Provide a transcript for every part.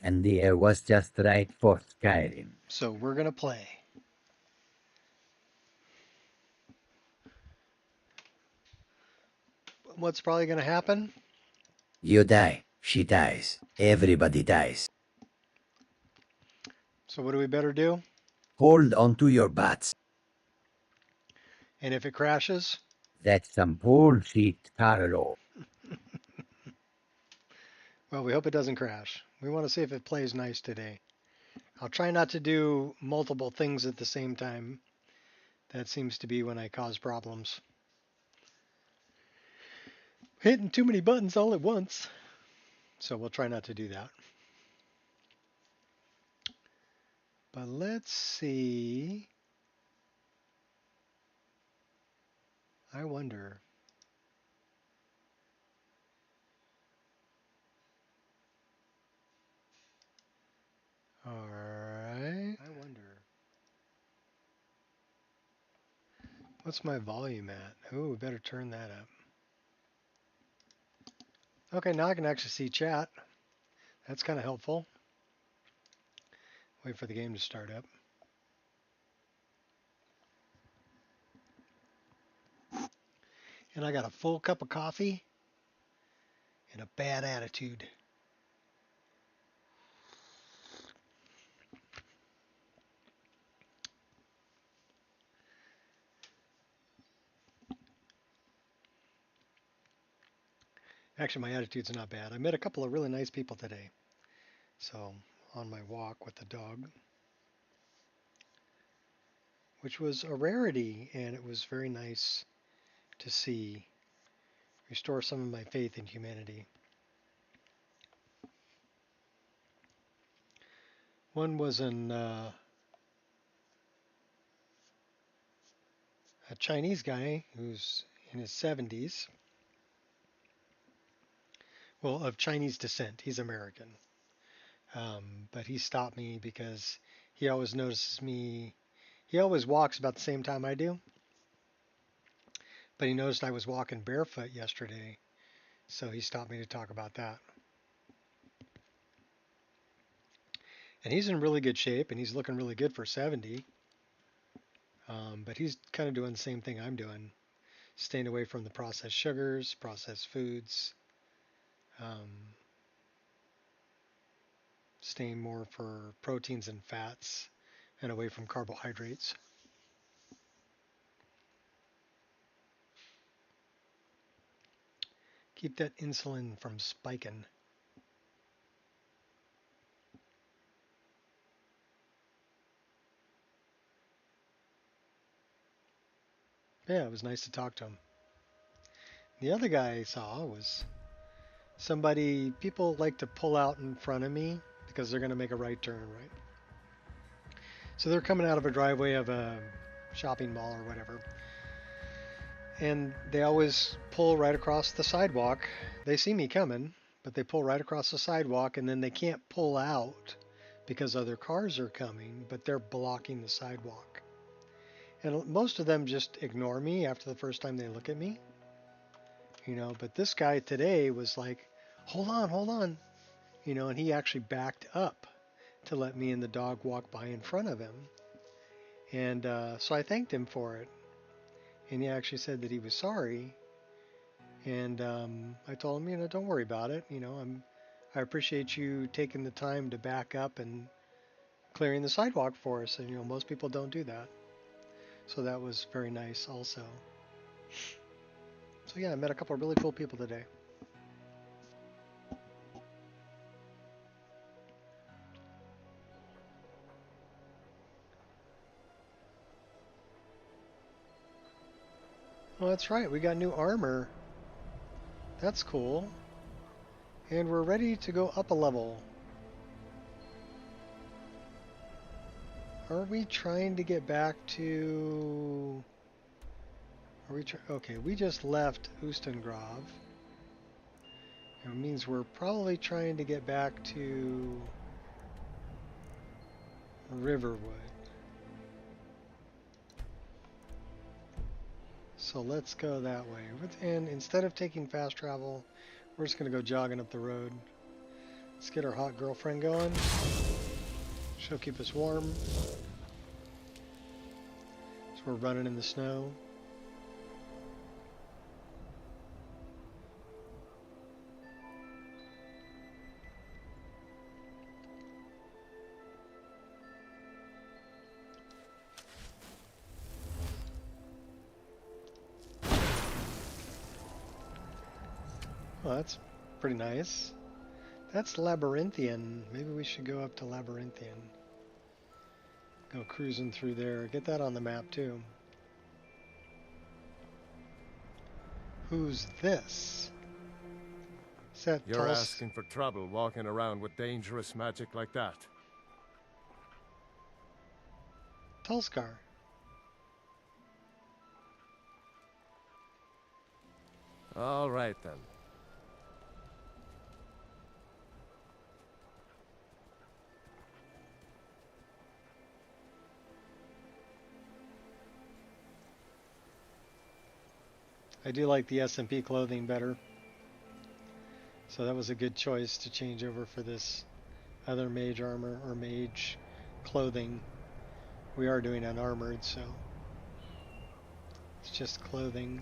and the air was just right for Skyrim. So we're gonna play. What's probably gonna happen? You die, she dies, everybody dies. So what do we better do? Hold onto your butts. And if it crashes, That's some bullshit, Carlo. well, we hope it doesn't crash. We want to see if it plays nice today. I'll try not to do multiple things at the same time. That seems to be when I cause problems. Hitting too many buttons all at once. So we'll try not to do that. But let's see. I wonder. All right. I wonder. What's my volume at? Ooh, we better turn that up. Okay, now I can actually see chat. That's kind of helpful. Wait for the game to start up. And I got a full cup of coffee and a bad attitude. Actually, my attitude's not bad. I met a couple of really nice people today. So, on my walk with the dog, which was a rarity, and it was very nice to see restore some of my faith in humanity. One was a Chinese guy who's in his 70s, well, of Chinese descent. He's American. But he stopped me because he always notices me. He always walks about the same time I do, but he noticed I was walking barefoot yesterday, so he stopped me to talk about that. And he's in really good shape, and he's looking really good for 70. But he's kind of doing the same thing I'm doing, staying away from the processed sugars, processed foods, um, staying more for proteins and fats, and away from carbohydrates. Keep that insulin from spiking. Yeah, it was nice to talk to him. The other guy I saw was somebody, people like to pull out in front of me because they're going to make a right turn, right? So they're coming out of a driveway of a shopping mall or whatever. And they always pull right across the sidewalk. They see me coming, but they pull right across the sidewalk and then they can't pull out because other cars are coming, but they're blocking the sidewalk. And most of them just ignore me after the first time they look at me, but this guy today was like, hold on, and he actually backed up to let me and the dog walk by in front of him. And so I thanked him for it. And he actually said that he was sorry. And I told him, don't worry about it. I appreciate you taking the time to back up and clearing the sidewalk for us. And most people don't do that. So that was very nice also. So yeah, I met a couple of really cool people today. Oh, that's right. We got new armor. That's cool. And we're ready to go up a level. Are we trying to get back to... Okay, we just left Ustengrav. It means we're probably trying to get back to Riverwood. So let's go that way. And instead of taking fast travel, we're just going to go jogging up the road. Let's get our hot girlfriend going. She'll keep us warm. So we're running in the snow. Well, that's pretty nice. That's Labyrinthian. Maybe we should go up to Labyrinthian. Go cruising through there. Get that on the map too. Who's this? Is that You're asking for trouble walking around with dangerous magic like that. Tulskar? All right then. I do like the SMP clothing better. So that was a good choice to change over for this other mage armor or mage clothing. We are doing unarmored, so it's just clothing.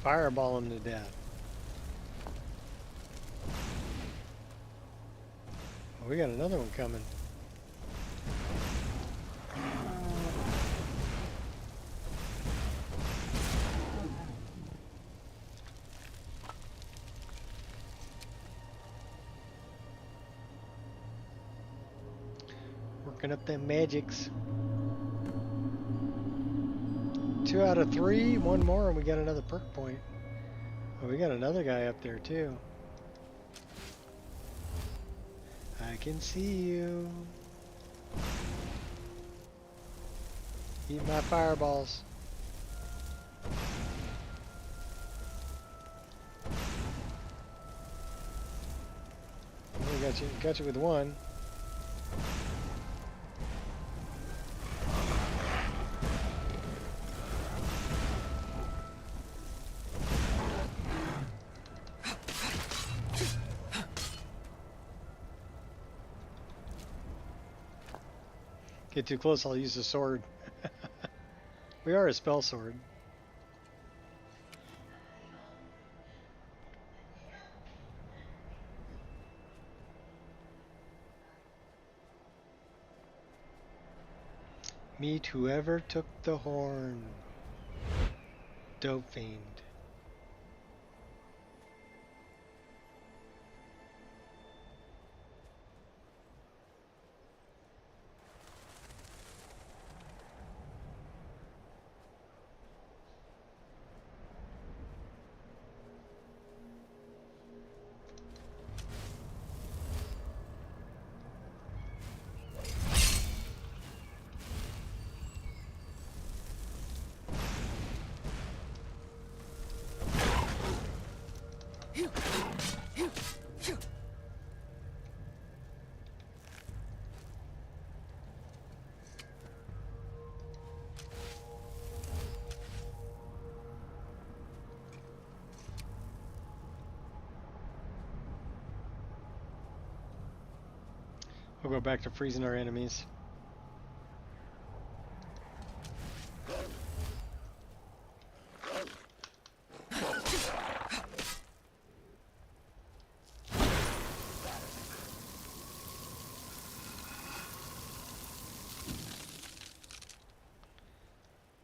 Fireball him to death. Oh, we got another one coming. Working up them magics. 2 out of 3, one more, and we got another perk point. Oh, we got another guy up there too. I can see you. Eat my fireballs. Oh, we got you with one. Get too close, I'll use the sword. We are a spell sword. Meet whoever took the horn. Dope fiend. We'll go back to freezing our enemies.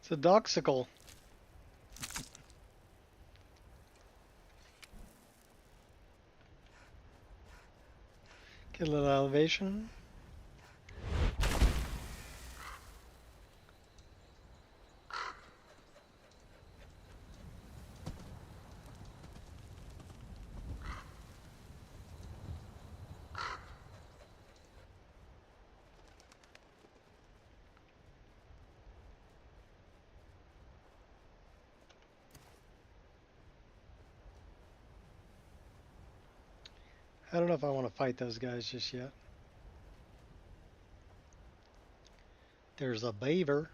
It's a doxicle. Get a little elevation. I don't know if I want to fight those guys just yet. There's a beaver.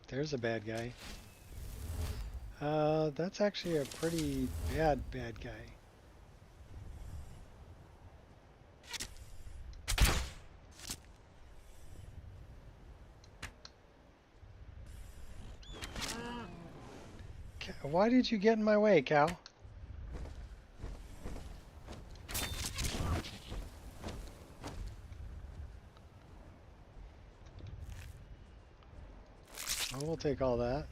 There's a bad guy. That's actually a pretty bad guy. Why did you get in my way, cow? Oh, we'll take all that.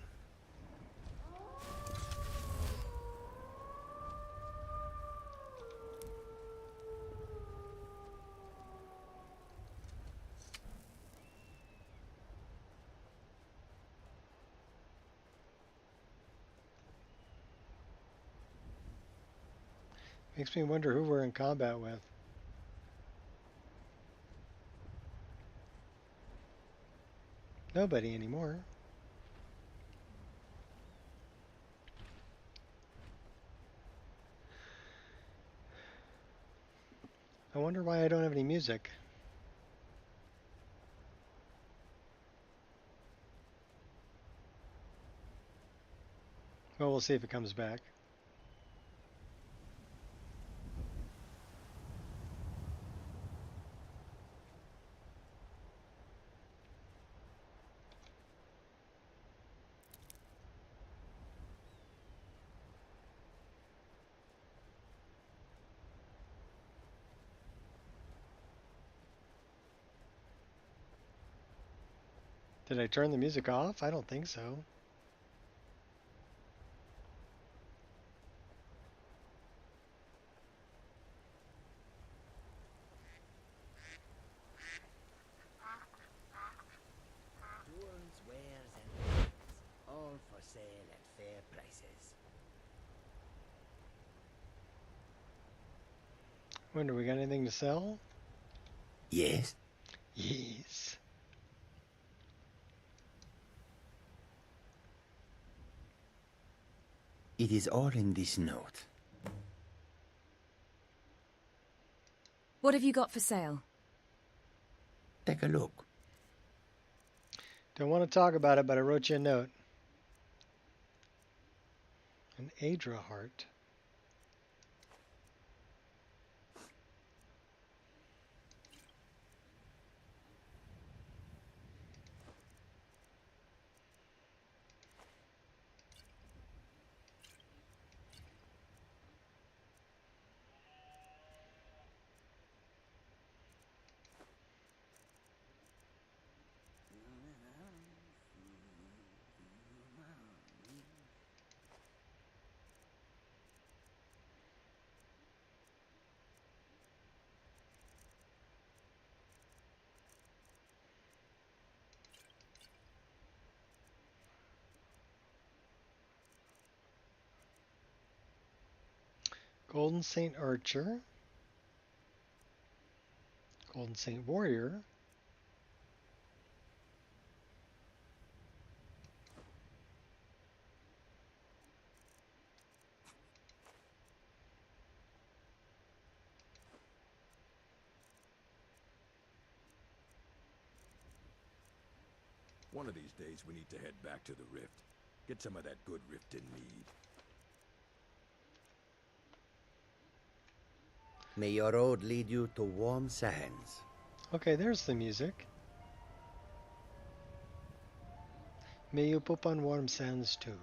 Makes me wonder who we're in combat with. Nobody anymore. I wonder why I don't have any music. Well, we'll see if it comes back. Did I turn the music off? I don't think so. Tools, wares, and goods, all for sale at fair prices. Wonder, we got anything to sell? Yes, Yes. it is all in this note. What have you got for sale? Take a look. Don't want to talk about it, but I wrote you a note. An Adra heart. Golden Saint Archer. Golden Saint Warrior. One of these days we need to head back to the Rift. Get some of that good Riften mead. May your road lead you to warm sands. Okay, there's the music. May you poop on warm sands too.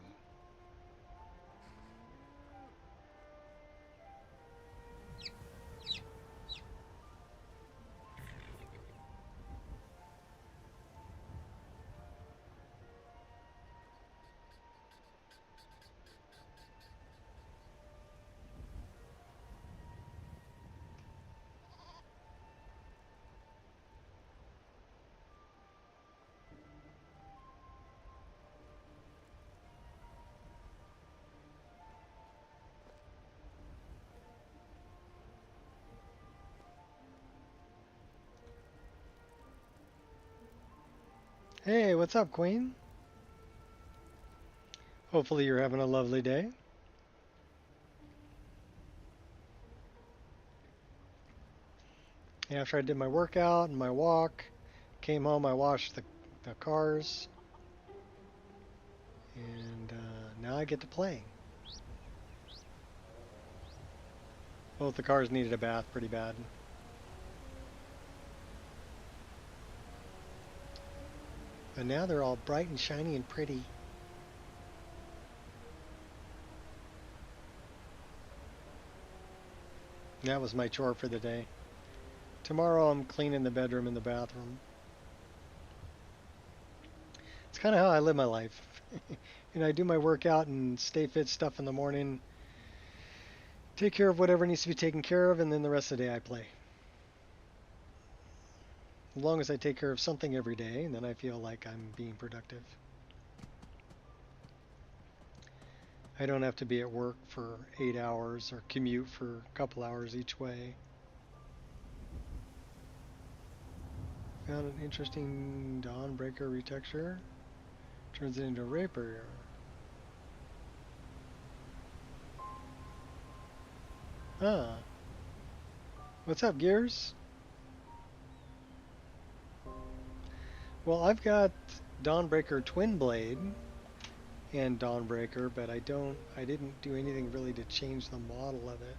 Hey, what's up, Queen? Hopefully you're having a lovely day. After I did my workout and my walk, came home, I washed the cars, and now I get to play. Both the cars needed a bath pretty bad. But now they're all bright and shiny and pretty. That was my chore for the day. Tomorrow I'm cleaning the bedroom and the bathroom. It's kind of how I live my life. You know, I do my workout and stay fit stuff in the morning, take care of whatever needs to be taken care of, and then the rest of the day I play. As long as I take care of something every day, and then I feel like I'm being productive. I don't have to be at work for 8 hours or commute for a couple hours each way. Found an interesting Dawnbreaker retexture. Turns it into a Rapier. Ah. What's up, Gears? Well, I've got Dawnbreaker Twin Blade and Dawnbreaker, but I didn't do anything really to change the model of it.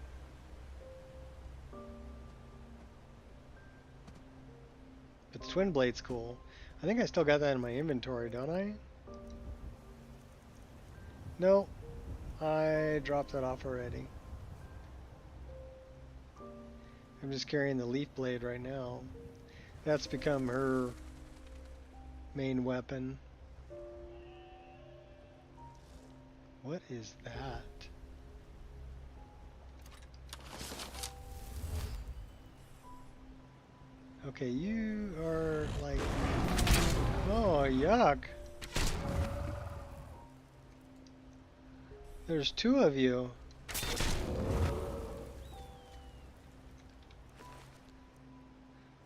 But the Twin Blade's cool. I think I still got that in my inventory, don't I? No, I dropped that off already. I'm just carrying the Leaf Blade right now. That's become her main weapon. What is that? Okay, you are like... Oh, yuck. There's two of you.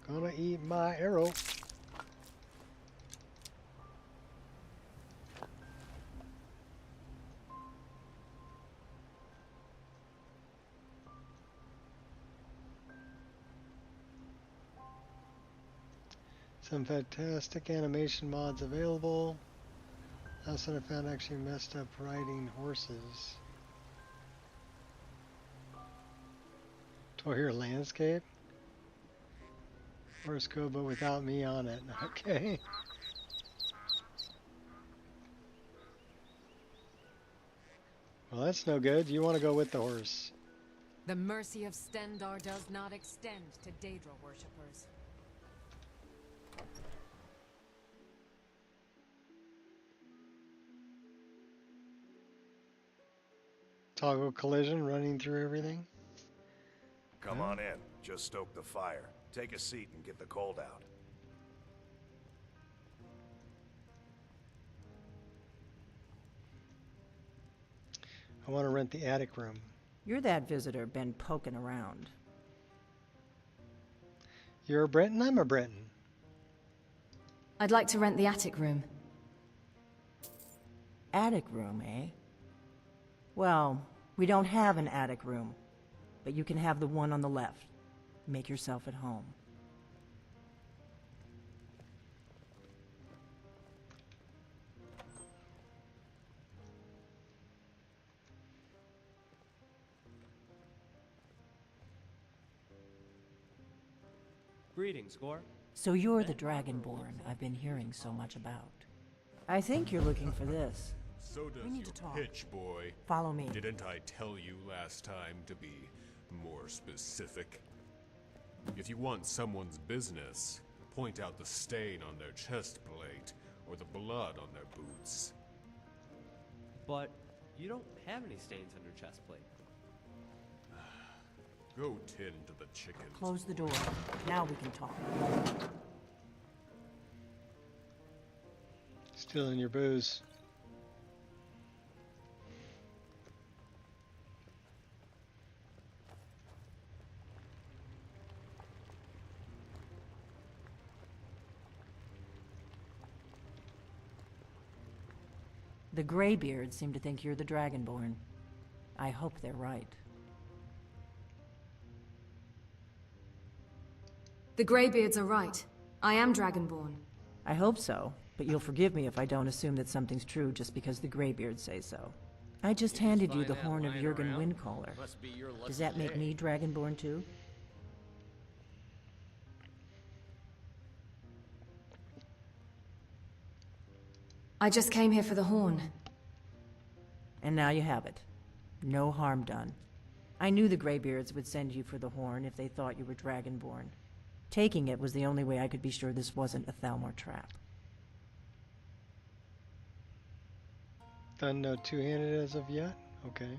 Gonna eat my arrow. Some fantastic animation mods available. Last one I found actually messed up riding horses. Tour landscape. Horse go, but without me on it. Okay. Well, that's no good. You want to go with the horse. The mercy of Stendarr does not extend to Daedra worshippers. Toggle collision running through everything. Come on in. Just stoke the fire. Take a seat and get the cold out. I want to rent the attic room. You're that visitor been poking around. You're a Breton, I'm a Breton. I'd like to rent the attic room. Attic room, eh? Well, we don't have an attic room, but you can have the one on the left. Make yourself at home. Greetings, Gore. So you're the Dragonborn I've been hearing so much about. I think you're looking for this. So does We need your to talk. pitch, boy. Follow me. Didn't I tell you last time to be more specific? If you want someone's business, point out the stain on their chest plate or the blood on their boots. But you don't have any stains on your chest plate. Go tend to the chickens. Close the door. Now we can talk. Stealing your booze. The Greybeards seem to think you're the Dragonborn. I hope they're right. The Greybeards are right. I am Dragonborn. I hope so, but you'll forgive me if I don't assume that something's true just because the Greybeards say so. I just handed you the horn of Jurgen Windcaller. Does that make me Dragonborn too? I just came here for the horn. And now you have it. No harm done. I knew the Greybeards would send you for the horn if they thought you were Dragonborn. Taking it was the only way I could be sure this wasn't a Thalmor trap. Done no two-handed as of yet? Okay.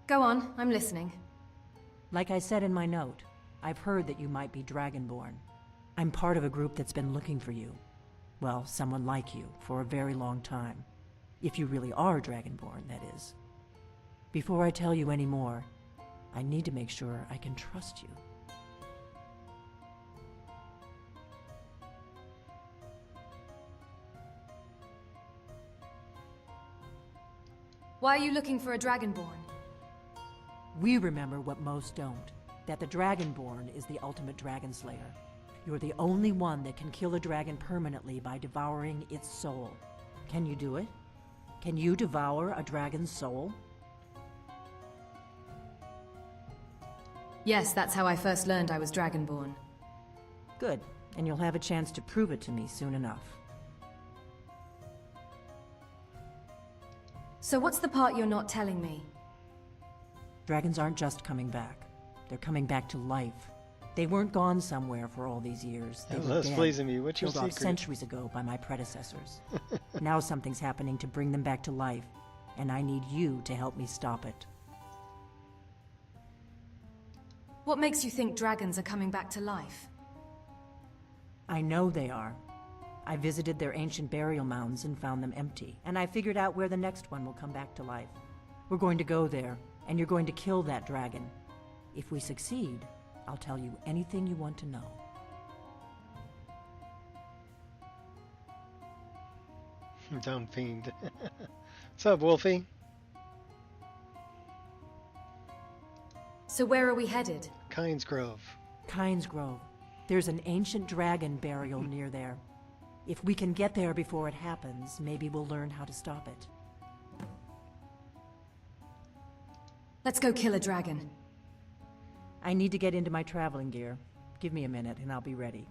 Go on, I'm listening. Like I said in my note, I've heard that you might be Dragonborn. I'm part of a group that's been looking for you. Well, someone like you, for a very long time. If you really are Dragonborn, that is. Before I tell you any more, I need to make sure I can trust you. Why are you looking for a Dragonborn? We remember what most don't, that the Dragonborn is the ultimate dragon slayer. You're the only one that can kill a dragon permanently by devouring its soul. Can you do it? Can you devour a dragon's soul? Yes, that's how I first learned I was Dragonborn. Good, and you'll have a chance to prove it to me soon enough. So what's the part you're not telling me? Dragons aren't just coming back. They're coming back to life. They weren't gone somewhere for all these years. They were That's dead, pleasing me. What's your killed off secret? centuries ago by my predecessors. Now something's happening to bring them back to life, and I need you to help me stop it. What makes you think dragons are coming back to life? I know they are. I visited their ancient burial mounds and found them empty, and I figured out where the next one will come back to life. We're going to go there, and you're going to kill that dragon. If we succeed, I'll tell you anything you want to know. Dumb fiend. What's up, Wolfie? So where are we headed? Kynes Grove. Kynes Grove. There's an ancient dragon burial near there. If we can get there before it happens, maybe we'll learn how to stop it. Let's go kill a dragon. I need to get into my traveling gear. Give me a minute and I'll be ready.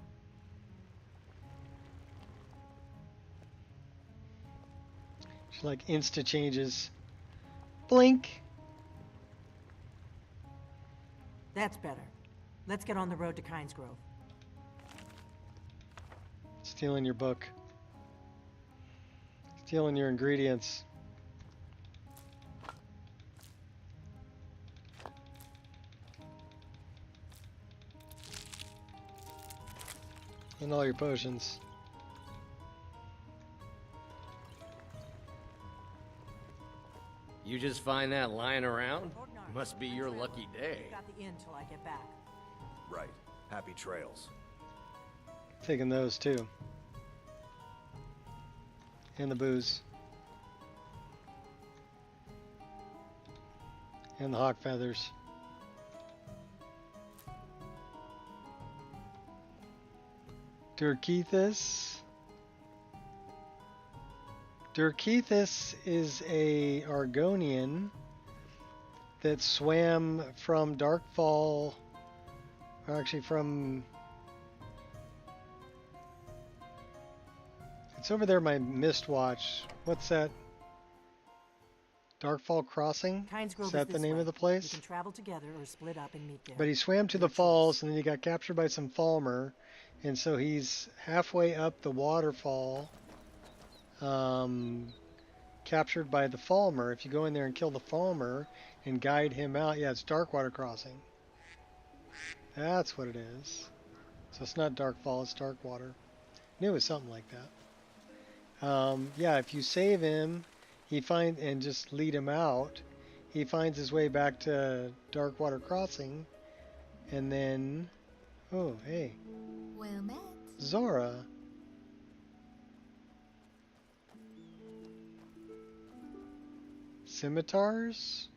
She like insta changes. Blink. That's better. Let's get on the road to Kynes Grove. Stealing your book. Stealing your ingredients. And all your potions. You just find that lying around? Must be your lucky day. Got the inn till I get back. Right. Happy trails. Taking those too. And the booze. And the hawk feathers. Durkethus. Durkethus is a Argonian that swam from Darkfall, or actually from, it's over there by Mistwatch. What's that? Darkfall Crossing? Kynes Grove Is that the name way. of the place? We can travel together or split up and meet there. But he swam to the falls and then he got captured by some Falmer, and so he's halfway up the waterfall, captured by the Falmer. If you go in there and kill the Falmer and guide him out, yeah, it's Darkwater Crossing. That's what it is. So it's not Darkfall, it's Darkwater. Knew it was something like that. Yeah, if you save him, and just lead him out, he finds his way back to Darkwater Crossing, and then, oh, hey, Well met. Zora. Scimitars?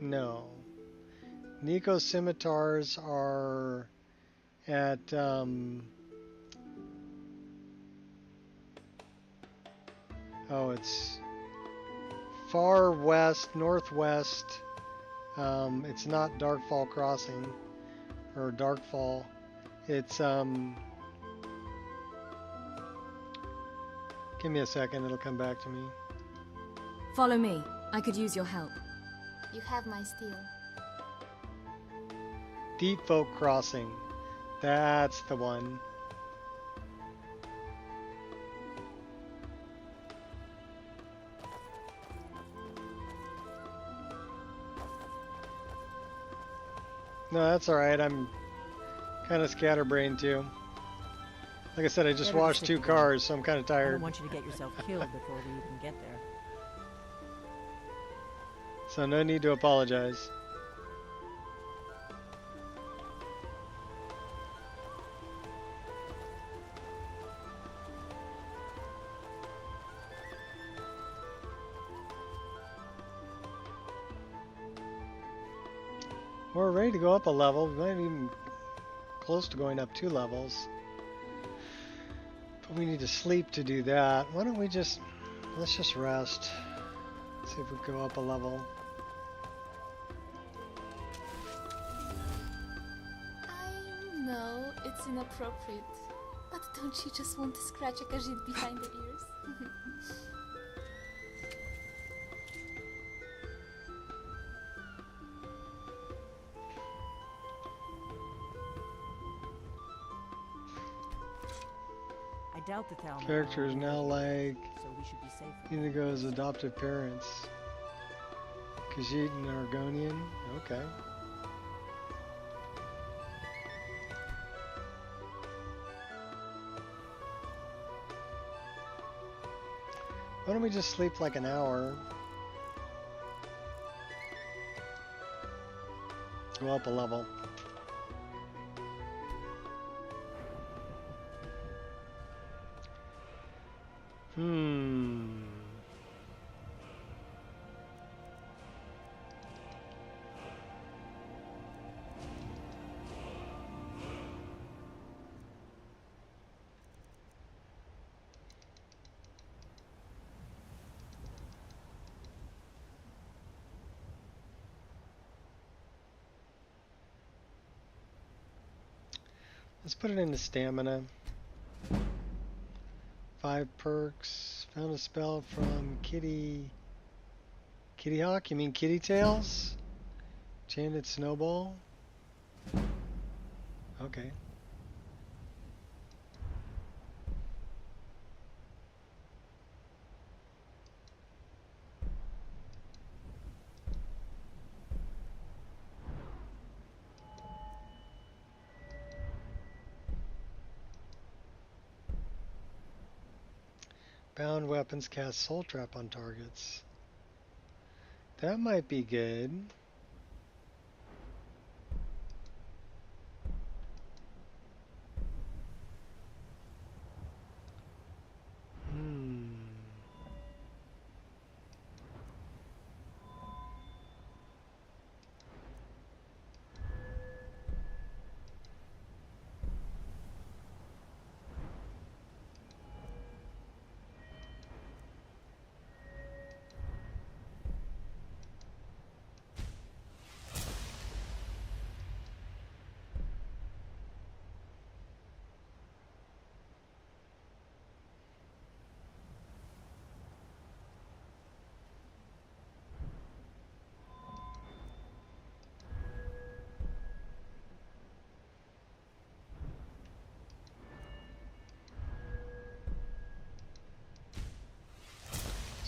No. Nico scimitars are at oh, it's far west, northwest. It's not Darkfall Crossing or Darkfall. It's give me a second, it'll come back to me. Follow me. I could use your help. You have my steel. Deep Folk Crossing. That's the one. No, that's alright. I'm kind of scatterbrained too. Like I said, I just Better washed stick 2 together. cars, so I'm kind of I tired. don't want you to get yourself killed before we even get there. So no need to apologize. We're ready to go up a level. We might be even close to going up 2 levels. But we need to sleep to do that. Why don't we just... let's just rest. See if we go up a level. I know it's inappropriate, but don't you just want to scratch a Khajiit behind the ears? I doubt the Thalmor Character is now like so we should be safe. Inigo's adoptive parents. Khajiit and Argonian. Okay. Why don't we just sleep like an hour? Go up a level. Let's put it into stamina. 5 perks. Found a spell from Kitty Hawk? You mean Kitty Tails? Enchanted Snowball? Okay. Bound weapons cast Soul Trap on targets. That might be good.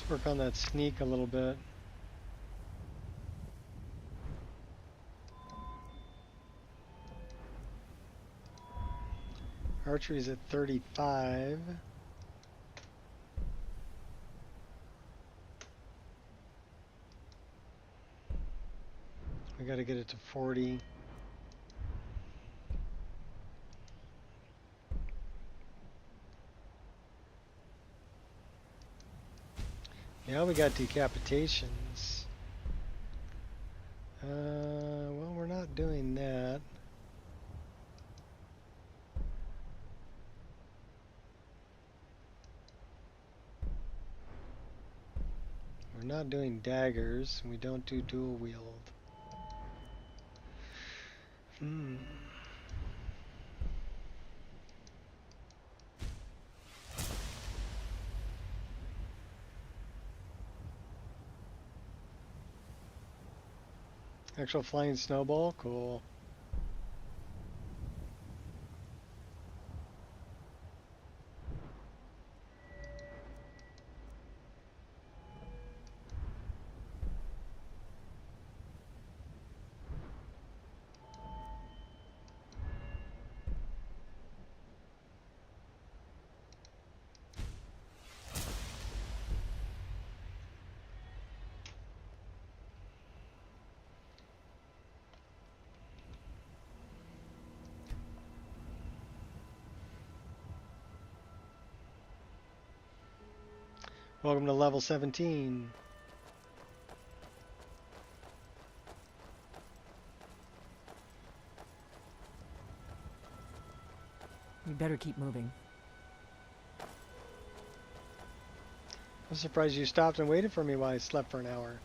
Let's work on that sneak a little bit. Archery's at 35. We gotta get it to 40. Yeah, we got decapitations. Well, we're not doing that. We're not doing daggers. We don't do dual wield. Actual flying snowball? Cool. Welcome to level 17. We better keep moving. I'm surprised you stopped and waited for me while I slept for an hour.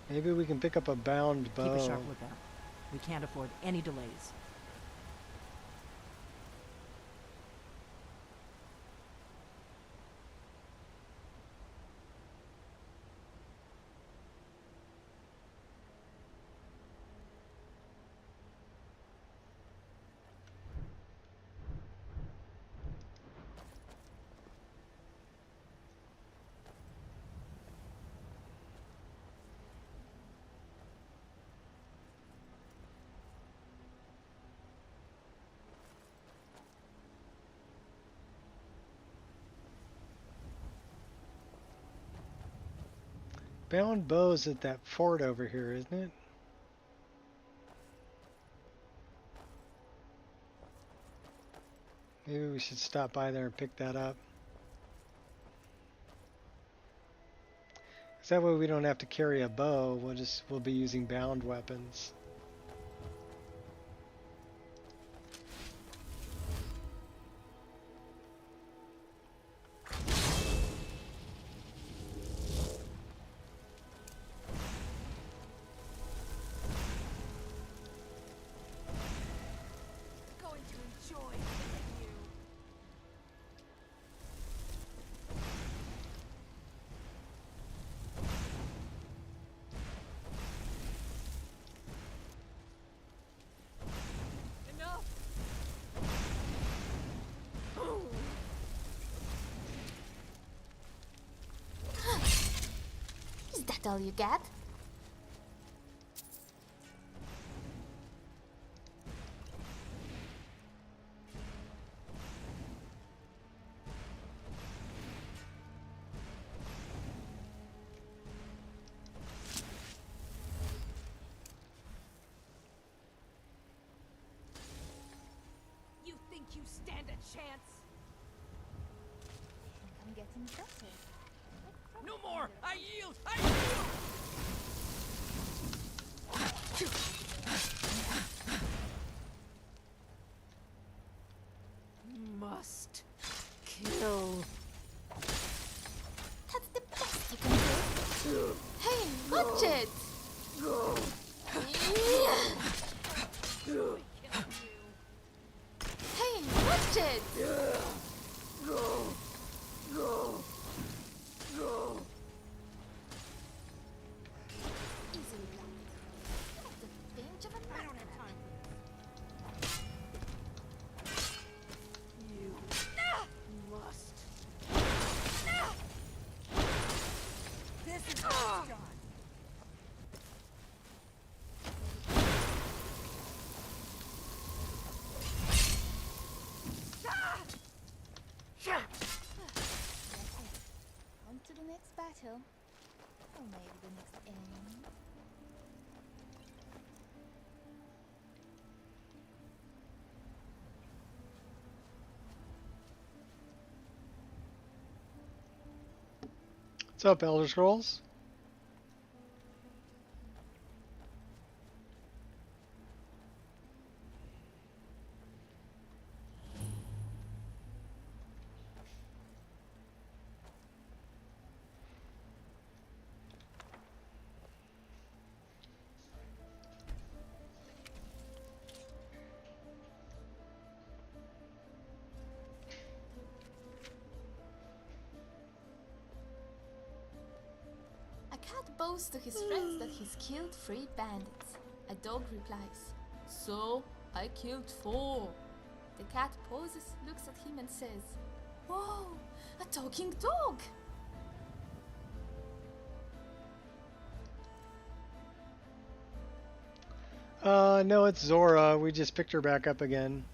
Maybe we can pick up a bound bow. Keep a sharp lookout. We can't afford any delays. Bound bow's at that fort over here, isn't it? Maybe we should stop by there and pick that up. 'Cause that way we don't have to carry a bow. We'll be using bound weapons. Is that all you got? You think you stand a chance? I'm getting better. No more! I yield! I yield! Must kill. That's the best you can do. Hey, watch it! Hey, watch it! Easily blocked. Not the pinch of a I don't have time for this. You must. This is what's done. battle. Or maybe the next enemy. What's up, Elder Scrolls? A cat boasts to his friends that he's killed 3 bandits. A dog replies, "So, I killed 4." The cat pauses, looks at him and says, "Whoa, a talking dog!" No, it's Zora. We just picked her back up again.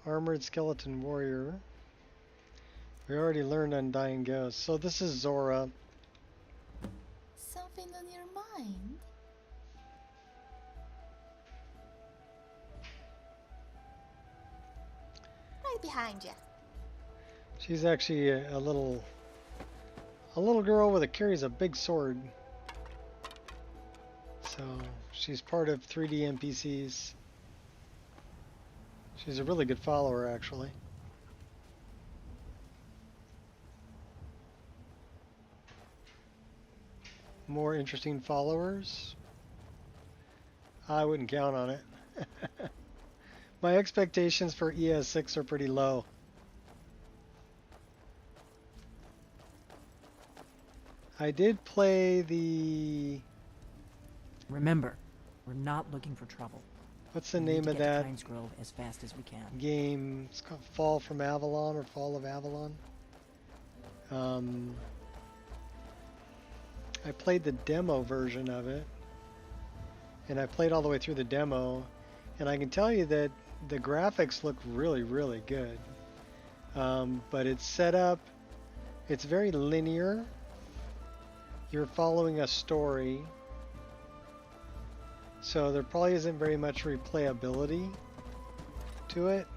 Armored Skeleton Warrior. We already learned Undying Ghost. So this is Zora. Something on your mind? Right behind you. She's actually a little girl with carries a big sword. So she's part of 3D NPCs. She's a really good follower, actually. More interesting followers? I wouldn't count on it. My expectations for ES6 are pretty low. I did play the... Remember, we're not looking for trouble. What's the We need name to of get to that Pines Grove as fast as we can. game? It's called Fall from Avalon or Fall of Avalon. I played the demo version of it, and I played all the way through the demo, and I can tell you that the graphics look really, really good. But it's set up, it's very linear. You're following a story, so there probably isn't very much replayability to it.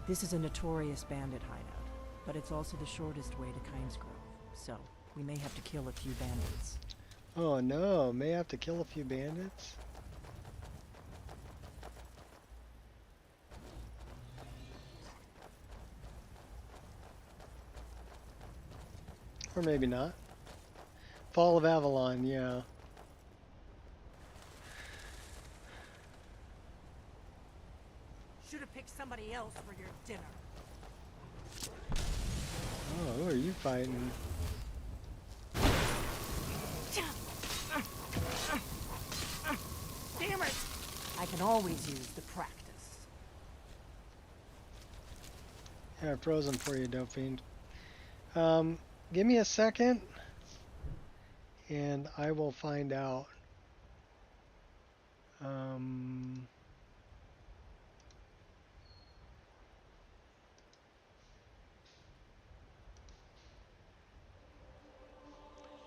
This is a notorious bandit hideout, but it's also the shortest way to Pines Grove, so we may have to kill a few bandits. Oh no, may have to kill a few bandits? Or maybe not. Fall of Avalon, yeah. Should have picked somebody else for your dinner. Oh, who are you fighting? Damn it! I can always use the practice. Yeah, I froze them for you, Dope Fiend. Give me a second, and I will find out.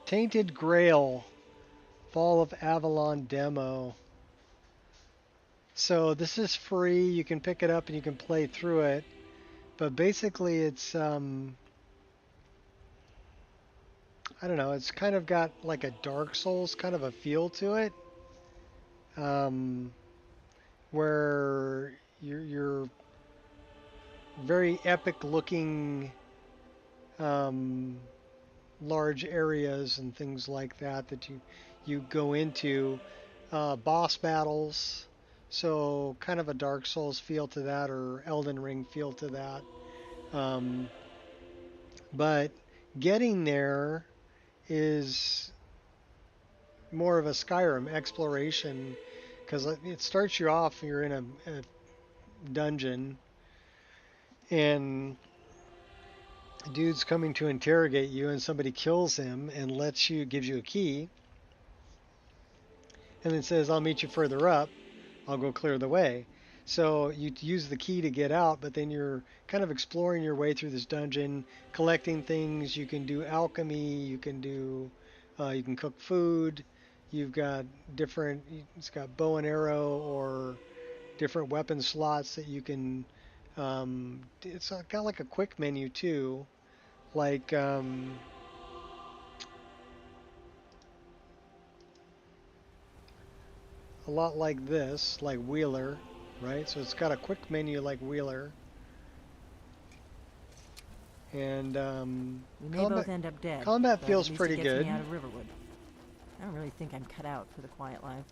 Tainted Grail, Fall of Avalon demo. So this is free. You can pick it up and you can play through it. But basically it's, I don't know, it's kind of got like a Dark Souls kind of a feel to it. Where you're very epic looking large areas and things like that you go into, boss battles, so kind of a Dark Souls feel to that, or Elden Ring feel to that, but getting there is more of a Skyrim exploration, because it starts you off, you're in a dungeon, and dude's coming to interrogate you, and somebody kills him and gives you a key, and then says, "I'll meet you further up. I'll go clear the way." So you use the key to get out, but then you're kind of exploring your way through this dungeon, collecting things. You can do alchemy. You can cook food. You've got different. It's got bow and arrow or different weapon slots that you can. It's got like a quick menu too, like. A lot like this, like Wheeler, right? So it's got a quick menu like Wheeler. And we may both end up dead. Combat but feels at least pretty it gets good. Me out of Riverwood. I don't really think I'm cut out for the quiet life.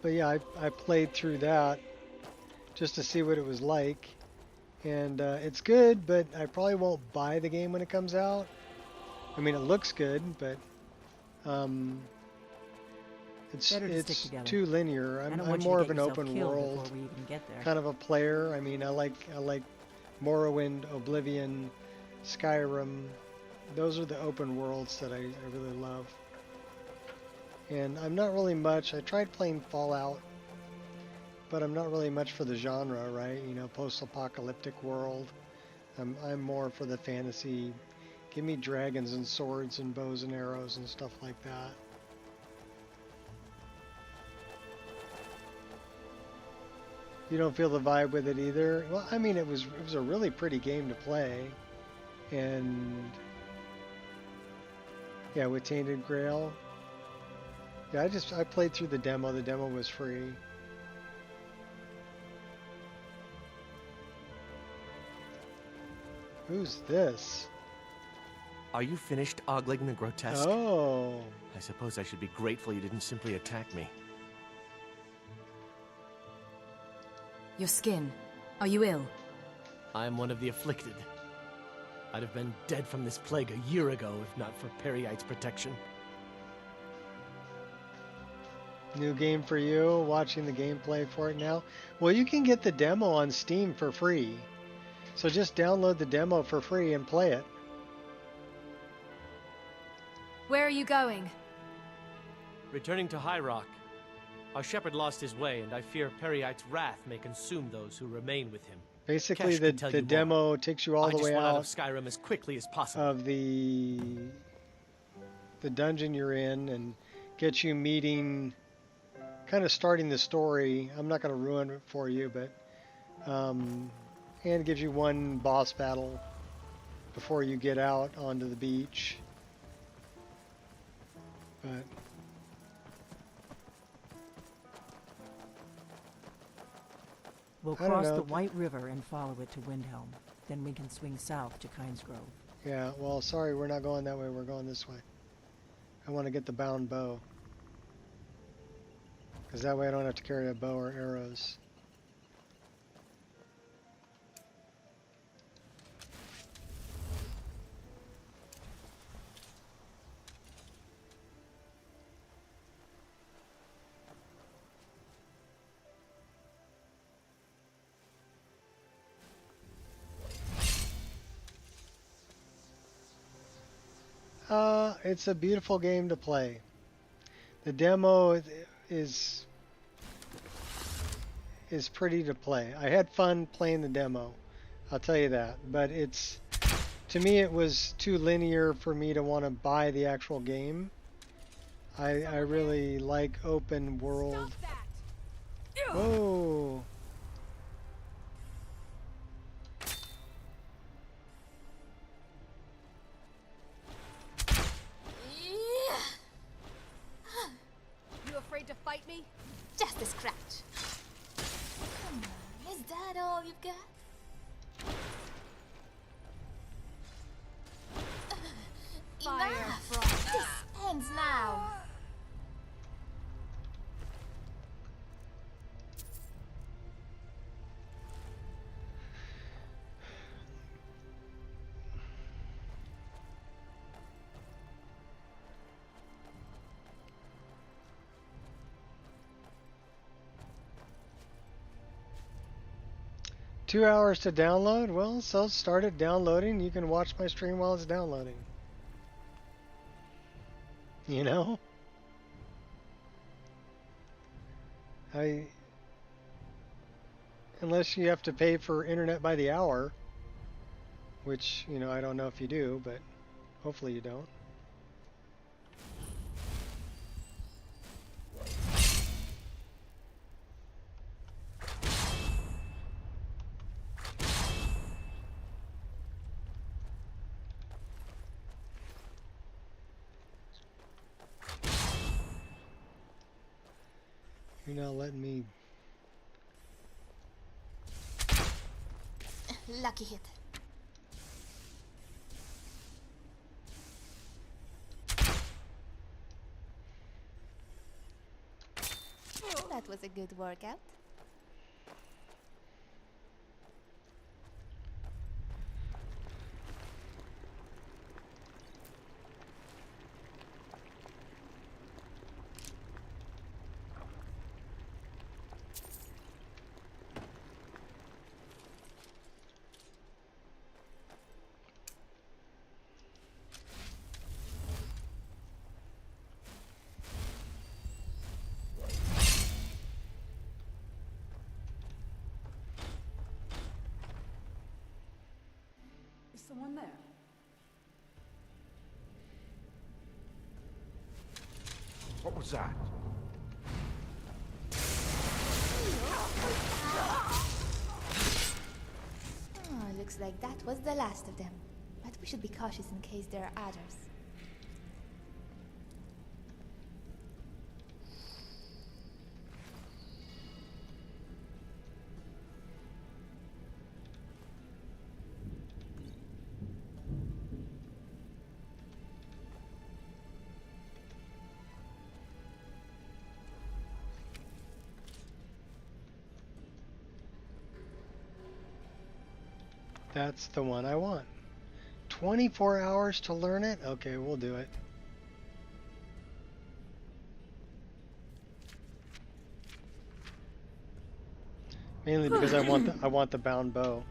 But yeah, I played through that just to see what it was like. And it's good, but I probably won't buy the game when it comes out. I mean, it looks good, but it's too linear. I'm more of an open world kind of a player. I mean, I like Morrowind, Oblivion, Skyrim. Those are the open worlds that I really love. And I'm not really much. I tried playing Fallout, but I'm not really much for the genre, right? You know, post-apocalyptic world. I'm more for the fantasy. Give me dragons and swords and bows and arrows and stuff like that. You don't feel the vibe with it either? Well, I mean, it was a really pretty game to play, and yeah, with Tainted Grail. Yeah, I played through the demo. The demo was free. Who's this? Are you finished ogling the grotesque? Oh. I suppose I should be grateful you didn't simply attack me. Your skin. Are you ill? I am one of the afflicted. I'd have been dead from this plague a year ago if not for Periite's protection. New game for you, watching the gameplay for it now. Well, you can get the demo on Steam for free. So just download the demo for free and play it. Where are you going? Returning to High Rock. Our shepherd lost his way, and I fear Periite's wrath may consume those who remain with him. Basically, the demo takes you all the way out of Skyrim as quickly as possible. Of the dungeon you're in, and gets you meeting, kind of starting the story. I'm not going to ruin it for you, but and gives you one boss battle before you get out onto the beach. But we'll cross the White River and follow it to Windhelm. Then we can swing south to Kynesgrove. Yeah, well, sorry, we're not going that way. We're going this way. I want to get the bound bow. Because that way I don't have to carry a bow or arrows. It's a beautiful game to play. The demo is pretty to play. I had fun playing the demo, I'll tell you that. But to me, it was too linear for me to want to buy the actual game. I really like open world. Whoa. To fight me? Just a scratch. Come on, is that all you've got? Enough! This ends now. Two hours to download? Well, so start it downloading. You can watch my stream while it's downloading. You know? Unless you have to pay for internet by the hour, which, you know, I don't know if you do, but hopefully you don't. You're not letting me. Lucky hit. That was a good workout. Is someone there? What was that? Oh, looks like that was the last of them. But we should be cautious in case there are others. That's the one I want. 24 hours to learn it? Okay, we'll do it. Mainly because I want the bound bow.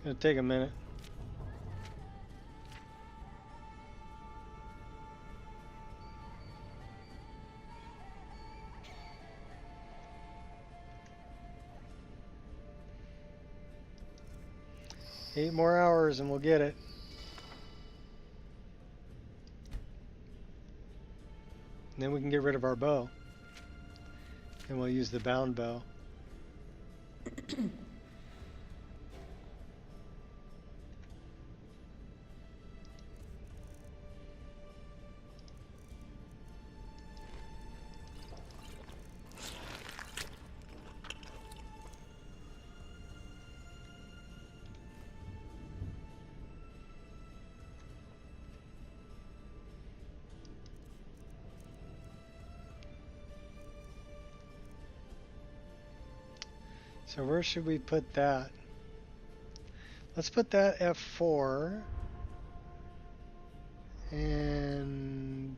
It'll take a minute. Eight more hours and we'll get it. And then we can get rid of our bow. And we'll use the bound bow. So where should we put that? Let's put that F4 and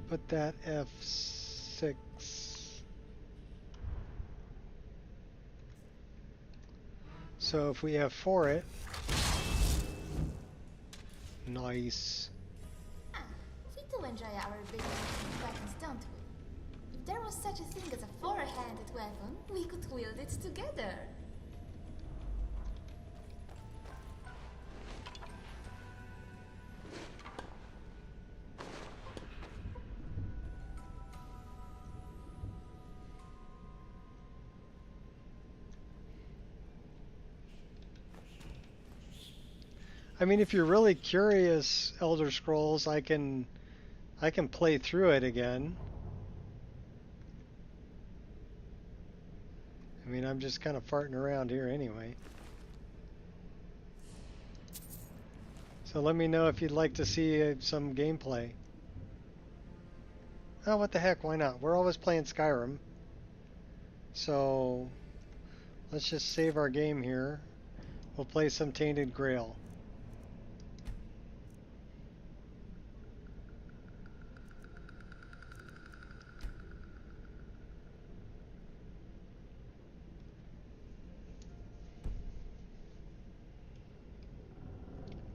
put that F6. So if we F4 it, nice. We do enjoy our big weapons, don't we? If there was such a thing as a four-handed weapon, we could wield it together. I mean, if you're really curious, Elder Scrolls, I can play through it again. I mean, I'm just kind of farting around here anyway. So let me know if you'd like to see some gameplay. Oh, what the heck, why not? We're always playing Skyrim. So let's just save our game here. we'll play some Tainted Grail.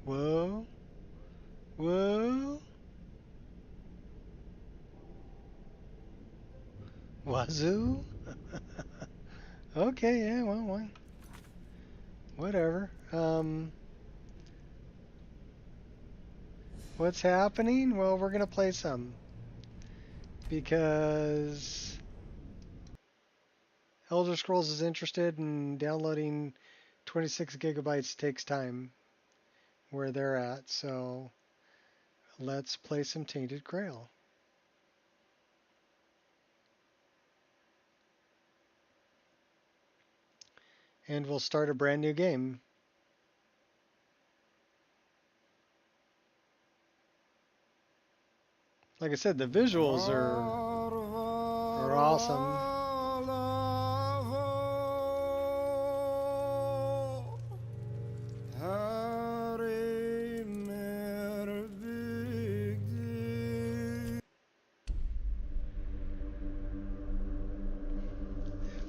Whoa. Whoa. Wazoo? Okay, yeah, well, whatever. What's happening? Well, we're gonna play some. Because Elder Scrolls is interested in downloading 26 gigabytes takes time where they're at, so let's play some Tainted Grail. And we'll start a brand new game. Like I said, the visuals are awesome.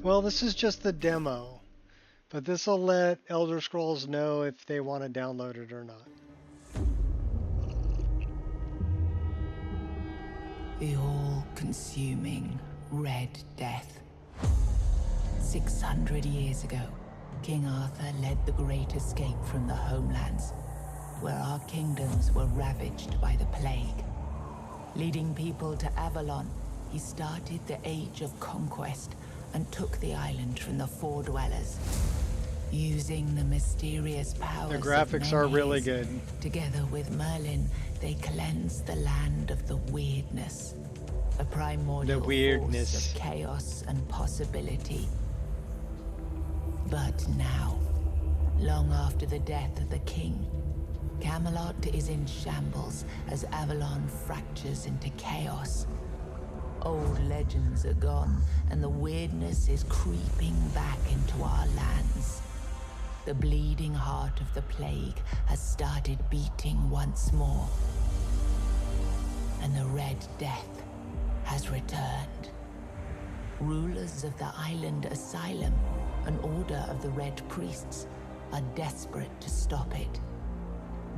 Well, this is just the demo, but this will let Elder Scrolls know if they want to download it or not. The all-consuming Red Death. 600 years ago, King Arthur led the Great Escape from the homelands, where our kingdoms were ravaged by the plague. Leading people to Avalon, he started the Age of Conquest and took the island from the Four Dwellers. Using the mysterious powers The graphics are really good. Together with Merlin, they cleansed the land of the weirdness. A primordial force of chaos and possibility. But now, long after the death of the king, Camelot is in shambles as Avalon fractures into chaos. Old legends are gone, and the weirdness is creeping back into our lands. The bleeding heart of the plague has started beating once more. And the Red Death has returned. Rulers of the island asylum, an order of the Red Priests, are desperate to stop it.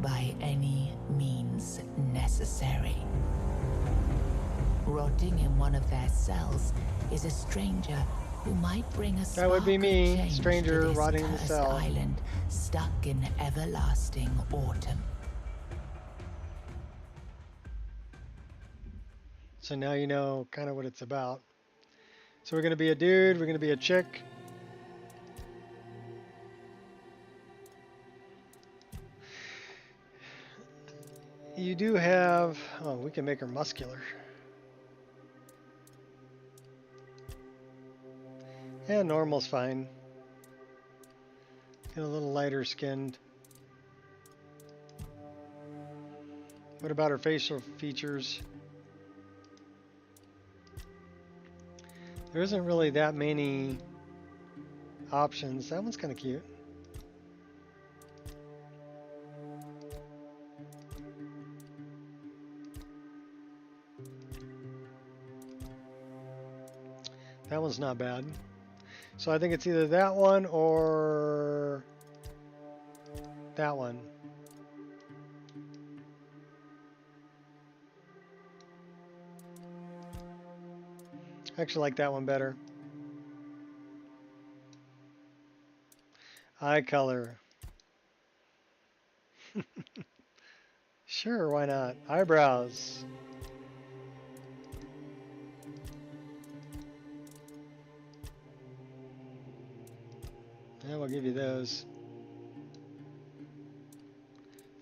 By any means necessary. Rotting in one of their cells is a stranger who might bring a spark of change stranger to this rotting in the cursed cell. island stuck in everlasting autumn. So now you know kind of what it's about. So we're going to be a dude, we're going to be a chick. You do have, oh, we can make her muscular. Yeah, normal's fine. Get a little lighter skinned. What about her facial features? There isn't really that many options. That one's kind of cute. That one's not bad. So I think it's either that one or that one. I actually like that one better. Eye color. Sure, why not? Eyebrows. Yeah, we'll give you those.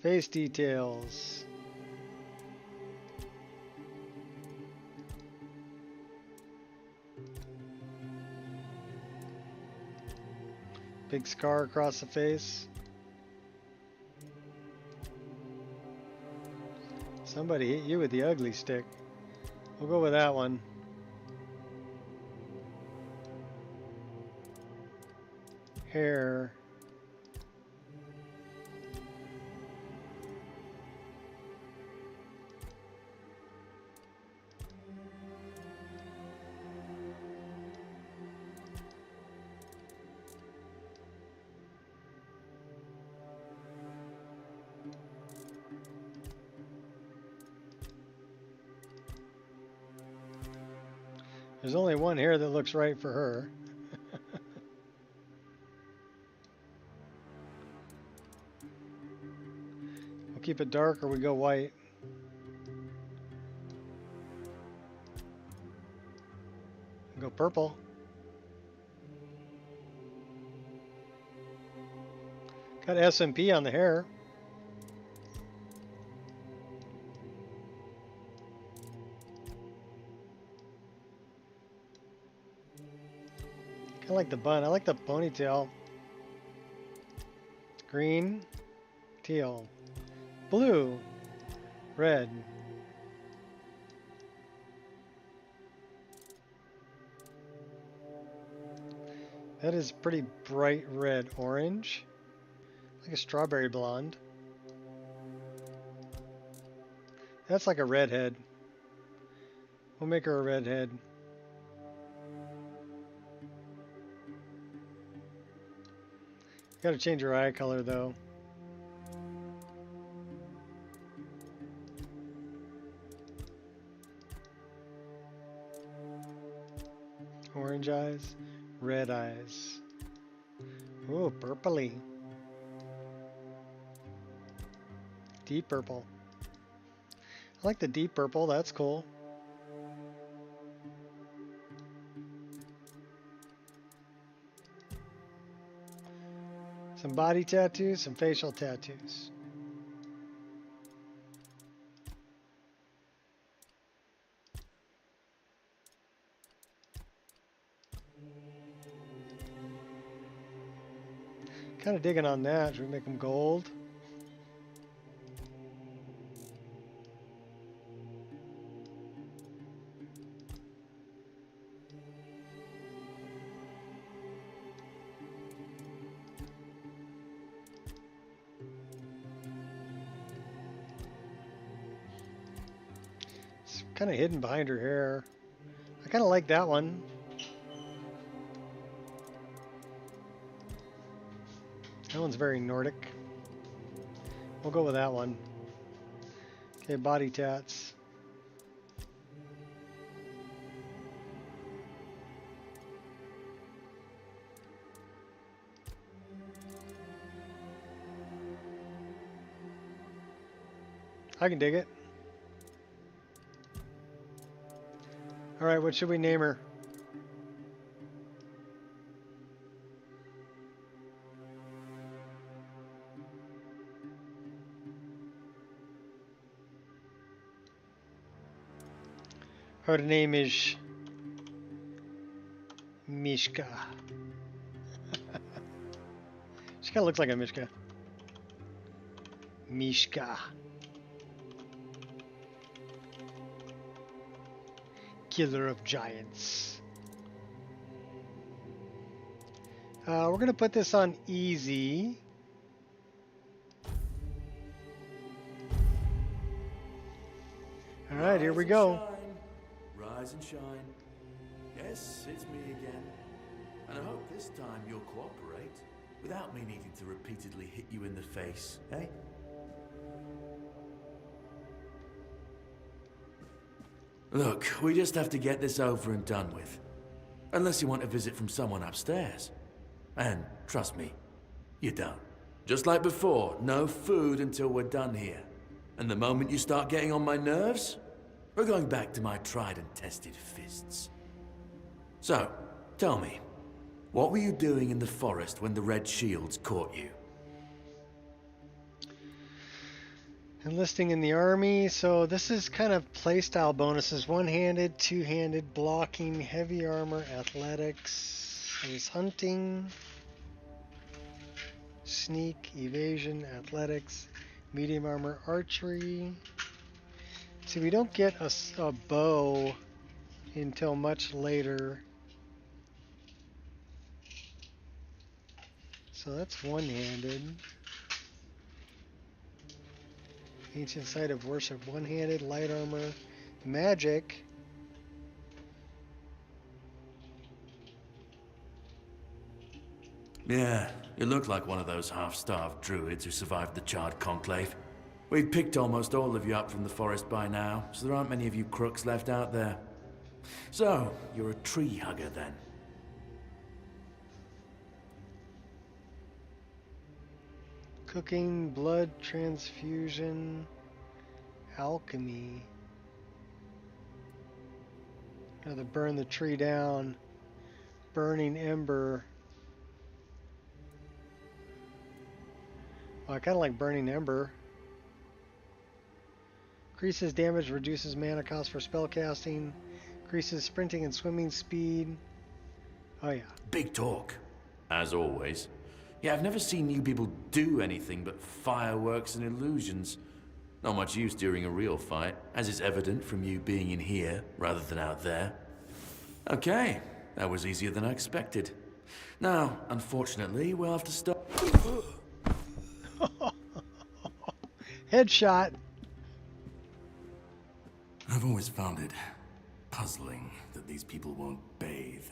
Face details. Big scar across the face. Somebody hit you with the ugly stick. We'll go with that one. Hair. There's only one here that looks right for her. We'll keep it dark or we go white. Go purple. Got S&P on the hair. I like the bun. I like the ponytail. Green, teal, blue, red. That is pretty bright red orange. Like a strawberry blonde. That's like a redhead. We'll make her a redhead. Gotta change her eye color though. Orange eyes, red eyes. Ooh, purpley. Deep purple. I like the deep purple, that's cool. Some body tattoos, some facial tattoos. Kind of digging on that. Should we make them gold? Kind of hidden behind her hair. I kind of like that one. That one's very Nordic. We'll go with that one. Okay, body tats. I can dig it. All right, what should we name her? Her name is Mishka. She kind of looks like a Mishka. Mishka. Killer of giants. We're gonna put this on easy. All right, here we go. Rise and shine. Yes, it's me again. And I hope this time you'll cooperate without me needing to repeatedly hit you in the face, eh? Look, we just have to get this over and done with. Unless you want a visit from someone upstairs. And trust me, you don't. Just like before, no food until we're done here. And the moment you start getting on my nerves, we're going back to my tried and tested fists. So, tell me, what were you doing in the forest when the Red Shields caught you? Enlisting in the army, so this is kind of playstyle bonuses. One-handed, two-handed, blocking, heavy armor, athletics, there's hunting, sneak, evasion, athletics, medium armor, archery. See, we don't get a bow until much later. So that's one-handed. Ancient site of worship, one-handed, light armor, magic. Yeah, you look like one of those half-starved druids who survived the Charred Conclave. We've picked almost all of you up from the forest by now, so there aren't many of you crooks left out there. So, you're a tree hugger then? Cooking, blood transfusion, alchemy. Gotta burn the tree down. Burning ember. Well, I kind of like burning ember. Increases damage, reduces mana cost for spellcasting. Increases sprinting and swimming speed. Oh yeah. Big talk, as always. Yeah, I've never seen you people do anything but fireworks and illusions. Not much use during a real fight, as is evident from you being in here rather than out there. Okay, that was easier than I expected. Now, unfortunately, we'll have to stop. Headshot. I've always found it puzzling that these people won't bathe.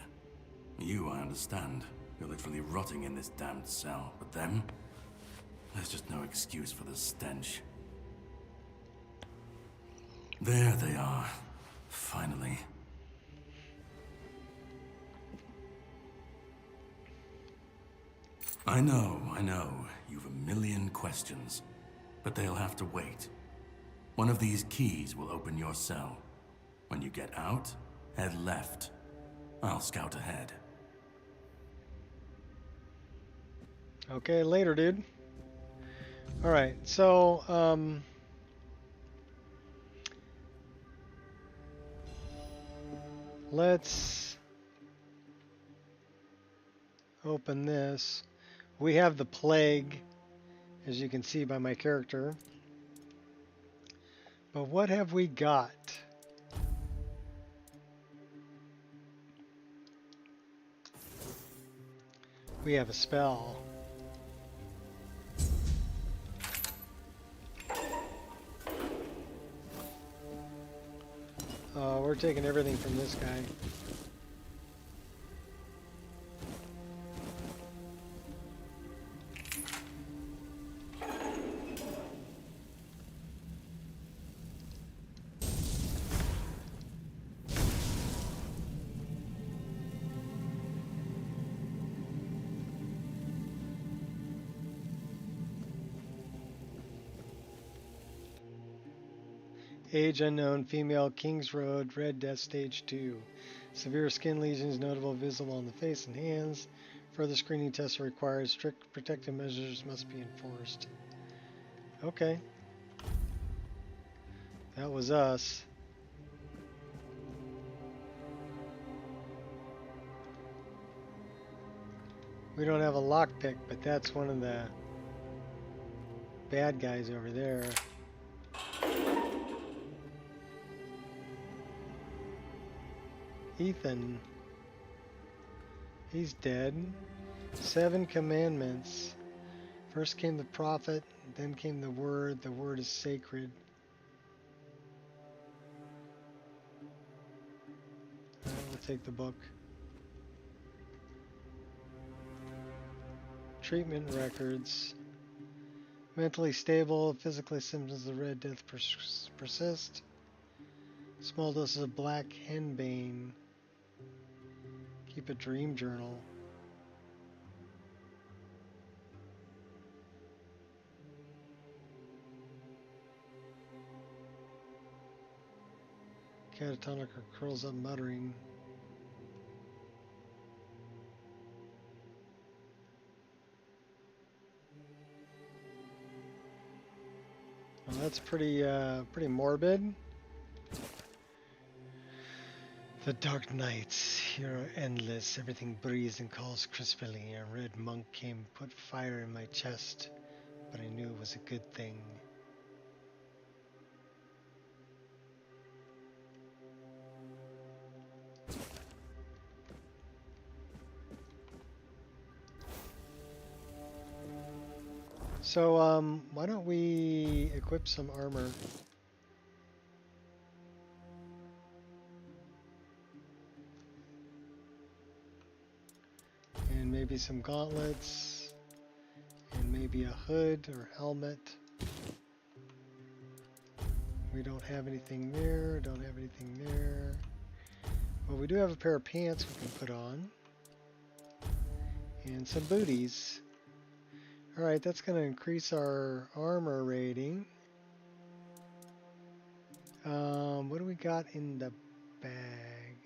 You, I understand. You're literally rotting in this damned cell. But them? There's just no excuse for the stench. There they are. Finally. I know. You've a million questions. But they'll have to wait. One of these keys will open your cell. When you get out, head left. I'll scout ahead. Okay, later, dude. Alright, so, let's open this. We have the plague, as you can see by my character. But what have we got? We have a spell. We're taking everything from this guy. Age unknown, female, King's Road, Red Death Stage 2. Severe skin lesions notable visible on the face and hands. Further screening tests are required. Strict protective measures must be enforced. Okay. That was us. We don't have a lockpick, but that's one of the bad guys over there. Ethan. He's dead. 7 commandments. First came the prophet, then came the word. The word is sacred. We'll take the book. Treatment records. Mentally stable, physically symptoms of Red Death persist. Small doses of black henbane. Keep a dream journal. Catatonic or curls up muttering. Well, that's pretty morbid. The dark nights here are endless. Everything breathes and calls crisply. A red monk came, put fire in my chest, but I knew it was a good thing. So, why don't we equip some armor? And maybe some gauntlets, and maybe a hood or helmet. We don't have anything there, don't have anything there. Well, we do have a pair of pants we can put on. And some booties. Alright, that's going to increase our armor rating. What do we got in the bag?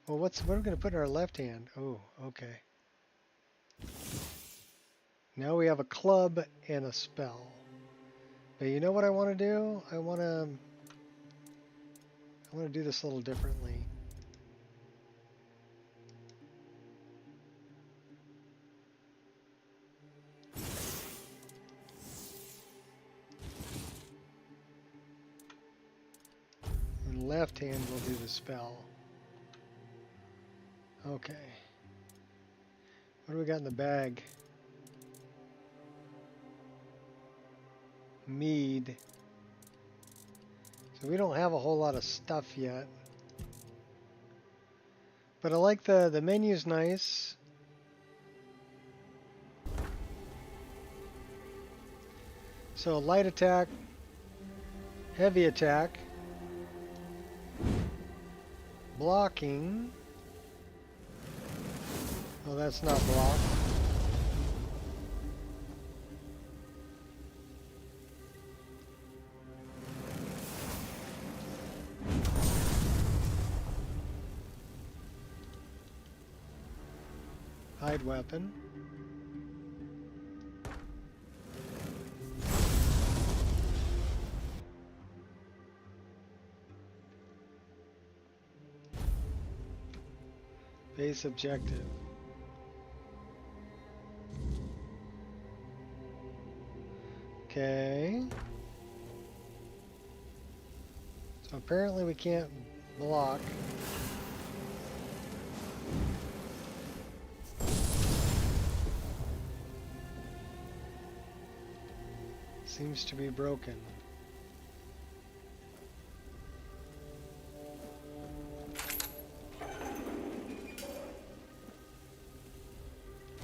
Well, what are we going to put in our left hand? Oh, okay. Now we have a club and a spell. But you know what I want to do? I want to do this a little differently. In left hand we'll do the spell. Okay. What do we got in the bag? Mead. So we don't have a whole lot of stuff yet. But I like the menu's nice. So light attack, heavy attack, blocking. Oh, that's not block. Hide weapon. Base objective. Okay. So apparently we can't block. Seems to be broken.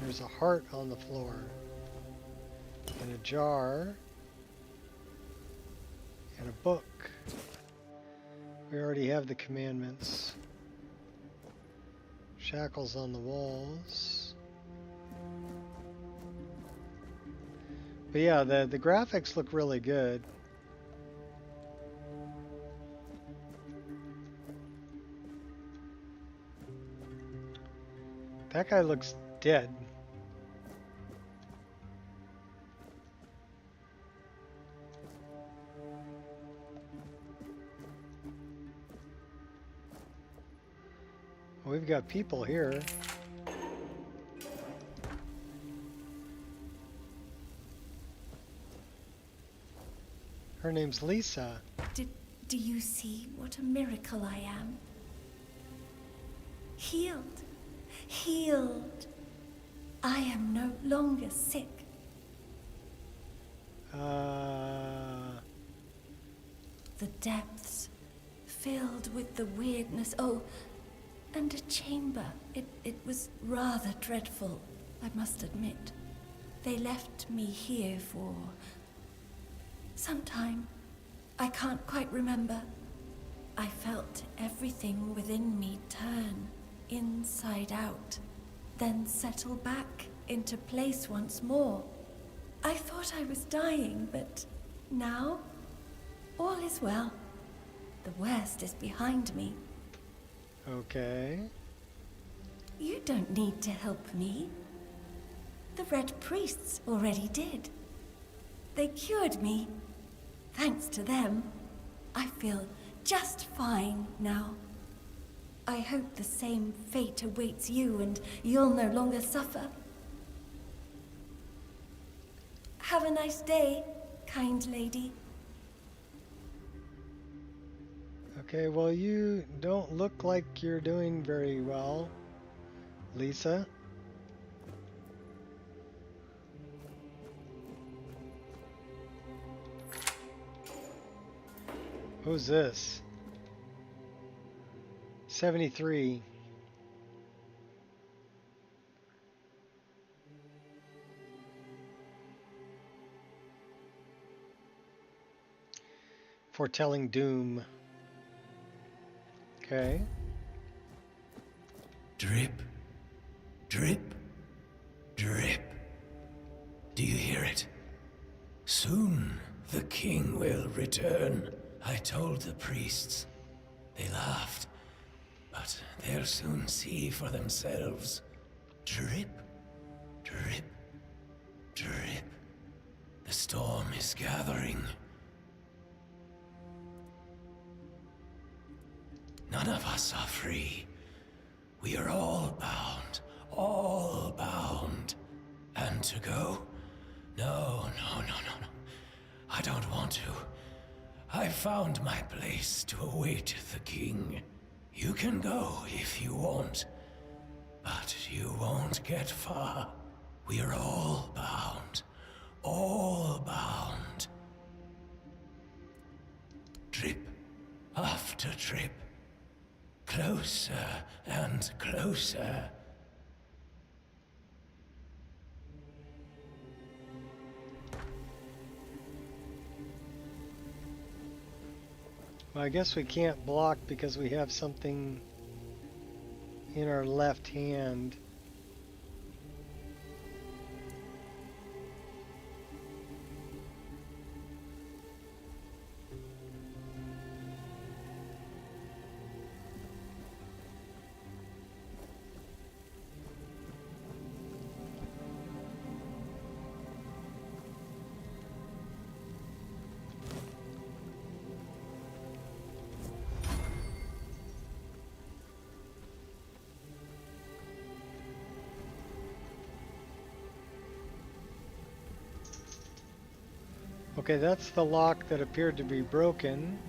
There's a heart on the floor. And a jar. And a book. We already have the commandments. Shackles on the walls. But yeah, the graphics look really good. That guy looks dead. We've got people here. Her name's Lisa. Do you see what a miracle I am? Healed. Healed. I am no longer sick. The depths, filled with the weirdness. Oh, and a chamber. It was rather dreadful, I must admit. They left me here for some time. I can't quite remember. I felt everything within me turn inside out, then settle back into place once more. I thought I was dying, but now all is well. The worst is behind me. Okay. You don't need to help me. The Red Priests already did. They cured me. Thanks to them, I feel just fine now. I hope the same fate awaits you and you'll no longer suffer. Have a nice day, kind lady. Okay, well, you don't look like you're doing very well, Lisa. Who's this? 73. Foretelling doom. Okay. Drip, drip, drip. Do you hear it? Soon the king will return. I told the priests. They laughed. But they'll soon see for themselves. Drip, drip, drip. The storm is gathering. None of us are free. We are all bound. All bound. And to go? No. I don't want to. I found my place to await the king. You can go if you want, but you won't get far. We are all bound. All bound. Trip after trip. Closer and closer. Well, I guess we can't block because we have something in our left hand. Okay, that's the lock that appeared to be broken.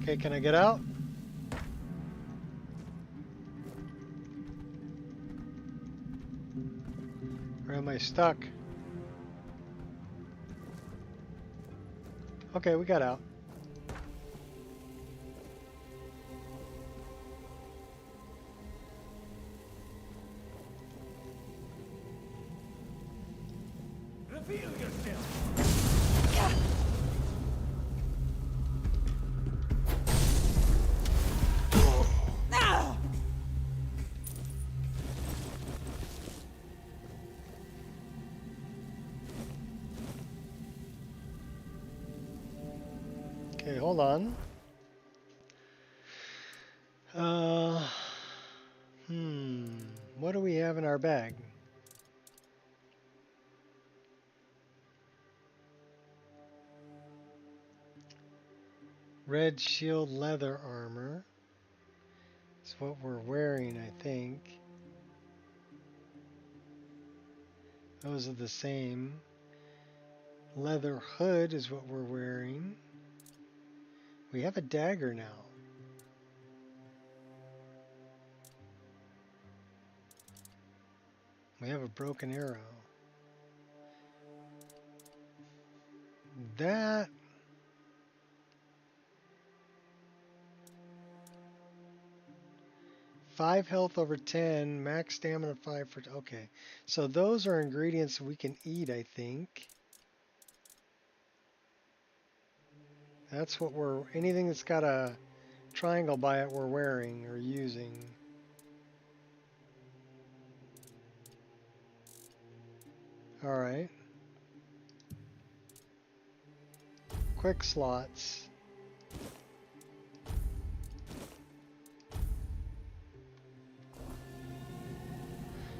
Okay, can I get out? Or am I stuck? Okay, we got out. Reveal yourself. Okay, hold on. What do we have in our bag? Red shield leather armor. It's what we're wearing, I think. Those are the same. Leather hood is what we're wearing. We have a dagger now. We have a broken arrow. That... Five health over 10, max stamina 5 for... Okay, so those are ingredients we can eat, I think. That's what we're... Anything that's got a triangle by it we're wearing or using. Alright. Quick slots.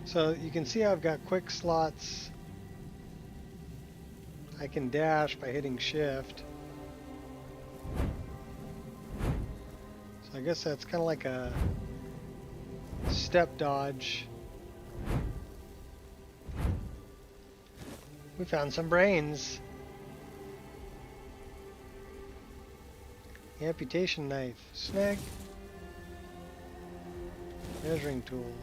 So you can see I've got quick slots. I can dash by hitting shift. So I guess that's kind of like a step dodge. We found some brains. Amputation knife. Snag. Measuring tool.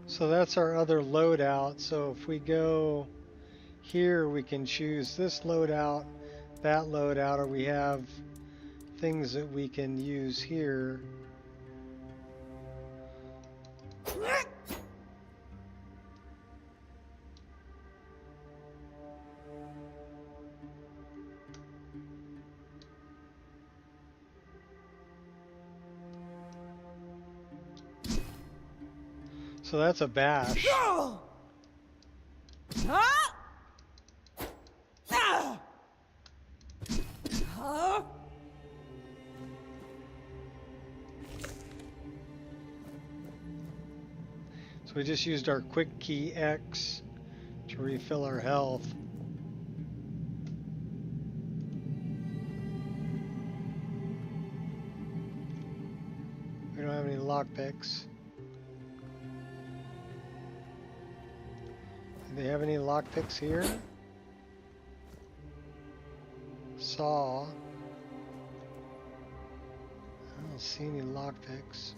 So that's our other loadout. So if we go here, we can choose this loadout, that loadout, or we have things that we can use here. So that's a bash. So we just used our quick key X to refill our health. We don't have any lockpicks. Do they have any lockpicks here? Saw. I don't see any lockpicks.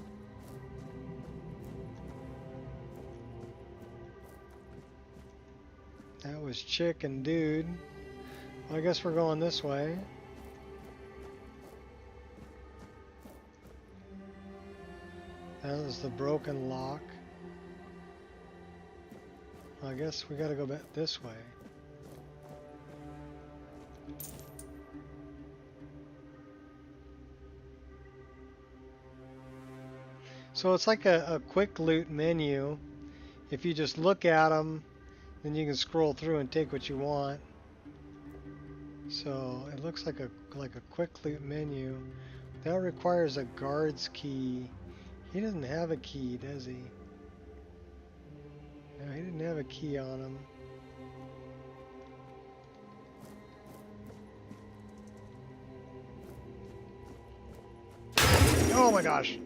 That was chick and dude. Well, I guess we're going this way. That was the broken lock. Well, I guess we gotta go back this way. So it's like a quick loot menu. If you just look at them, then you can scroll through and take what you want. So it looks like a quick loot menu. That requires a guard's key. He doesn't have a key, does he? No, he didn't have a key on him. Oh my gosh!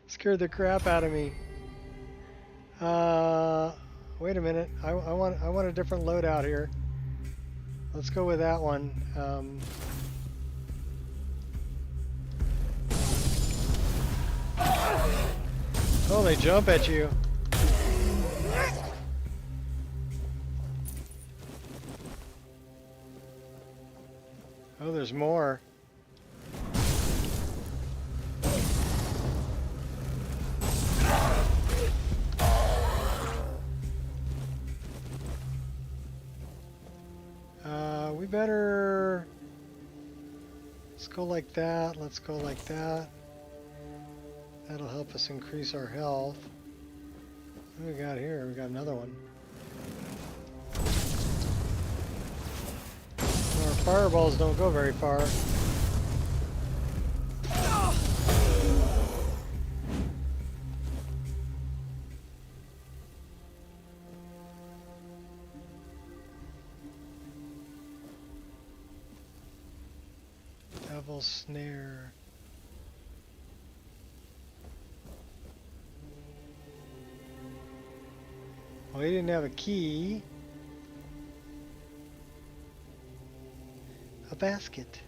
Scared the crap out of me. Wait a minute. I want a different loadout here. Let's go with that one. Oh, they jump at you. Oh, there's more. We better... Let's go like that. Let's go like that. That'll help us increase our health. What do we got here? We got another one. Our fireballs don't go very far. Devil snare. Well, he didn't have a key. A basket.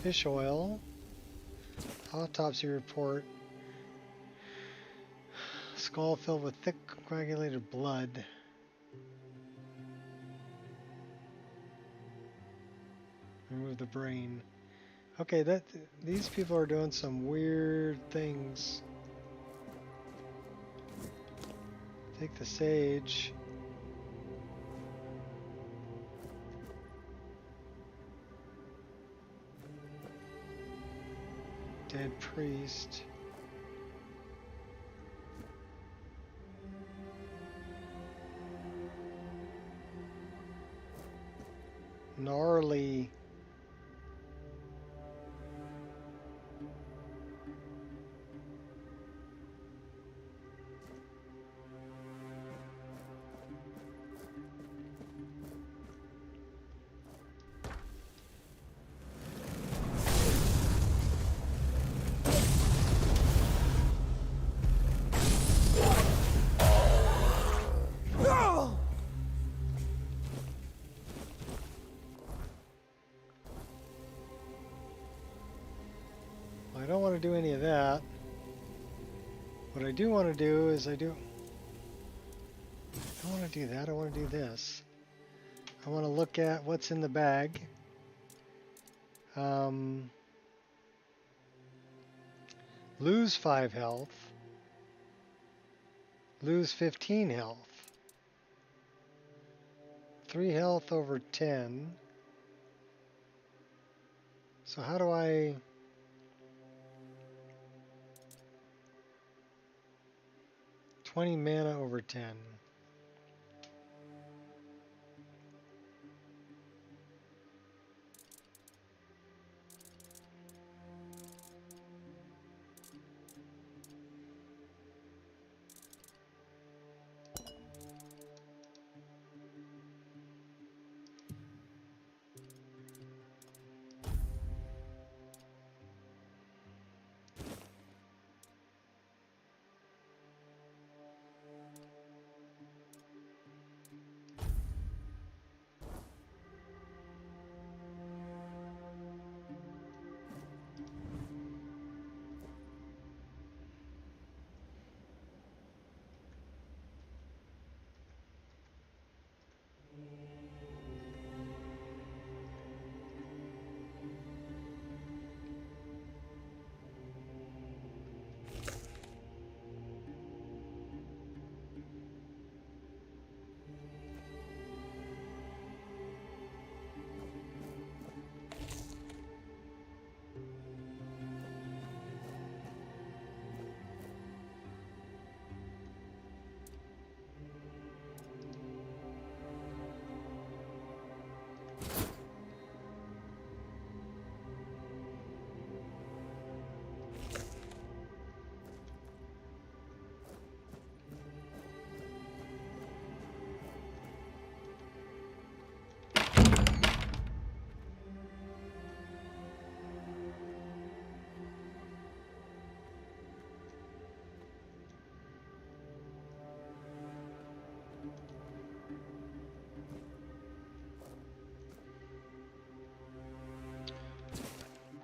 Fish oil. Autopsy report. Skull filled with thick coagulated blood. Remove the brain. Okay, these people are doing some weird things. Take the sage. Dead priest. Gnarly. I don't want to do any of that. What I do want to do is I don't want to do that. I want to do this. I want to look at what's in the bag. Lose 5 health. Lose 15 health. 3 health over 10. So how do I... $20 mana over 10.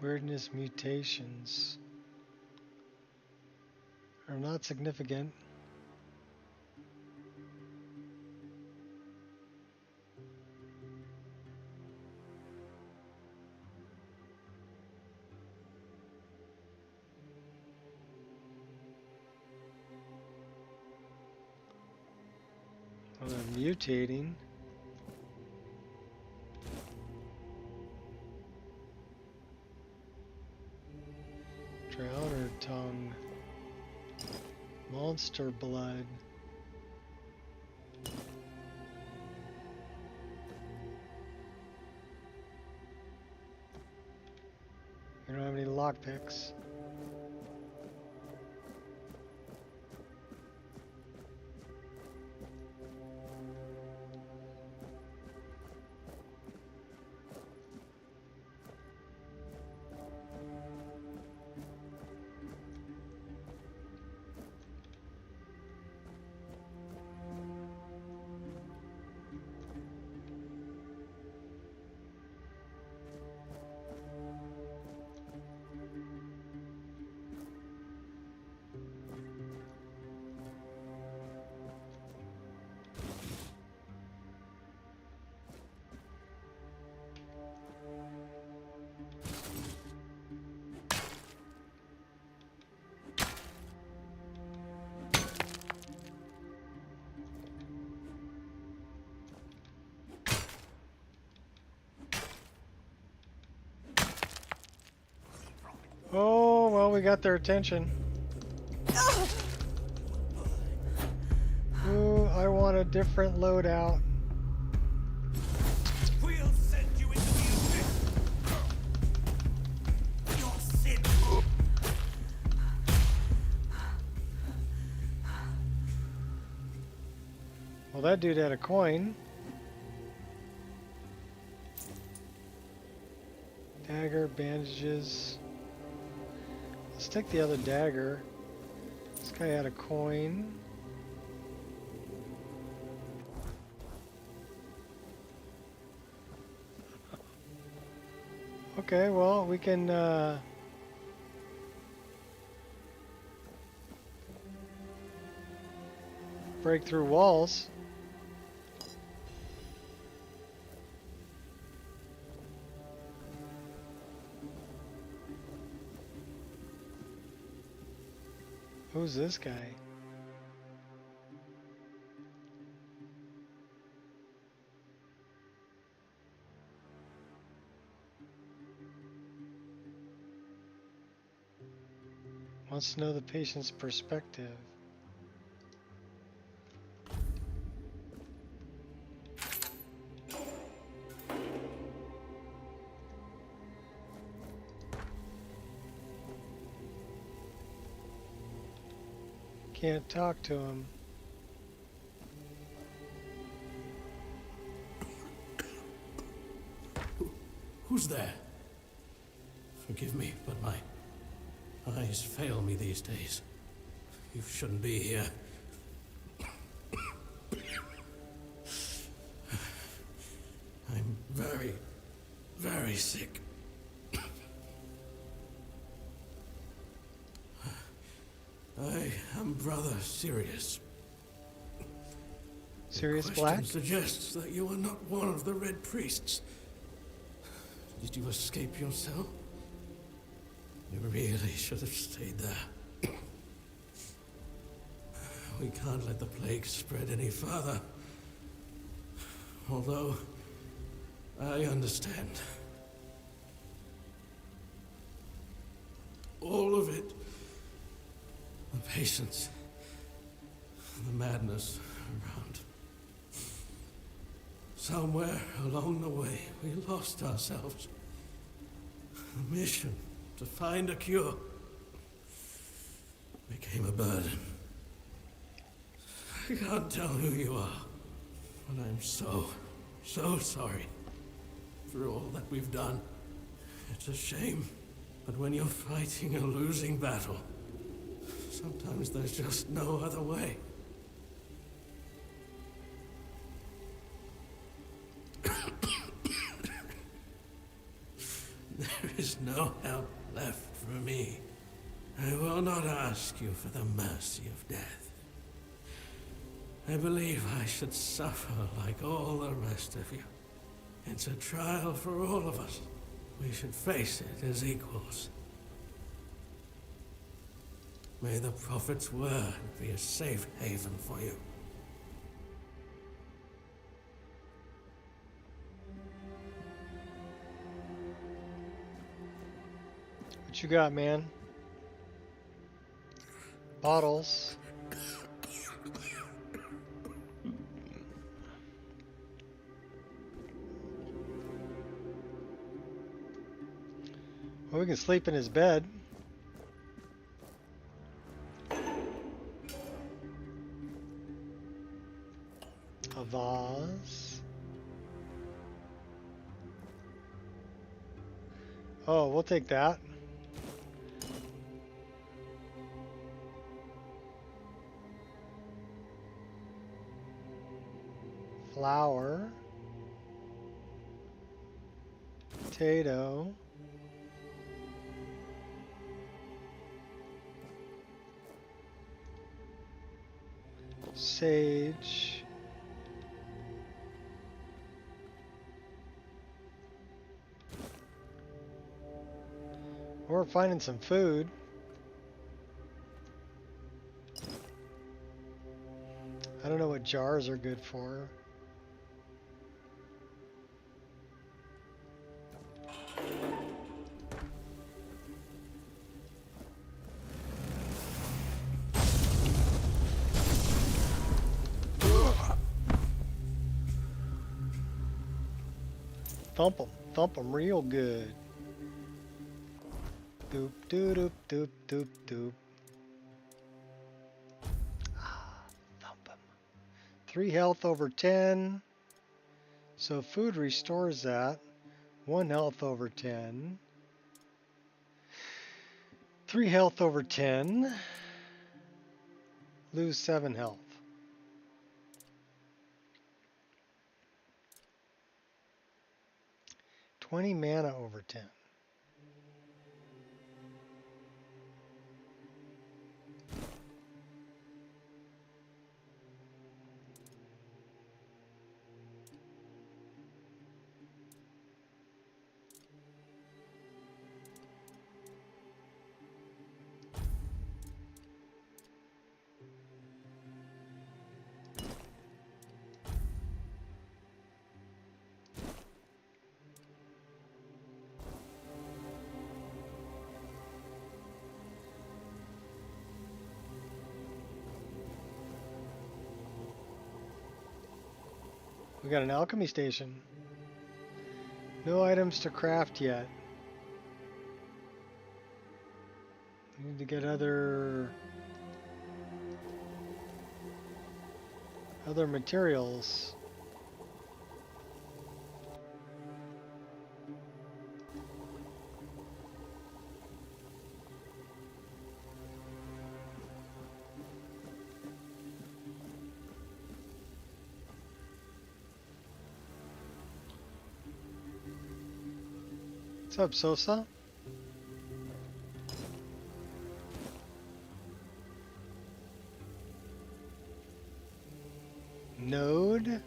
Weirdness mutations are not significant. Well, they're mutating. Drowner tongue. Monster blood. We don't have any lockpicks. Oh, well, we got their attention. Ooh, I want a different loadout. We'll send you into the abyss. Your sin. Well, that dude had a coin. Dagger, bandages. Let's take the other dagger. This guy had a coin. Okay, well, we can break through walls. Who's this guy? Wants to know the patient's perspective. Can't talk to him. Who's there? Forgive me, but my eyes fail me these days. You shouldn't be here. I'm very, very sick. I am Brother Sirius. Sirius The Black? question suggests that you are not one of the Red Priests. Did you escape yourself? You really should have stayed there. We can't let the plague spread any further. Although, I understand. All of it. The patience. The madness around. Somewhere along the way, we lost ourselves. The mission to find a cure became a burden. I can't tell who you are, but I'm so sorry for all that we've done. It's a shame, but when you're fighting a losing battle, sometimes there's just no other way. There is no help left for me. I will not ask you for the mercy of death. I believe I should suffer like all the rest of you. It's a trial for all of us. We should face it as equals. May the Prophet's word be a safe haven for you. What you got, man? Bottles. Well, we can sleep in his bed. A vase. Oh, we'll take that. Flour. Potato. Sage. We're finding some food. I don't know what jars are good for. Thump 'em real good. Doop doop doop doop doop doop. Thump 'em. 3 health over 10. So food restores that. 1 health over 10. 3 health over 10. Lose 7 health. $20 mana over 10. We got an alchemy station. No items to craft yet. We need to get other materials. What's up, Sosa? Node?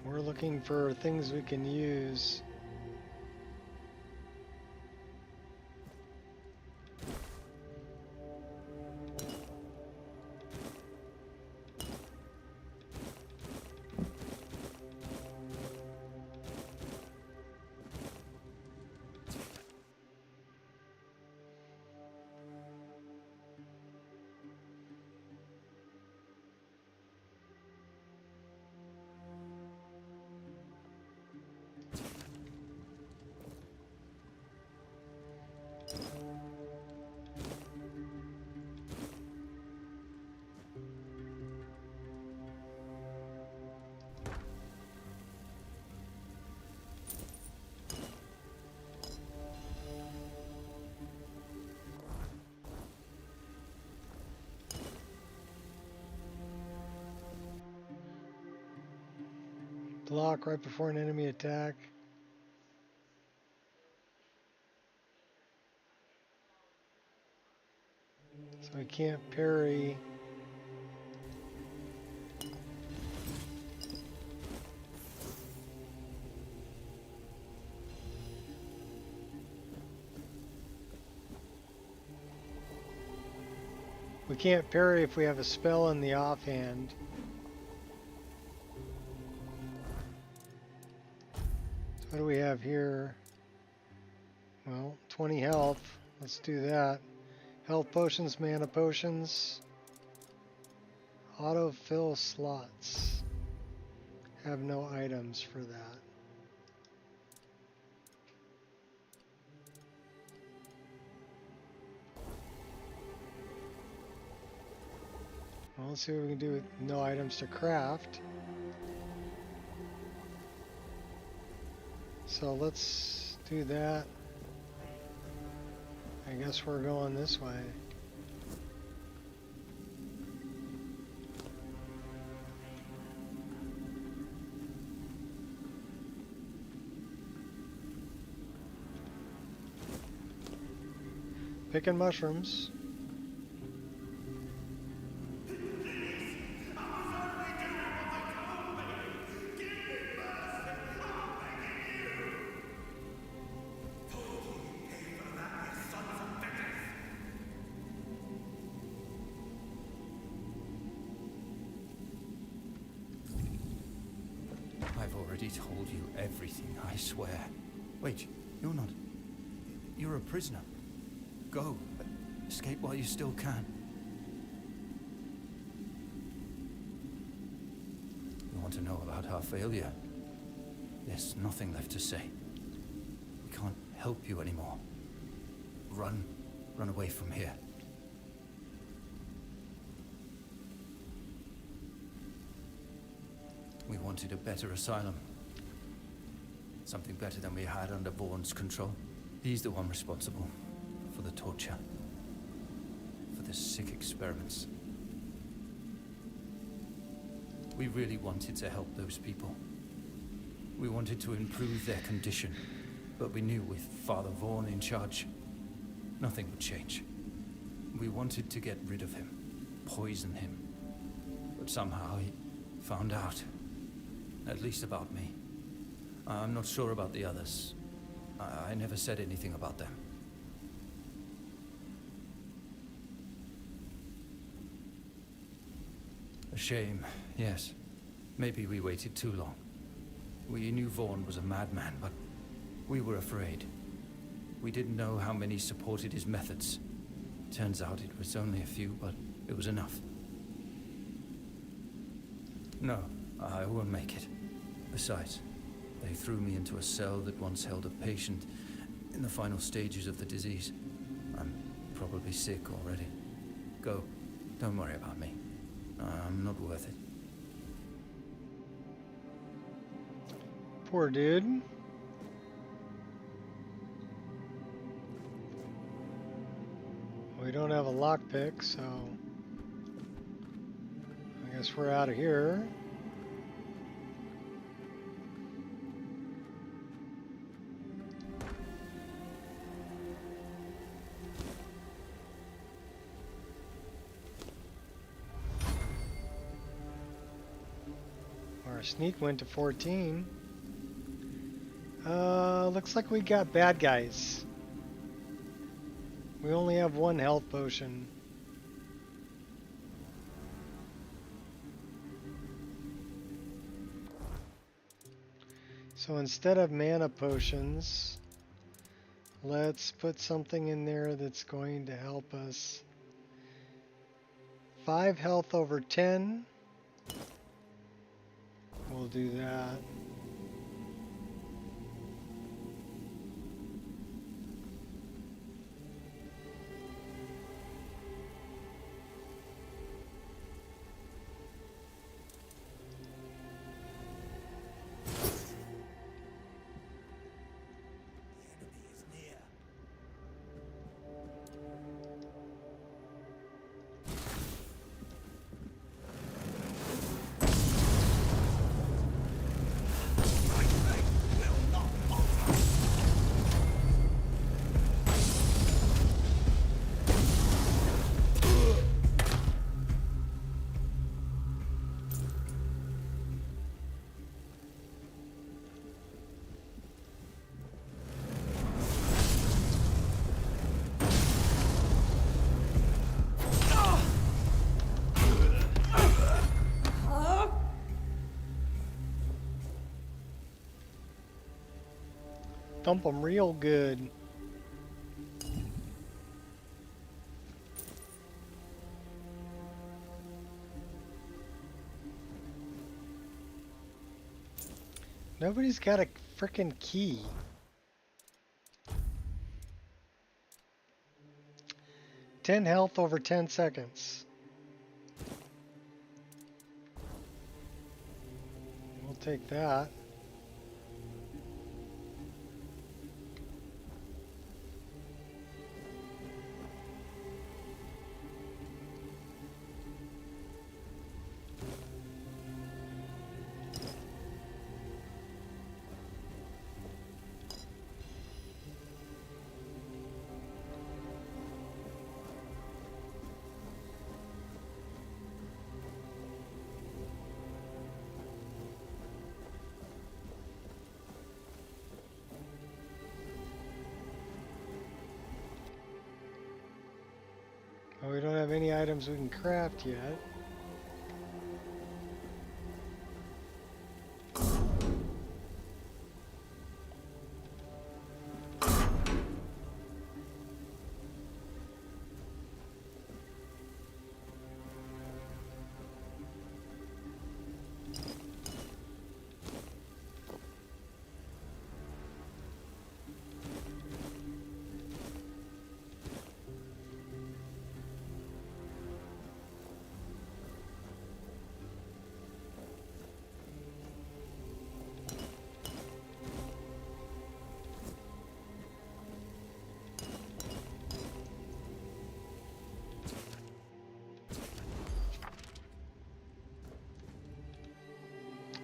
We're looking for things we can use. Block right before an enemy attack. So we can't parry. We can't parry if we have a spell in the offhand. What do we have here? Well, 20 health. Let's do that. Health potions, mana potions. Autofill slots. Have no items for that. Well, let's see what we can do with no items to craft. So let's do that. I guess we're going this way. Picking mushrooms. I've already told you everything, I swear. Wait, you're not... You're a prisoner. Go. Escape while you still can. You want to know about our failure? There's nothing left to say. We can't help you anymore. Run. Run away from here. We wanted a better asylum. Something better than we had under Vaughn's control. He's the one responsible for the torture, for the sick experiments. We really wanted to help those people. We wanted to improve their condition, but we knew with Father Vaughn in charge, nothing would change. We wanted to get rid of him, poison him, but somehow he found out. At least about me. I'm not sure about the others. I never said anything about them. A shame, yes. Maybe we waited too long. We knew Vaughn was a madman, but we were afraid. We didn't know how many supported his methods. Turns out it was only a few, but it was enough. No, I won't make it. Besides, they threw me into a cell that once held a patient in the final stages of the disease. I'm probably sick already. Go. Don't worry about me. I'm not worth it. Poor dude. We don't have a lockpick, so I guess we're out of here. Our sneak went to 14. Looks like we got bad guys. We only have one health potion. So instead of mana potions, let's put something in there that's going to help us. 5 health over 10. We'll do that. Thump them real good. Nobody's got a frickin' key. Ten health over 10 seconds. We'll take that. Oh, we don't have any items we can craft yet.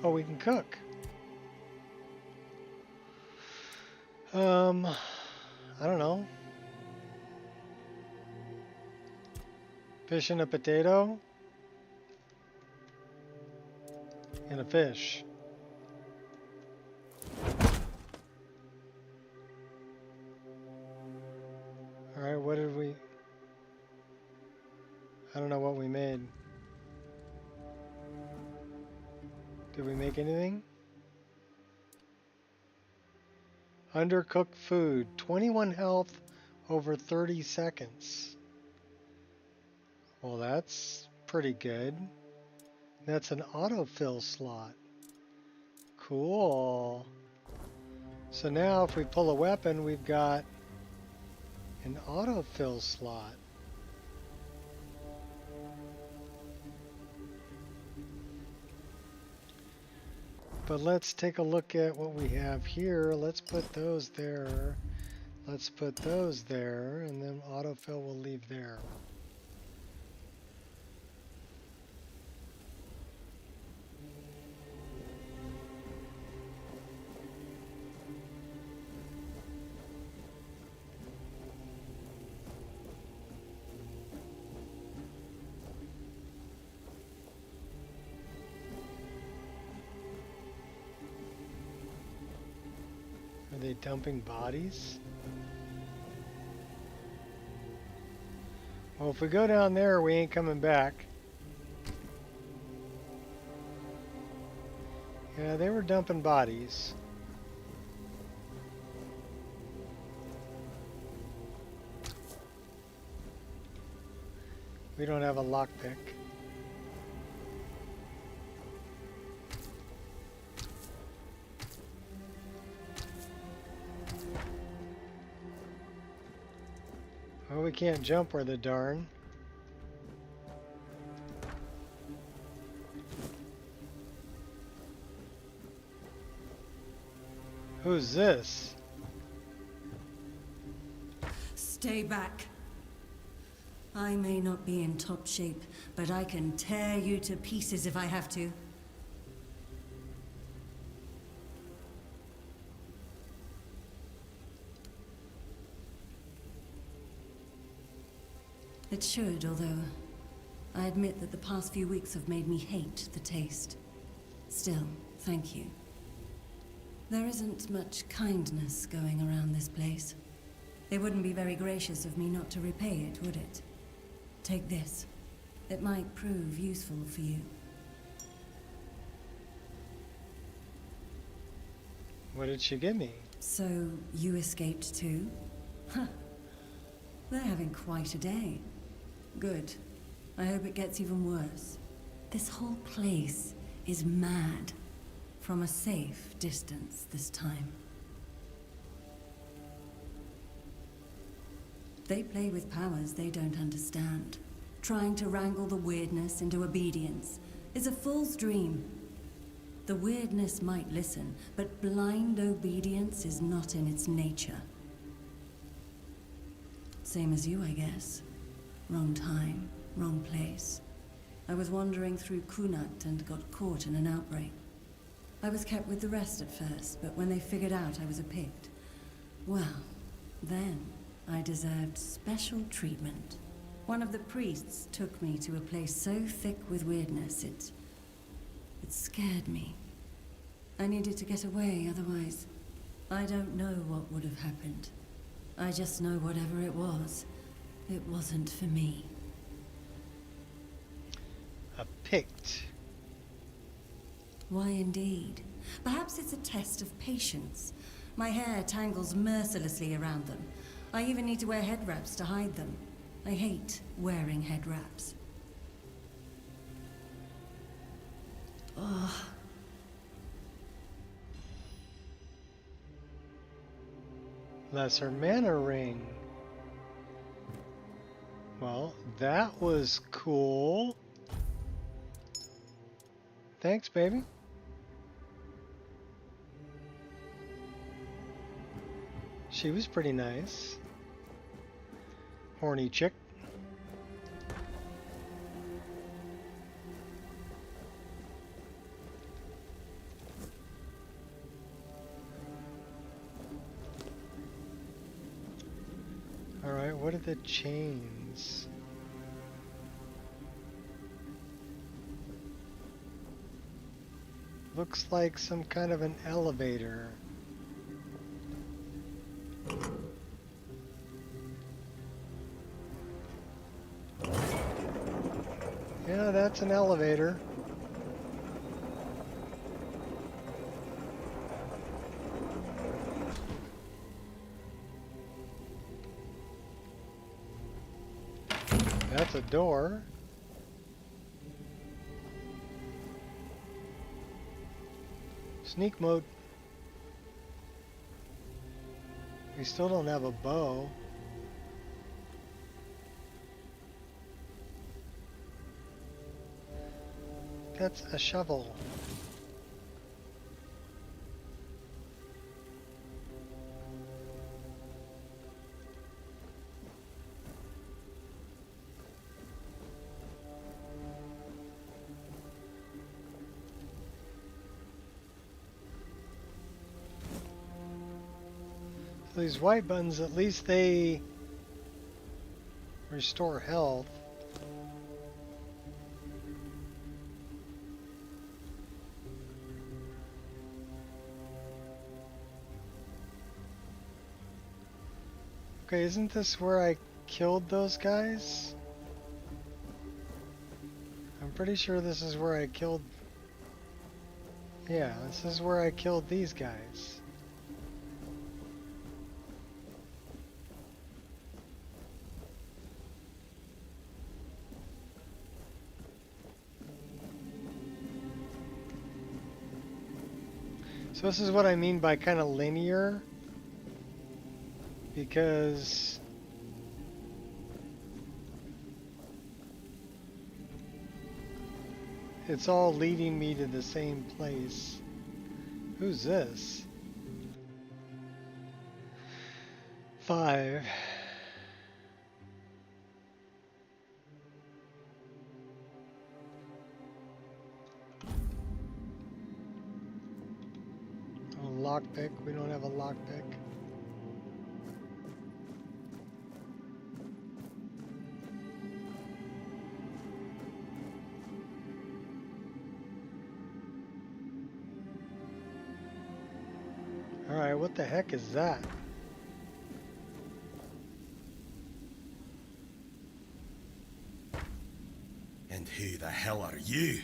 Oh, we can cook. I don't know. Fish and a potato. And a fish. Alright, what did we... I don't know what we made. Did we make anything? Undercooked food. 21 health over 30 seconds. Well, that's pretty good. That's an autofill slot. Cool. So now if we pull a weapon, we've got an autofill slot. But let's take a look at what we have here. Let's put those there. Let's put those there, and then autofill will leave there. Are they dumping bodies? Well, if we go down there, we ain't coming back. Yeah, they were dumping bodies. We don't have a lockpick. Well, we can't jump where the darn. Who's this? Stay back. I may not be in top shape, but I can tear you to pieces if I have to. It should, although I admit that the past few weeks have made me hate the taste. Still, thank you. There isn't much kindness going around this place. It wouldn't be very gracious of me not to repay it, would it? Take this. It might prove useful for you. What did she give me? So, you escaped too? Huh. They're having quite a day. Good. I hope it gets even worse. This whole place is mad. From a safe distance this time. They play with powers they don't understand. Trying to wrangle the weirdness into obedience is a fool's dream. The weirdness might listen, but blind obedience is not in its nature. Same as you, I guess. Wrong time, wrong place. I was wandering through Kunat and got caught in an outbreak. I was kept with the rest at first, but when they figured out I was a Pict, well, then I deserved special treatment. One of the priests took me to a place so thick with weirdness, it scared me. I needed to get away, otherwise, I don't know what would have happened. I just know whatever it wasn't for me. A Pict. Why indeed? Perhaps it's a test of patience. My hair tangles mercilessly around them. I even need to wear head wraps to hide them. I hate wearing head wraps. Ugh. Lesser mana ring. Well, that was cool. Thanks, baby. She was pretty nice. Horny chick. Alright, what are the chains? Looks like some kind of an elevator. Yeah, that's an elevator. That's a door. Sneak mode. We still don't have a bow. That's a shovel. These white buttons, at least they restore health. Okay, isn't this where I killed those guys? I'm pretty sure this is where I killed... Yeah, this is where I killed these guys. So this is what I mean by kind of linear, because it's all leading me to the same place. Who's this? 5. Lockpick. We don't have a lockpick. Alright, what the heck is that? And who the hell are you?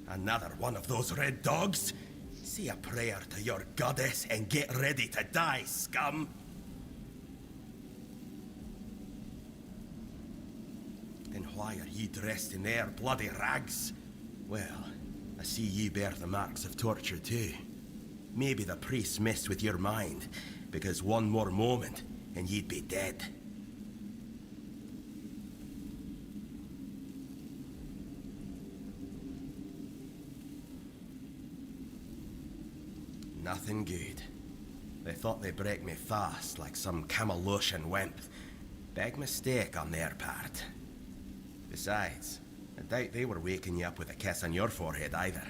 Another one of those red dogs? Say a prayer to your goddess and get ready to die, scum! Then why are ye dressed in their bloody rags? Well, I see ye bear the marks of torture too. Maybe the priest messed with your mind, because one more moment and ye'd be dead. Nothing good. They thought they'd break me fast, like some Camalosian wimp. Big mistake on their part. Besides, I doubt they were waking you up with a kiss on your forehead either.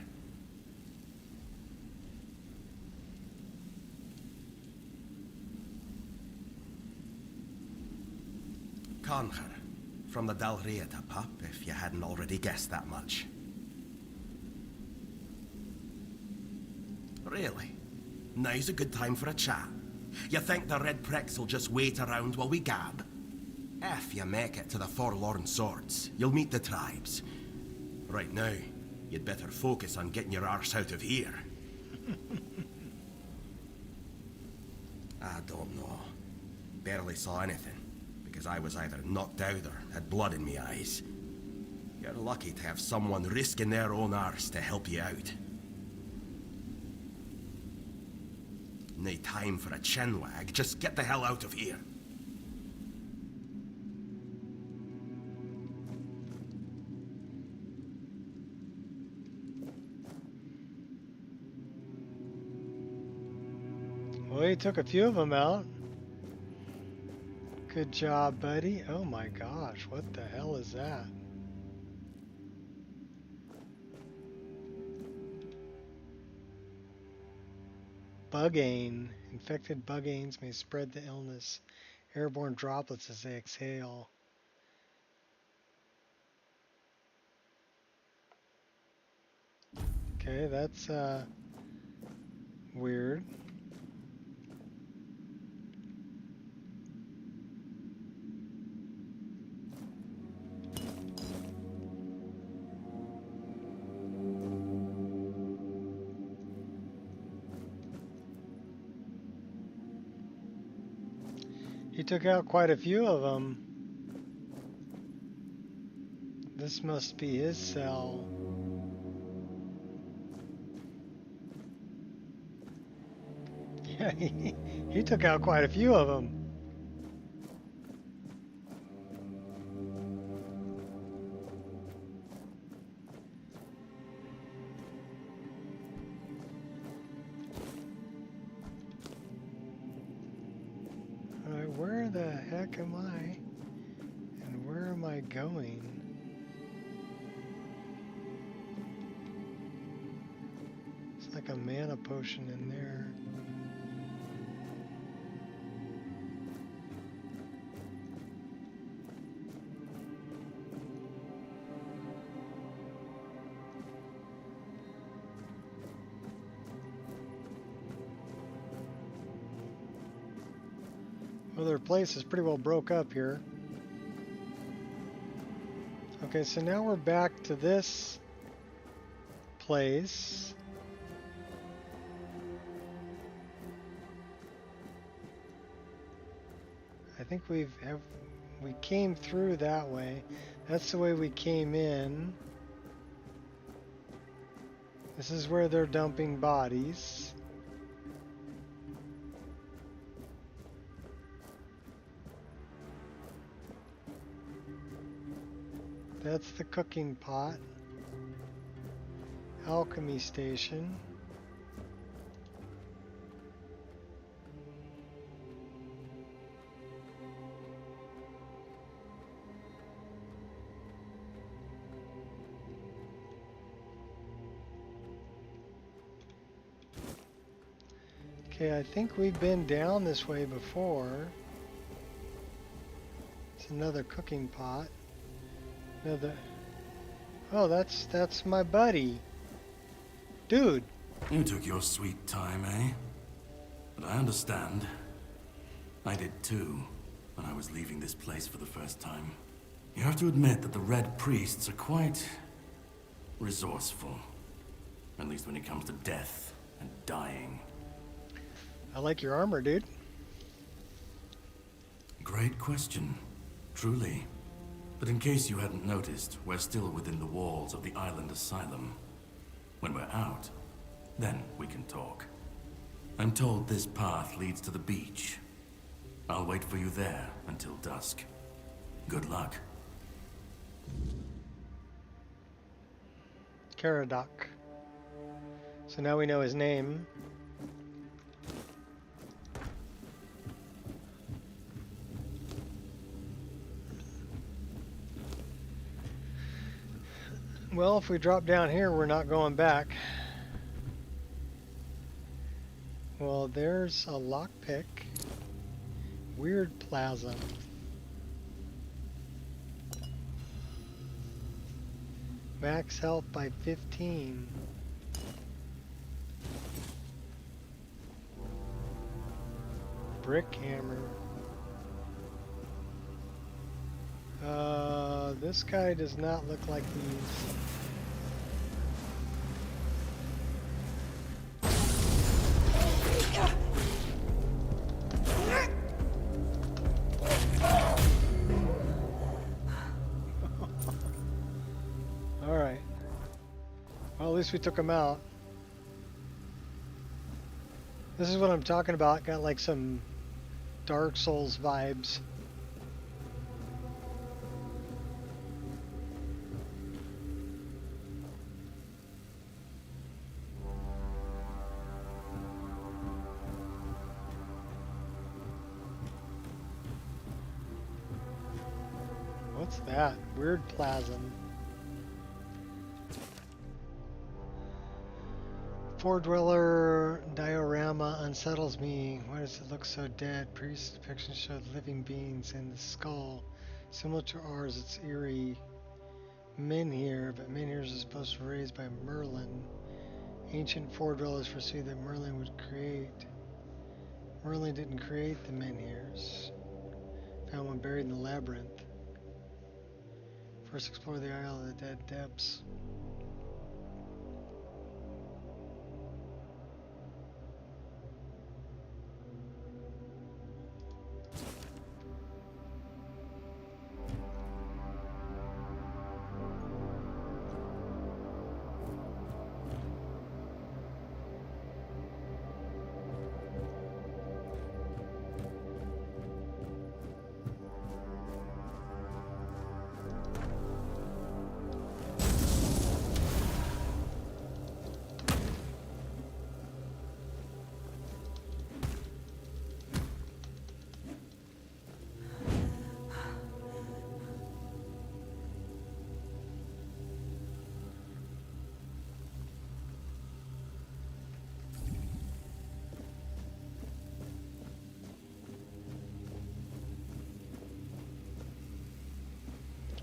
Concher, from the Dalrieta pup, if you hadn't already guessed that much. Really? Now's a good time for a chat. You think the red pricks will just wait around while we gab? If you make it to the Forlorn Swords, you'll meet the tribes. Right now, you'd better focus on getting your arse out of here. I don't know. Barely saw anything, because I was either knocked out or had blood in me eyes. You're lucky to have someone risking their own arse to help you out. No time for a chinwag, just get the hell out of here. Well, he took a few of them out. Good job, buddy. Oh my gosh, what the hell is that? Bugane. Infected buganes may spread the illness. Airborne droplets as they exhale. Okay, that's weird. He took out quite a few of them. This must be his cell. Yeah, he took out quite a few of them. Alright, where the heck am I? And where am I going? It's like a mana potion in there. Well, their place is pretty well broke up here. Okay, so now we're back to this place. I think we came through that way. That's the way we came in. This is where they're dumping bodies. That's the cooking pot. Alchemy station. Okay, I think we've been down this way before. It's another cooking pot. Another. Oh, that's my buddy. Dude. You took your sweet time, eh? But I understand. I did too, when I was leaving this place for the first time. You have to admit that the Red Priests are quite resourceful. At least when it comes to death and dying. I like your armor, dude. Great question. Truly. But in case you hadn't noticed, we're still within the walls of the island asylum. When we're out, then we can talk. I'm told this path leads to the beach. I'll wait for you there until dusk. Good luck. Caradoc. So now we know his name. Well, if we drop down here, we're not going back. Well, there's a lockpick. Weird plasm. Max health by 15. Brick hammer. This guy does not look like he's... Alright. Well, at least we took him out. This is what I'm talking about. Got like some Dark Souls vibes. What's that? Weird plasm. Four dweller diorama unsettles me. Why does it look so dead? Previous depictions showed living beings in the skull. Similar to ours, it's eerie. Menhir, but Menhirs is supposed to be raised by Merlin. Ancient four dwellers foresee that Merlin would create. Merlin didn't create the Menhirs. Found one buried in the labyrinth. First explore the Isle of the Dead Depths.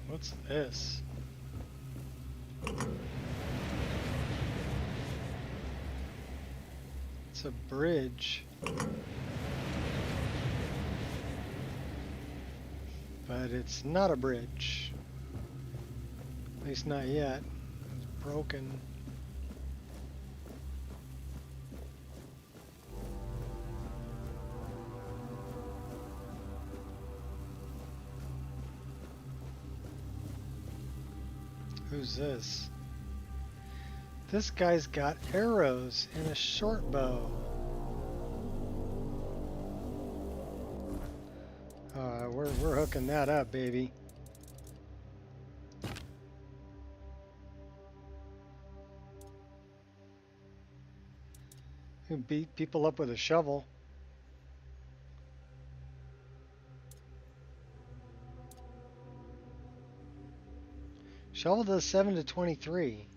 What's this? It's a bridge. But it's not a bridge. At least not yet. It's broken. Who's this? This guy's got arrows and a short bow. We're hooking that up, baby. You beat people up with a shovel. Shovel does 7 to 23.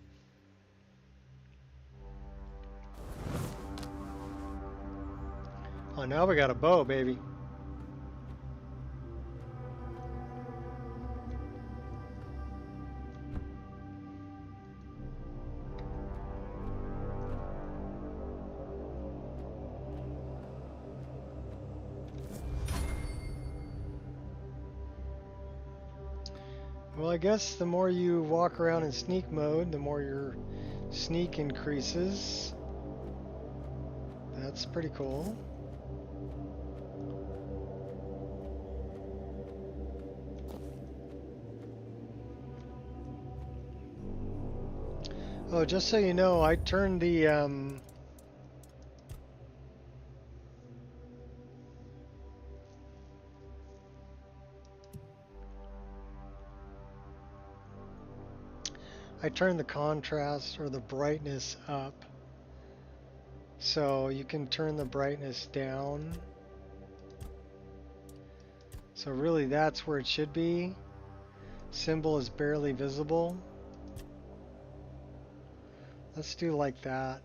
Oh, now we got a bow, baby. Well, I guess the more you walk around in sneak mode, the more your sneak increases. That's pretty cool. Oh, just so you know, I turned the contrast or the brightness up. So you can turn the brightness down. So really that's where it should be. Symbol is barely visible. Let's do like that.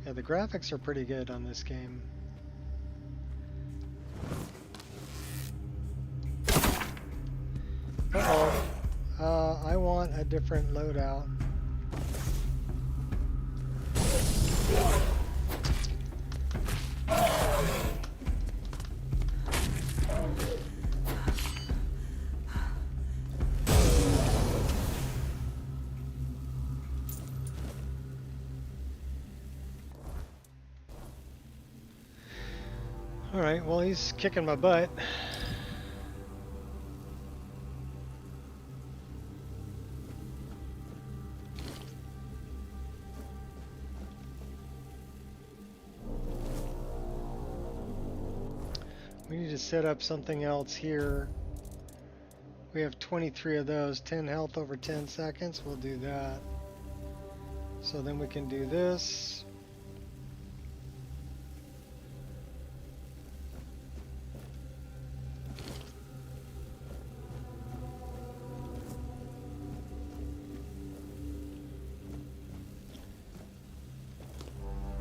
Yeah, the graphics are pretty good on this game. Uh-oh. I want a different loadout. Alright, well he's kicking my butt. We need to set up something else here. We have 23 of those, 10 health over 10 seconds. We'll do that. So then we can do this.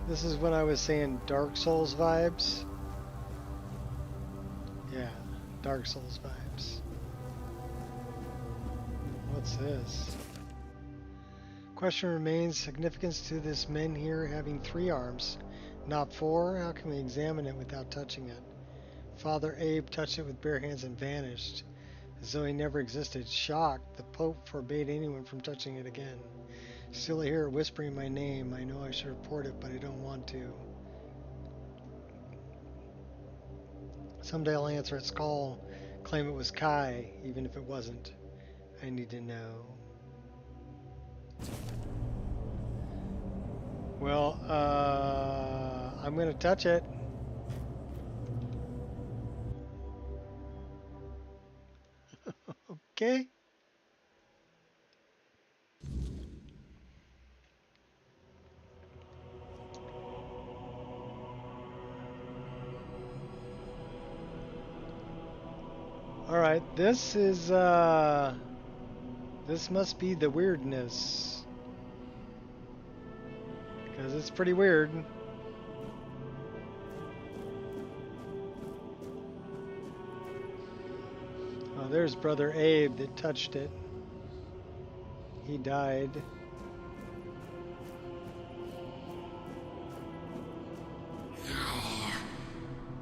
This is when I was saying Dark Souls vibes. Yeah, Dark Souls vibes. What's this? Question remains, significance to this men here having 3 arms, not 4? How can we examine it without touching it? Father Abe touched it with bare hands and vanished, as though he never existed. Shocked, the Pope forbade anyone from touching it again. Still I hear it whispering my name. I know I should report it, but I don't want to. Someday I'll answer its call, claim it was Kai, even if it wasn't. I need to know. Well, I'm gonna touch it. Okay. All right, this is This must be the weirdness. Because it's pretty weird. Oh, there's Brother Abe that touched it. He died.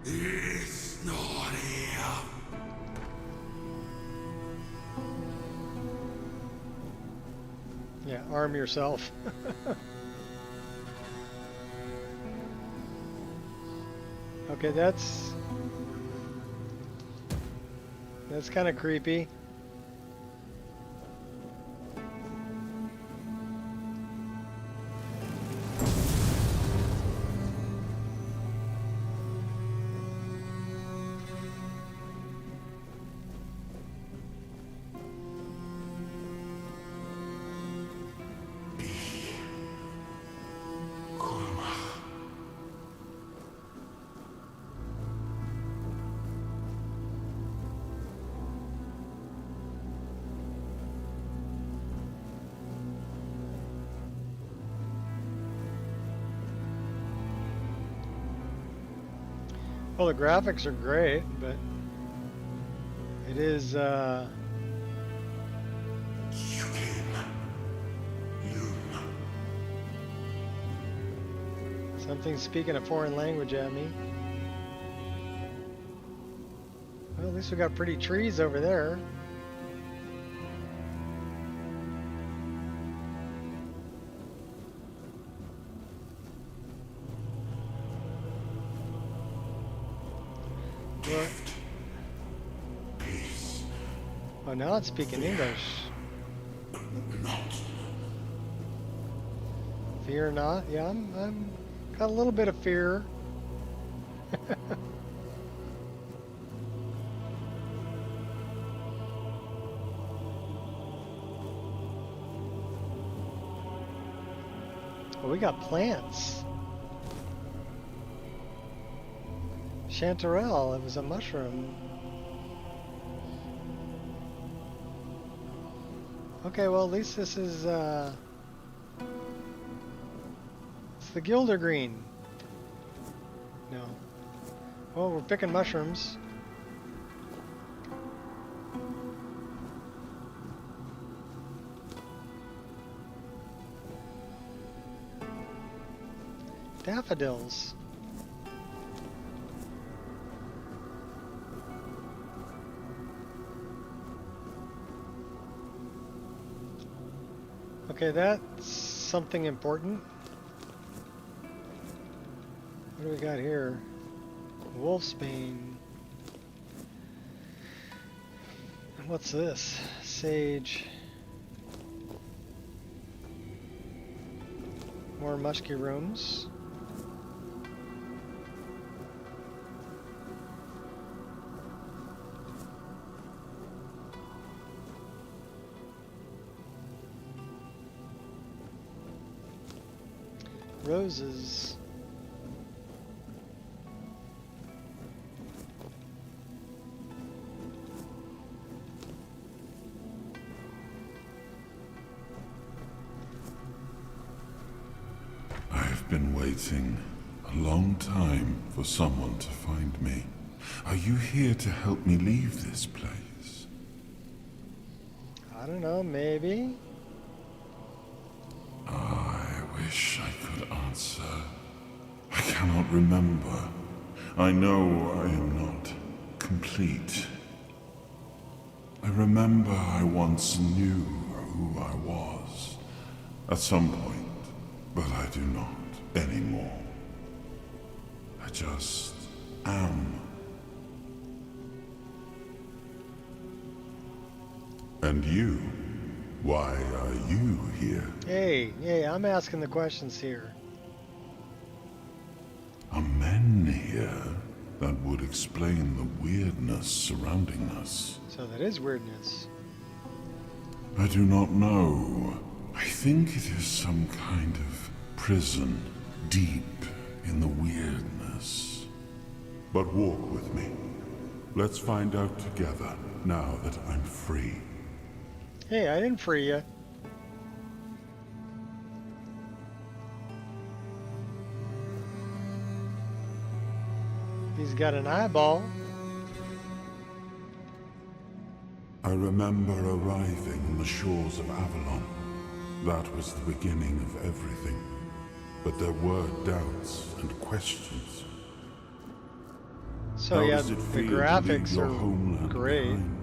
It's not here. Yeah, arm yourself. Okay, that's kind of creepy. Well, the graphics are great, but it is something speaking a foreign language at me. Well, at least we got pretty trees over there. Oh, now it's speaking English. Fear not. Yeah, I'm got a little bit of fear. Oh, we got plants. Chanterelle, it was a mushroom. Okay, well, at least this is, it's the Gilder Green. No. Oh, we're picking mushrooms. Daffodils. Okay, that's something important. What do we got here? Wolfsbane. And what's this? Sage. More musky rooms. Roses. I've been waiting a long time for someone to find me. Are you here to help me leave this place? I don't know, maybe. I wish I could answer. I cannot remember. I know I am not complete. I remember I once knew who I was at some point, but I do not anymore. I just am. And you? Why are you here? Hey, I'm asking the questions here. Are men here? That would explain the weirdness surrounding us. So that is weirdness. I do not know. I think it is some kind of prison deep in the weirdness. But walk with me. Let's find out together now that I'm free. Hey, I didn't free you. He's got an eyeball. I remember arriving on the shores of Avalon. That was the beginning of everything. But there were doubts and questions. So How yeah, does it the feel to leave graphics your are homeland great. behind?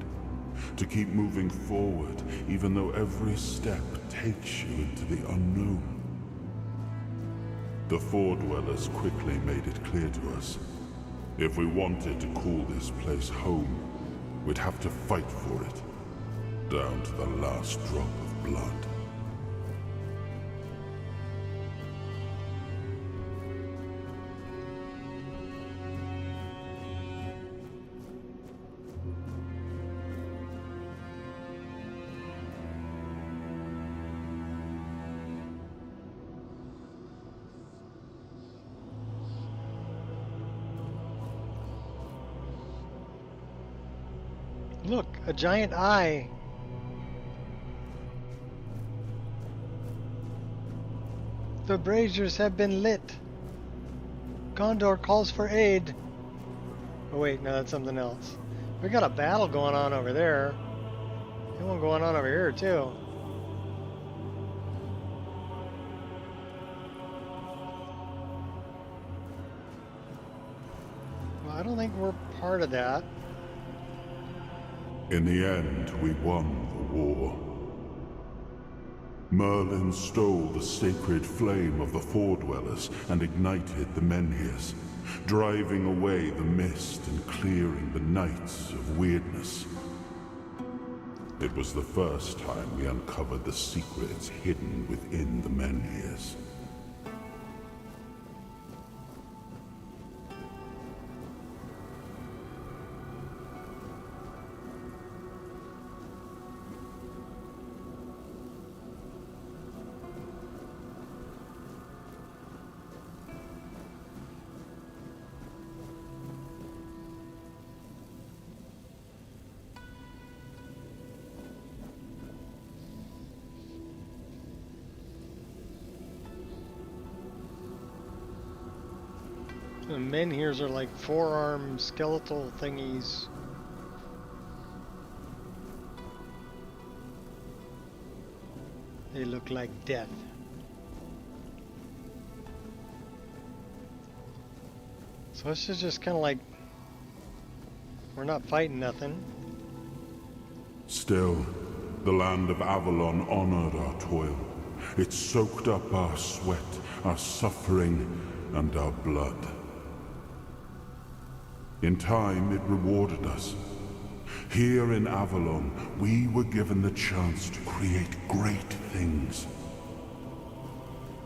To keep moving forward, even though every step takes you into the unknown. The Four Dwellers quickly made it clear to us. If we wanted to call this place home, we'd have to fight for it, down to the last drop of blood. Look, a giant eye. The braziers have been lit. Gondor calls for aid. Oh wait, no, that's something else. We got a battle going on over there. Got one going on over here too. Well, I don't think we're part of that. In the end, we won the war. Merlin stole the sacred flame of the Four Dwellers and ignited the Menhirs, driving away the mist and clearing the nights of weirdness. It was the first time we uncovered the secrets hidden within the Menhirs. The menhirs are like four-arm skeletal thingies. They look like death. So this is just kind of like, we're not fighting nothing. Still, the land of Avalon honored our toil. It soaked up our sweat, our suffering, and our blood. In time, it rewarded us. Here in Avalon, we were given the chance to create great things.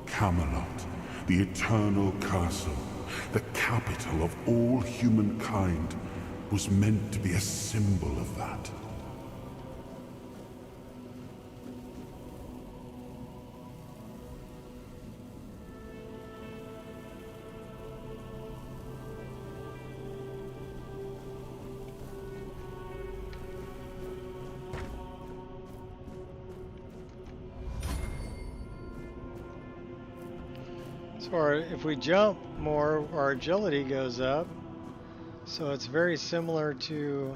Camelot, the eternal castle, the capital of all humankind, was meant to be a symbol of that. Or if we jump more, our agility goes up. So it's very similar to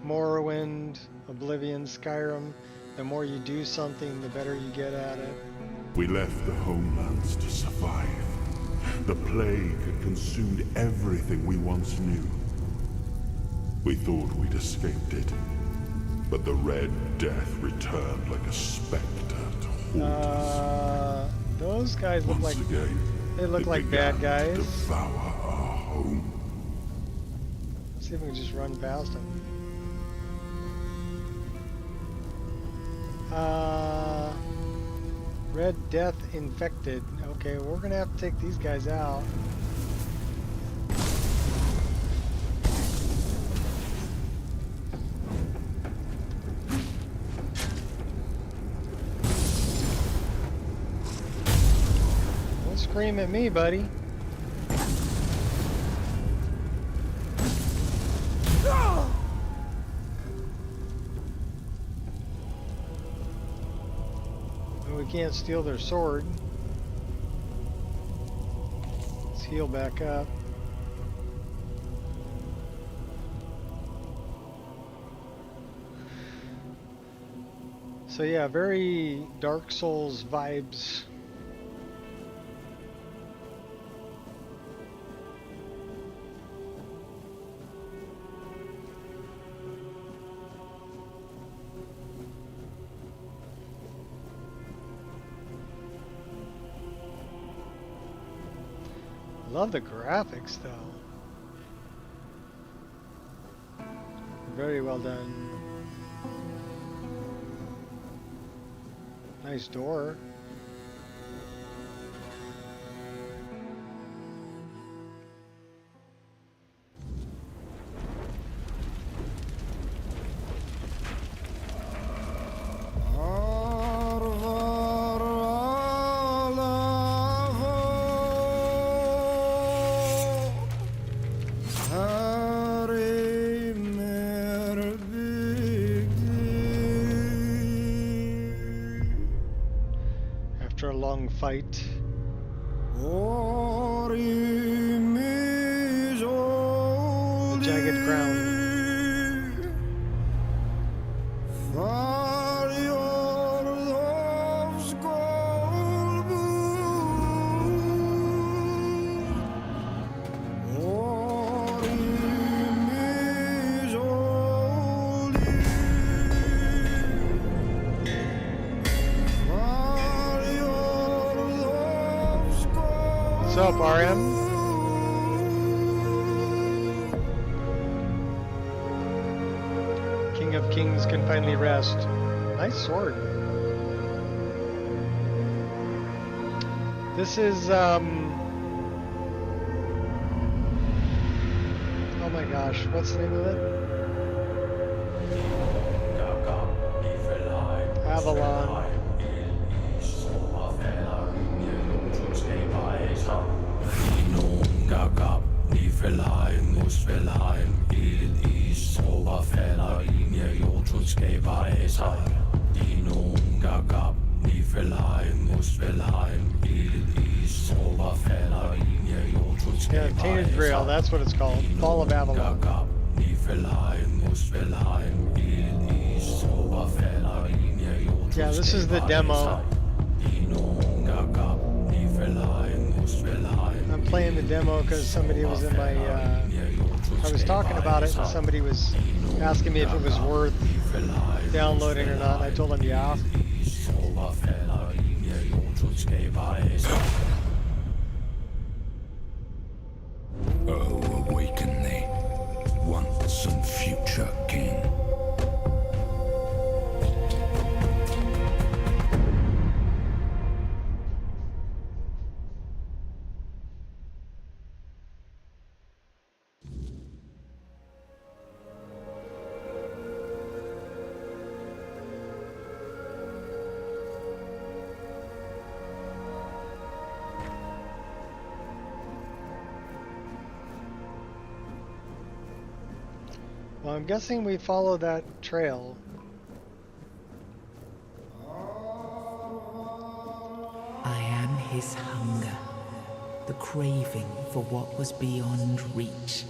Morrowind, Oblivion, Skyrim. The more you do something, the better you get at it. We left the homelands to survive. The plague had consumed everything we once knew. We thought we'd escaped it. But the Red Death returned like a specter to haunt us. Those guys look Once like again, they look like bad guys. to devour our home. Let's see if we can just run past them. Red Death infected. Okay, we're gonna have to take these guys out. Scream at me, buddy. No! can't steal their sword. Let's heal back up. So yeah, very Dark Souls vibes. Love the graphics though. Very well done. Nice door. After a long fight. The jagged crown. What's up, RM? King of Kings can finally rest. Nice sword. This is, oh my gosh, what's the name of it? Avalon. Yeah, Tainted Grail, that's what it's called. Fall of Avalon. Yeah, this is the demo. I'm playing the demo because somebody was in my, I was talking about it and somebody was asking me if it was worth downloading or not, and I told them yeah. Oh, awaken thee, once and future king. Well, I'm guessing we follow that trail. I am his hunger, the craving for what was beyond reach.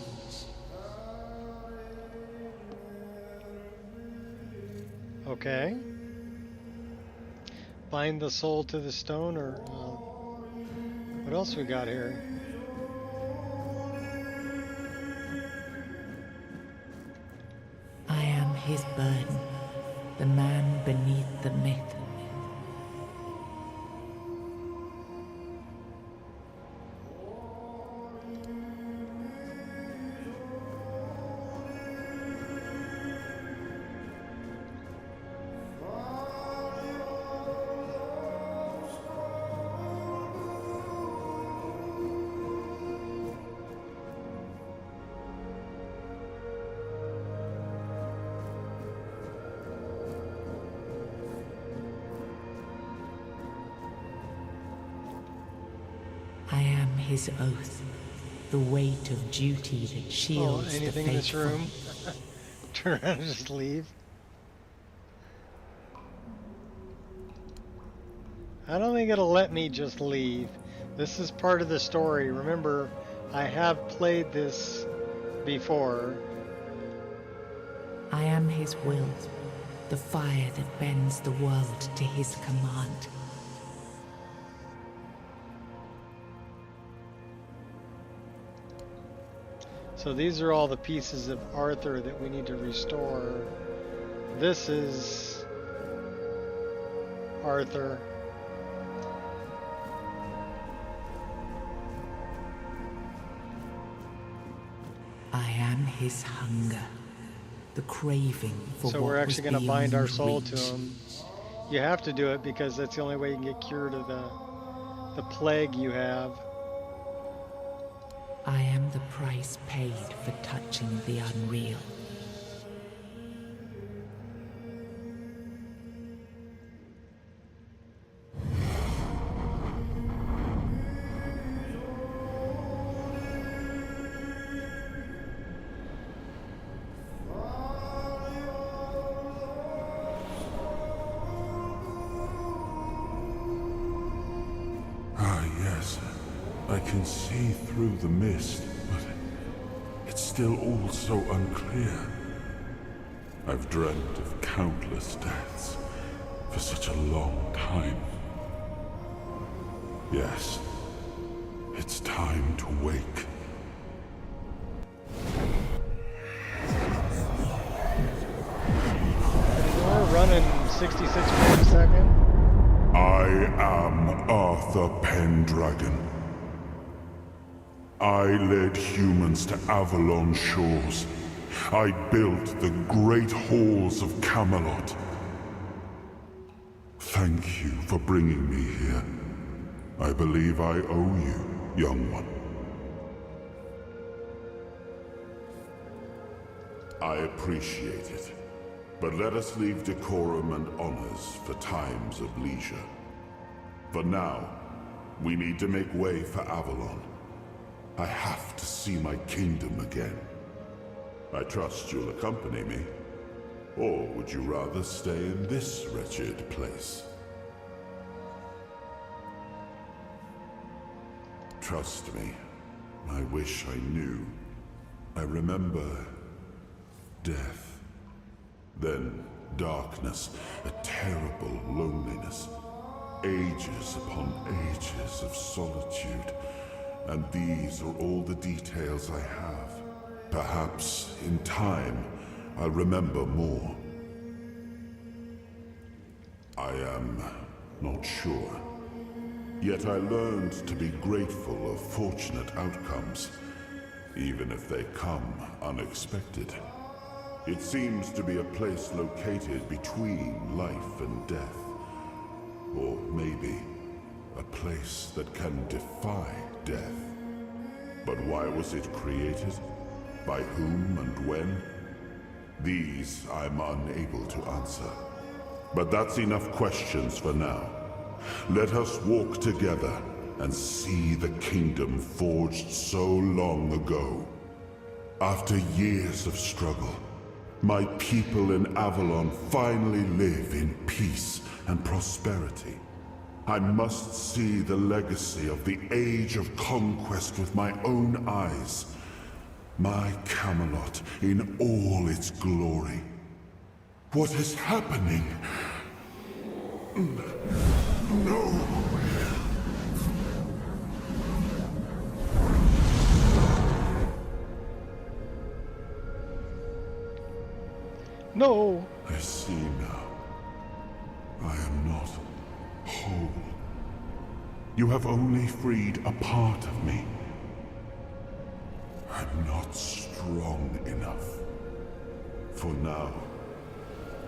Okay. Bind the soul to the stone, or what else we got here? I am his burden, the man beneath the myth. I am his oath, the weight of duty that shields the anything in this faithful. room? Turn around and just leave. I don't think it'll let me just leave. This is part of the story. Remember, I have played this before. I am his will, the fire that bends the world to his command. So these are all the pieces of Arthur that we need to restore. This is Arthur. I am his hunger, the craving for So what we're actually was going to bind our beyond soul reach. to him. You have to do it because that's the only way you can get cured of the plague you have. I am the price paid for touching the unreal. Ah, yes. I can see through the mist, but it's still all so unclear. I've dreamt of countless deaths for such a long time. Yes, it's time to wake. We're running 66 frames a second. I am Arthur Pendragon. I led humans to Avalon shores. I built the great halls of Camelot. Thank you for bringing me here. I believe I owe you, young one. I appreciate it. But let us leave decorum and honors for times of leisure. For now, we need to make way for Avalon. I have to see my kingdom again. I trust you'll accompany me. Or would you rather stay in this wretched place? Trust me, I wish I knew. I remember death. Then darkness, a terrible loneliness. Ages upon ages of solitude. And these are all the details I have. Perhaps, in time, I'll remember more. I am not sure. Yet I learned to be grateful of fortunate outcomes, even if they come unexpected. It seems to be a place located between life and death. Or maybe a place that can defy death. But why was it created? By whom and when? These I'm unable to answer. But that's enough questions for now. Let us walk together and see the kingdom forged so long ago. After years of struggle, my people in Avalon finally live in peace and prosperity. I must see the legacy of the Age of Conquest with my own eyes. My Camelot in all its glory. What is happening? No! No! I see now. I am not whole. You have only freed a part of me. I'm not strong enough. For now,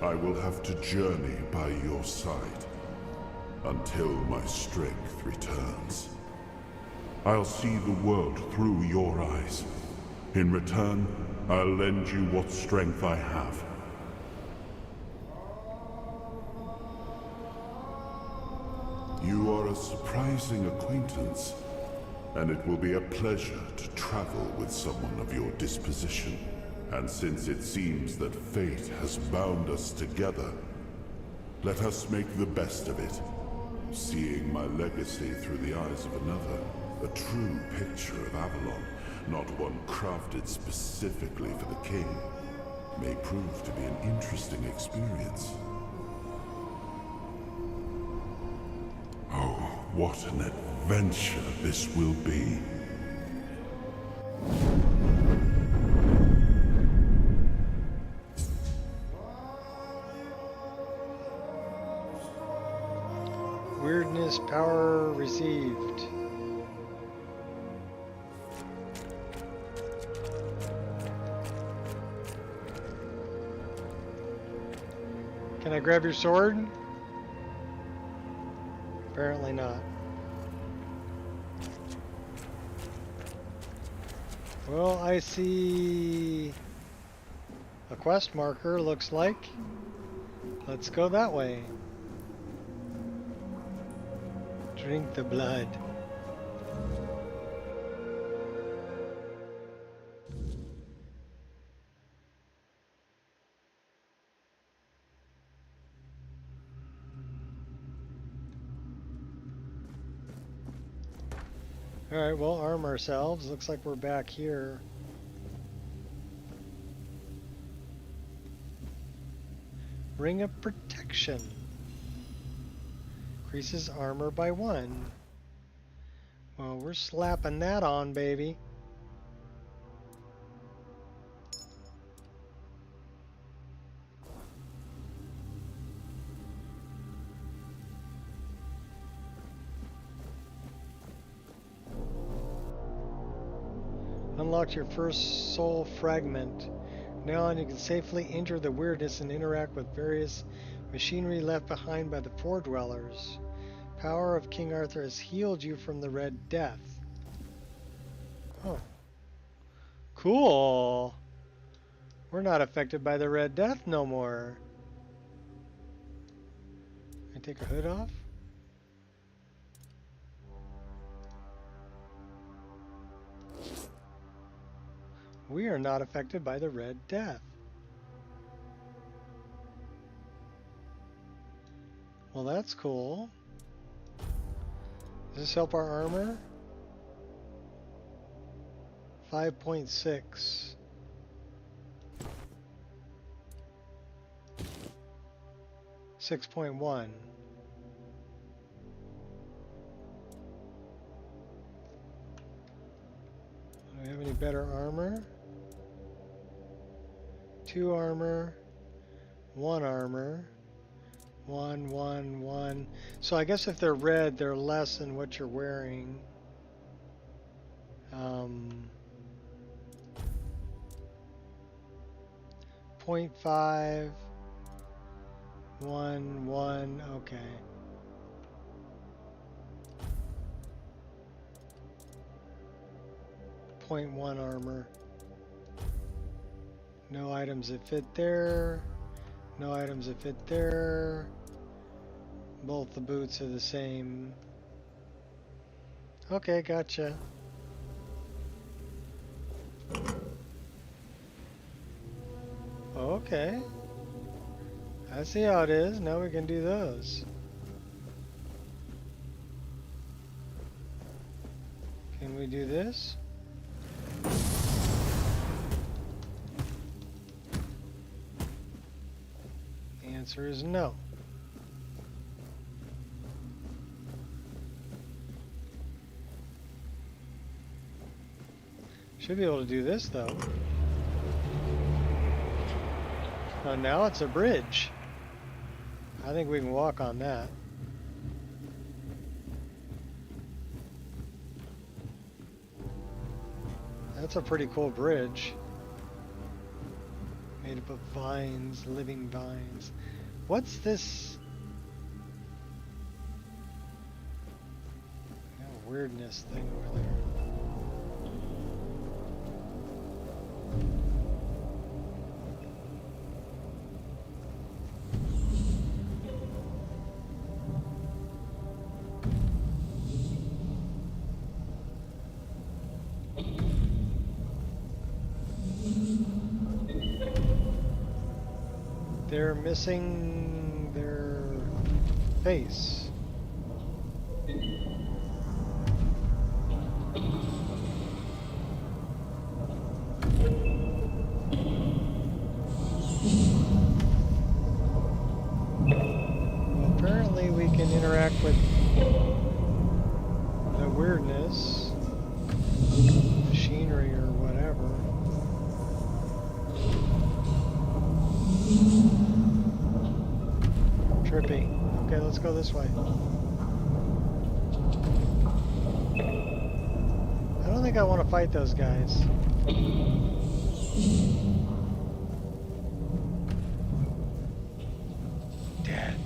I will have to journey by your side until my strength returns. I'll see the world through your eyes. In return, I'll lend you what strength I have. You are a surprising acquaintance, and it will be a pleasure to travel with someone of your disposition. And since it seems that fate has bound us together, let us make the best of it. seeing my legacy through the eyes of another. A true picture of Avalon, not one crafted specifically for the king, may prove to be an interesting experience. Oh, what an adventure this will be. Weirdness power received. Can I grab your sword? Apparently not. Well, I see a quest marker, looks like. Let's go that way. Drink the blood. Alright, we'll arm ourselves. Looks like we're back here. Ring of Protection. Increases armor by 1. Well, we're slapping that on, baby. Unlocked your first soul fragment. Now on, you can safely enter the weirdness and interact with various machinery left behind by the Foredwellers. Power of King Arthur has healed you from the Red Death. Oh. Cool. We're not affected by the Red Death no more. Can I take a hood off? We are not affected by the Red Death. Well, that's cool. Does this help our armor? 5.6. $6.1. Do we have any better armor? 2 armor, 1 armor, 1, 1, 1. So I guess if they're red, they're less than what you're wearing. 0.5, 1, 1, okay. .1 armor. No items that fit there. No items that fit there. Both the boots are the same. Okay, gotcha. Okay. I see how it is. Now we can do those. Can we do this? The answer is no. Should be able to do this though. Oh, now it's a bridge. I think we can walk on that. That's a pretty cool bridge. Made up of vines, living vines. What's this? Got a weirdness thing over there. They're missing their face. heck with the weirdness. Machinery or whatever. Trippy. Okay, let's go this way. I don't think I want to fight those guys. Dead.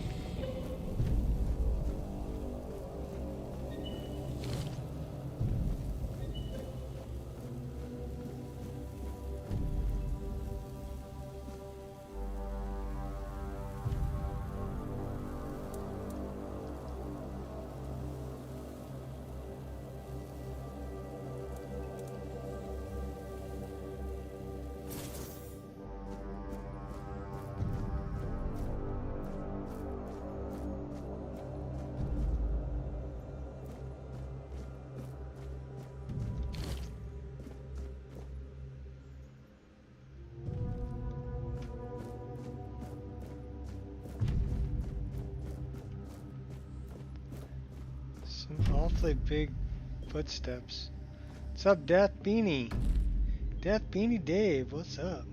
Awfully big footsteps. What's up, Death Beanie? Death Beanie Dave, what's up?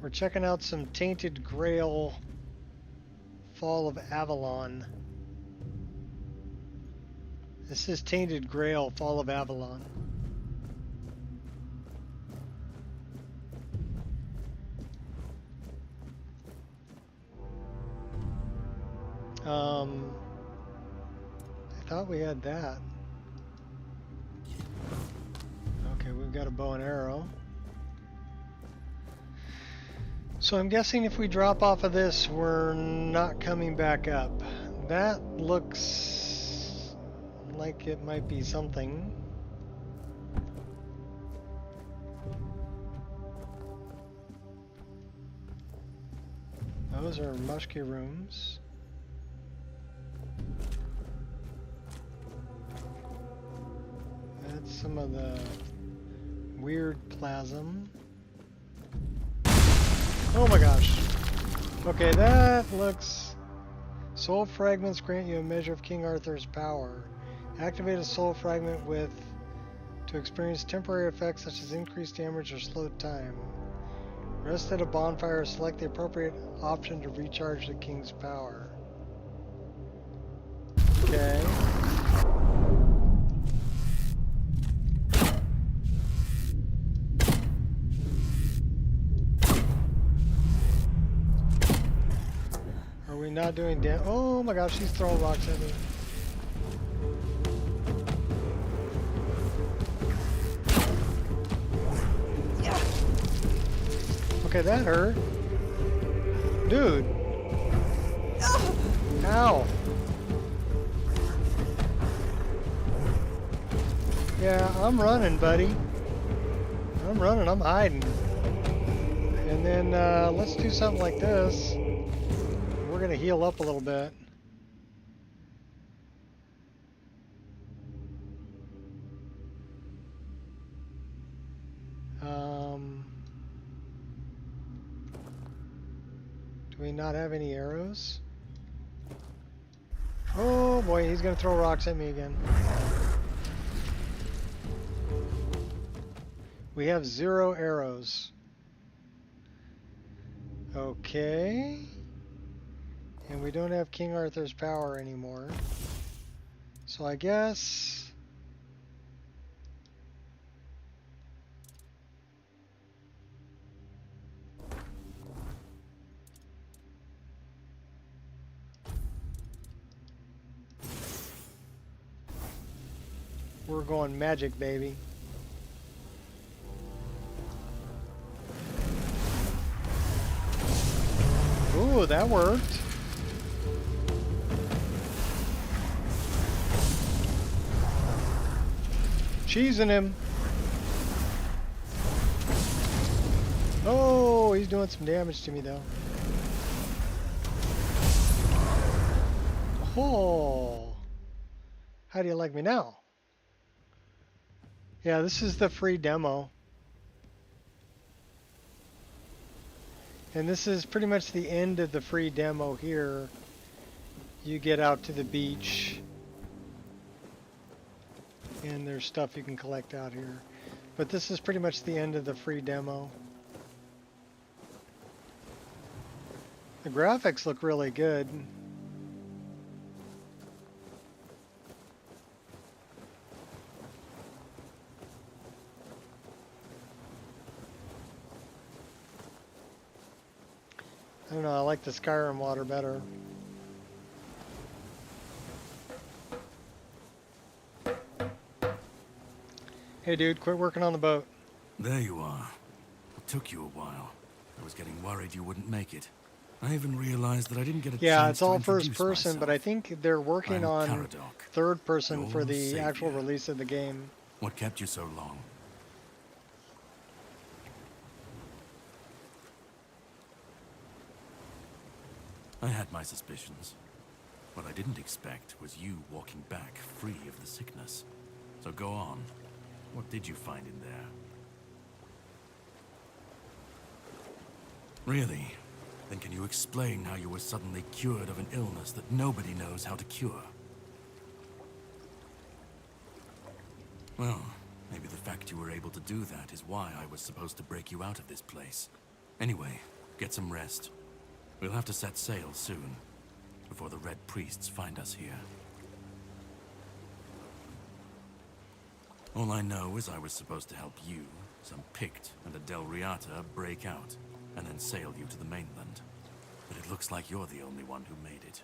We're checking out some Tainted Grail Fall of Avalon. This is Tainted Grail Fall of Avalon. I thought we had that. Okay, we've got a bow and arrow. So I'm guessing if we drop off of this, we're not coming back up. That looks like it might be something. Those are musky rooms. That's some of the weird plasm. Oh my gosh. Okay, that looks... Soul fragments grant you a measure of King Arthur's power. Activate a soul fragment to experience temporary effects such as increased damage or slowed time. Rest at a bonfire, select the appropriate option to recharge the king's power. Okay. Are we not doing damage? Oh my gosh, she's throwing rocks at me. Okay, that hurt. Dude. Ow. Yeah, I'm running, buddy. I'm running, I'm hiding. And then let's do something like this. We're gonna heal up a little bit. Do we not have any arrows? Oh boy, he's gonna throw rocks at me again. We have 0 arrows. Okay. And we don't have King Arthur's power anymore. So I guess... we're going magic, baby. Ooh, that worked. Cheesing him. Oh, he's doing some damage to me though. Oh. How do you like me now? Yeah, this is the free demo. And this is pretty much the end of the free demo here. You get out to the beach. And there's stuff you can collect out here. But this is pretty much the end of the free demo. The graphics look really good. I don't know, I like the Skyrim water better. Hey dude, quit working on the boat. There you are. It took you a while. I was getting worried you wouldn't make it. I even realized that I didn't get a Yeah, chance it's all to first introduce person, myself. but I think they're working I'm on Caradoc, third person your for the actual savior. release of the game. What kept you so long? I had my suspicions. What I didn't expect was you walking back free of the sickness. So go on. What did you find in there? Really? Then can you explain how you were suddenly cured of an illness that nobody knows how to cure? Well, maybe the fact you were able to do that is why I was supposed to break you out of this place. Anyway, get some rest. We'll have to set sail soon, before the Red Priests find us here. All I know is I was supposed to help you, some Pict, and a Del Riata break out, and then sail you to the mainland. But it looks like you're the only one who made it.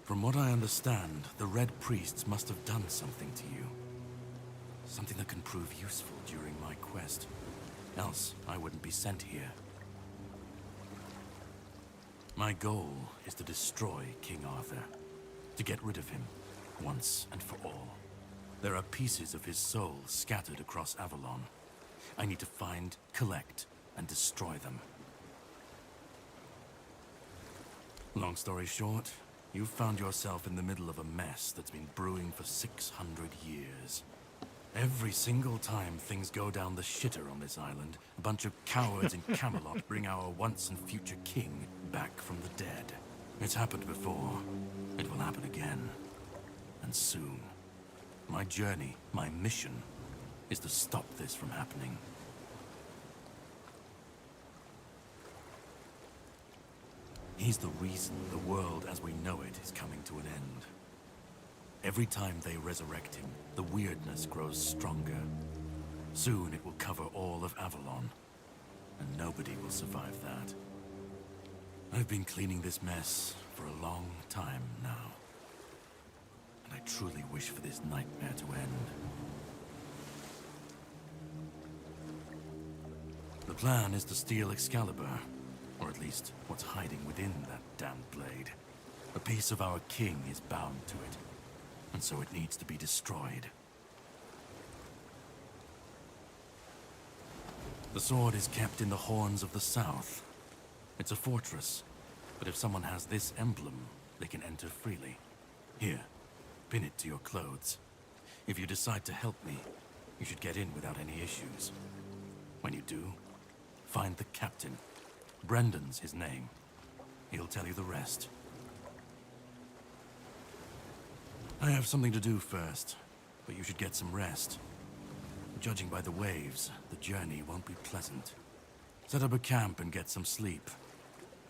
From what I understand, the Red Priests must have done something to you. Something that can prove useful during my quest. Else, I wouldn't be sent here. My goal is to destroy King Arthur. To get rid of him, once and for all. There are pieces of his soul scattered across Avalon. I need to find, collect, and destroy them. Long story short, you've found yourself in the middle of a mess that's been brewing for 600 years. Every single time things go down the shitter on this island, a bunch of cowards in Camelot bring our once and future king back from the dead. It's happened before. It will happen again. And soon. My journey, my mission, is to stop this from happening. He's the reason the world as we know it is coming to an end. Every time they resurrect him, the weirdness grows stronger. Soon it will cover all of Avalon, and nobody will survive that. I've been cleaning this mess for a long time now, and I truly wish for this nightmare to end. The plan is to steal Excalibur, or at least what's hiding within that damned blade. A piece of our king is bound to it. And so it needs to be destroyed. The sword is kept in the Horns of the South. It's a fortress, but if someone has this emblem, they can enter freely. Here, pin it to your clothes. If you decide to help me, you should get in without any issues. When you do, find the captain. Brendan's his name. He'll tell you the rest. I have something to do first, but you should get some rest. Judging by the waves, the journey won't be pleasant. Set up a camp and get some sleep.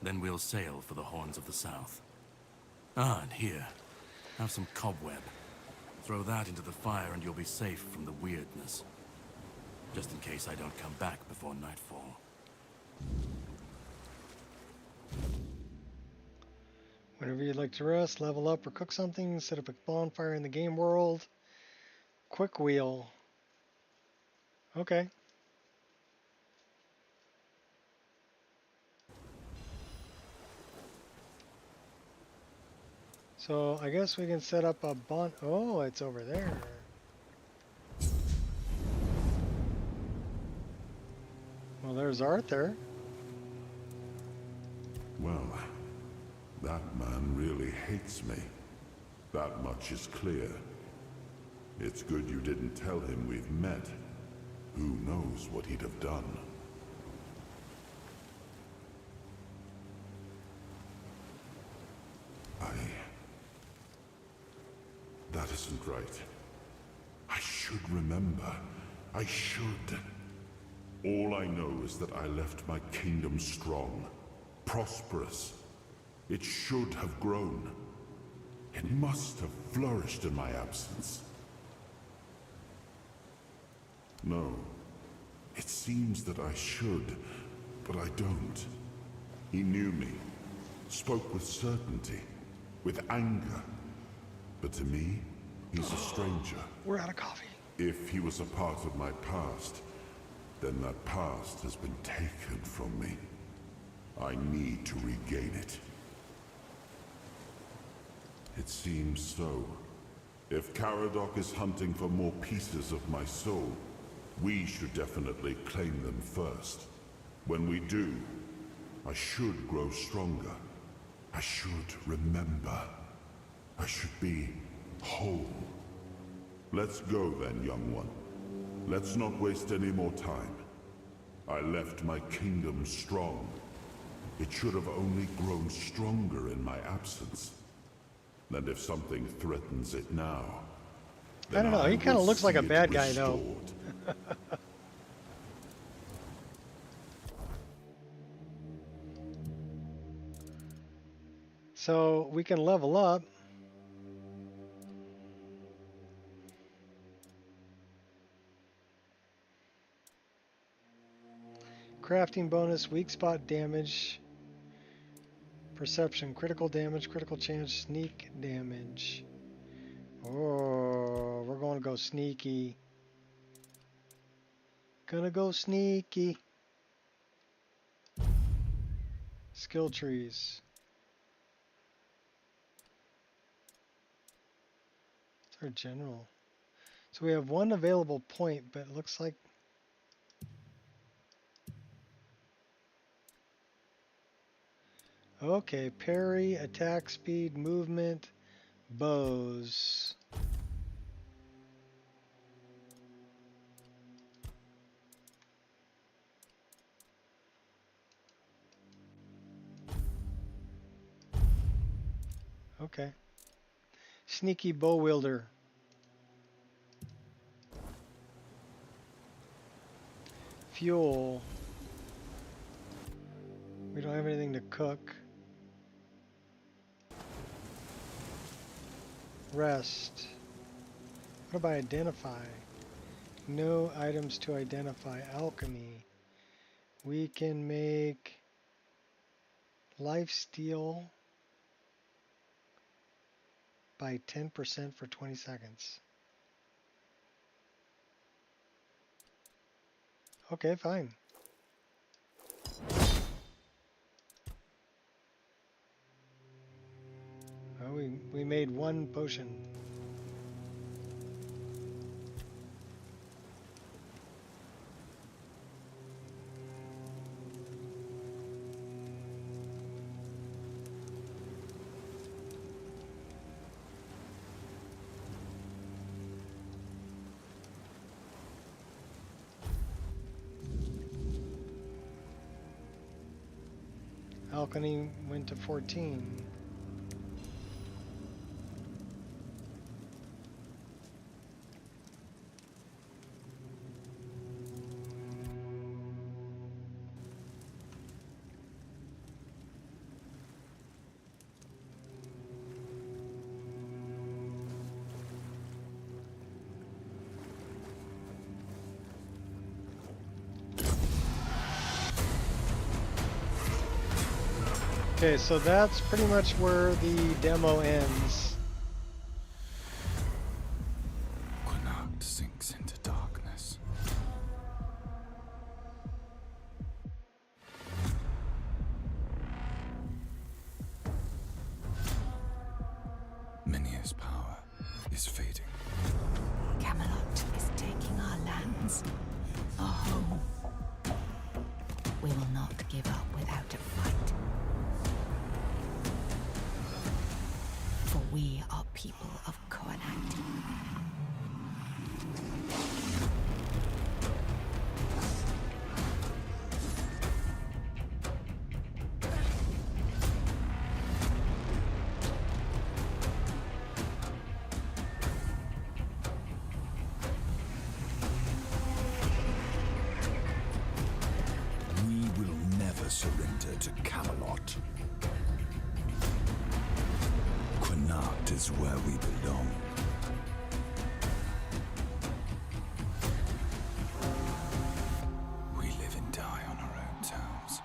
Then we'll sail for the Horns of the South. Ah, and here, have some cobweb. Throw that into the fire and you'll be safe from the weirdness. Just in case I don't come back before nightfall. Whenever you'd like to rest, level up, or cook something, set up a bonfire in the game world. Quick wheel. Okay. So I guess we can set up a oh, it's over there. Well, there's Arthur. Well, that man really hates me. That much is clear. It's good you didn't tell him we've met. Who knows what he'd have done? isn't right. I should remember. I should. All I know is that I left my kingdom strong, prosperous. It should have grown. It must have flourished in my absence. No. It seems that I should, but I don't. He knew me, spoke with certainty, with anger. But to me, he's a stranger. We're out of coffee. If he was a part of my past, then that past has been taken from me. I need to regain it. It seems so. If Caradoc is hunting for more pieces of my soul, we should definitely claim them first. When we do, I should grow stronger. I should remember. I should be whole. Let's go then, young one. Let's not waste any more time. I left my kingdom strong. It should have only grown stronger in my absence. And if something threatens it now, I don't know. He kind of looks like a bad guy, though. So we can level up. Crafting bonus, weak spot damage, perception, critical damage, critical chance, sneak damage. Oh, we're going to go sneaky. Gonna go sneaky. Skill trees. It's our general. So we have one available point, but it looks like okay, parry, attack speed, movement, bows. Okay. Sneaky bow wielder. Fuel. We don't have anything to cook. Rest. What about identify? No items to identify. Alchemy. We can make lifesteal by 10% for 20 seconds. Okay, fine. Oh, we made one potion. Alchemy went to 14. Okay, so that's pretty much where the demo ends. Connacht sinks into darkness. Minier's power is fading. Camelot is taking our lands, our home. We will not give up without a fight. For we are people of Connacht. to Camelot. Connacht is where we belong. We live and die on our own terms.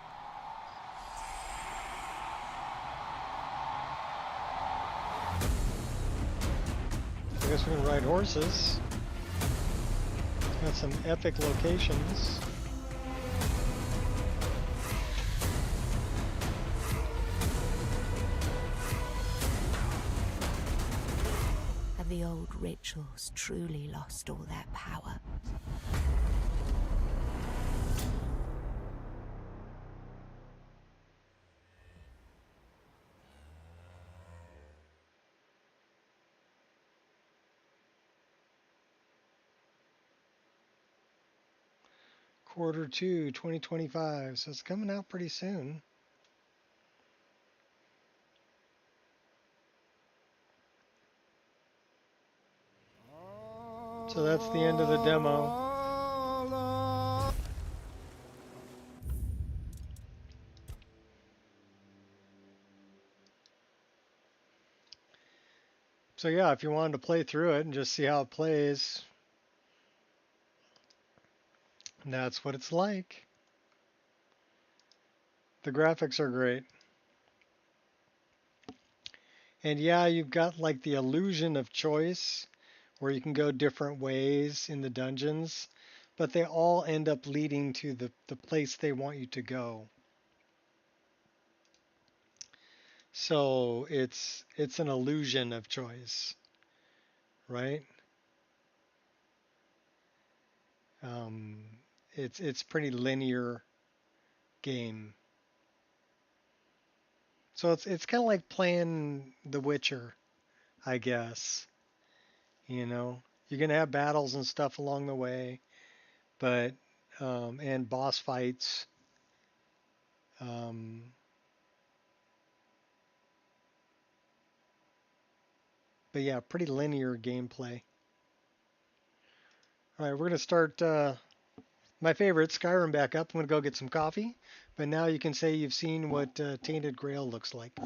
I guess we can ride horses. Got some epic locations. Have the old rituals truly lost all their power? Q2 2025, so it's coming out pretty soon. So that's the end of the demo. So yeah, if you wanted to play through it and just see how it plays, that's what it's like. The graphics are great. And yeah, you've got like the illusion of choice where you can go different ways in the dungeons, but they all end up leading to the place they want you to go. So it's an illusion of choice, right? It's pretty linear game. So it's kind of like playing The Witcher, I guess. You know, you're gonna have battles and stuff along the way, but and boss fights. Um, but yeah, pretty linear gameplay. All right, we're gonna start my favorite, Skyrim, back up. I'm gonna go get some coffee. But now you can say you've seen what Tainted Grail looks like.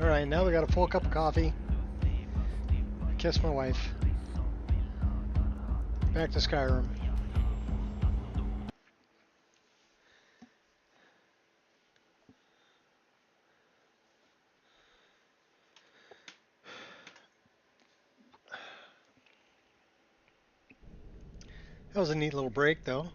Alright, now we got a full cup of coffee. Kiss my wife. Back to Skyrim. That was a neat little break, though.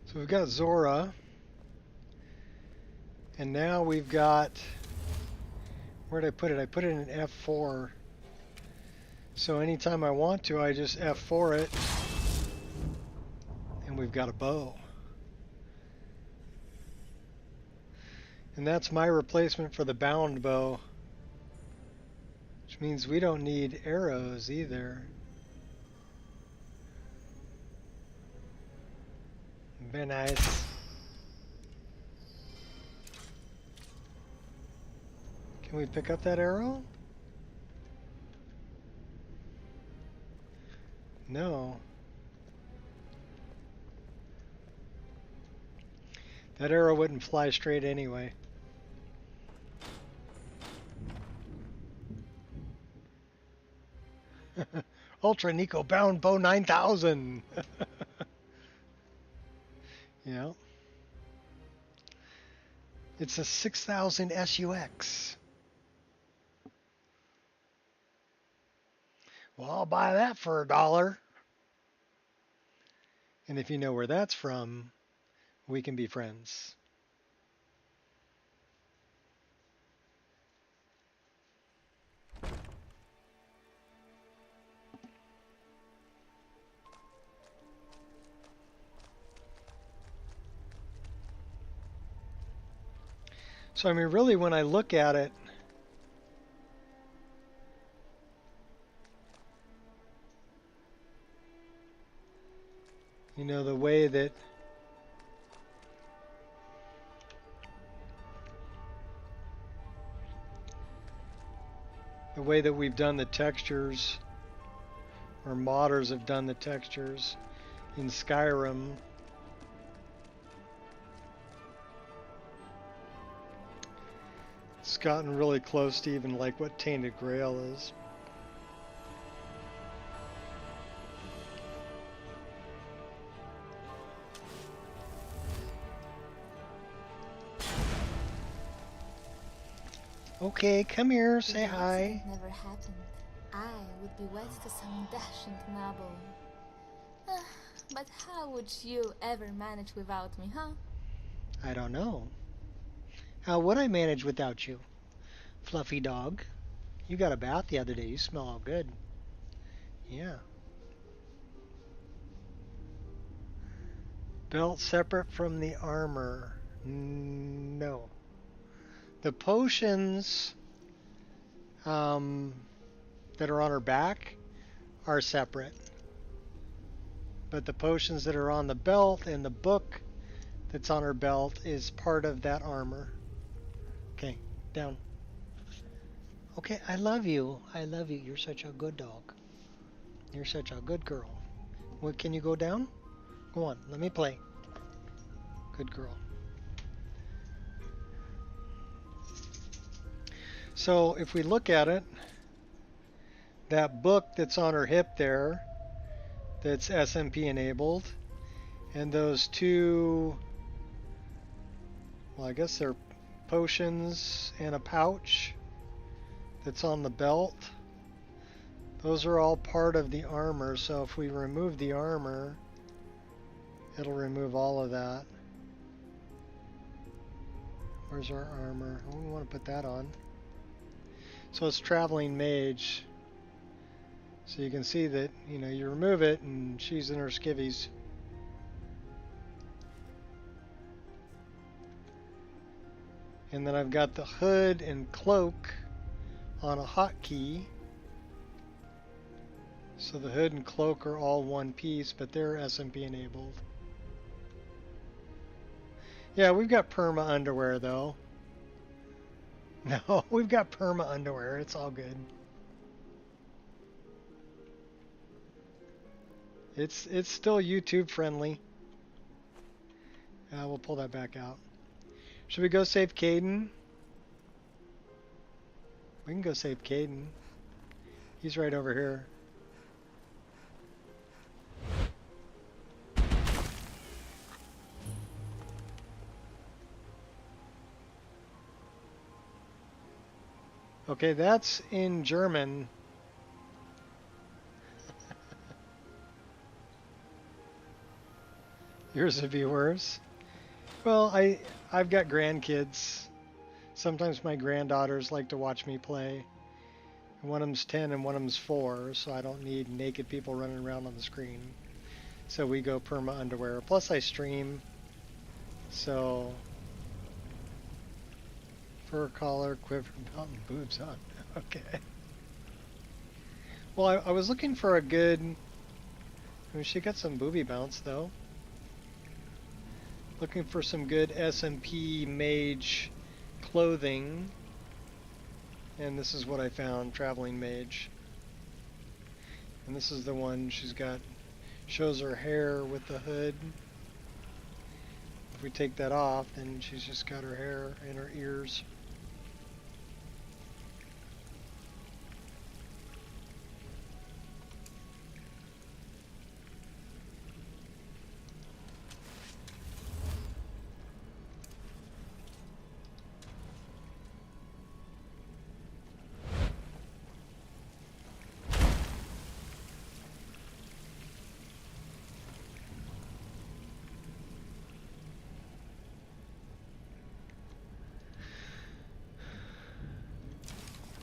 So we've got Zora, and now we've got, where did I put it? I put it in F4. So anytime I want to, I just F4 it, and we've got a bow. And that's my replacement for the bound bow, which means we don't need arrows either. Very nice. Can we pick up that arrow? No. That arrow wouldn't fly straight anyway. Ultra Nico Bound Bow 9000! Yeah. It's a 6000 SUX. Well, I'll buy that for $1. And if you know where that's from, we can be friends. So, I mean, really, when I look at it, you know, the way that we've done the textures, or modders have done the textures in Skyrim, it's gotten really close to even like what Tainted Grail is. Okay, come here, say hi. Never happened. I would be wed to some dashing noble. But how would you ever manage without me, huh? I don't know. How would I manage without you? Fluffy dog. You got a bath the other day. You smell all good. Yeah. Belt separate from the armor. No. The potions that are on her back are separate. But the potions that are on the belt and the book that's on her belt is part of that armor. Okay, down. Okay, I love you. I love you. You're such a good dog. You're such a good girl. What, can you go down? Go on, let me play. Good girl. So if we look at it, that book that's on her hip there, that's SMP enabled, and those two, well, I guess they're potions and a pouch that's on the belt. Those are all part of the armor, so if we remove the armor, it'll remove all of that. Where's our armor? Oh, we want to put that on. So it's Traveling Mage. So you can see that, you know, you remove it and she's in her skivvies. And then I've got the hood and cloak on a hotkey. So the hood and cloak are all one piece, but they're SMP enabled. Yeah, we've got perma underwear though. No, we've got perma underwear. It's all good. It's still YouTube friendly. We'll pull that back out. Should we go save Caden? We can go save Caden. He's right over here. Okay, that's in German. Yours would be worse. Well, I've got grandkids. Sometimes my granddaughters like to watch me play. One of them's 10 and one of them's 4, so I don't need naked people running around on the screen. So we go perma underwear. Plus I stream, so fur collar, quiver, mountain boobs on. Okay. Well, I was looking for a good. I mean, she got some booby bounce though. Looking for some good SMP mage clothing. And this is what I found, Traveling Mage. And this is the one she's got, shows her hair with the hood. If we take that off, then she's just got her hair and her ears.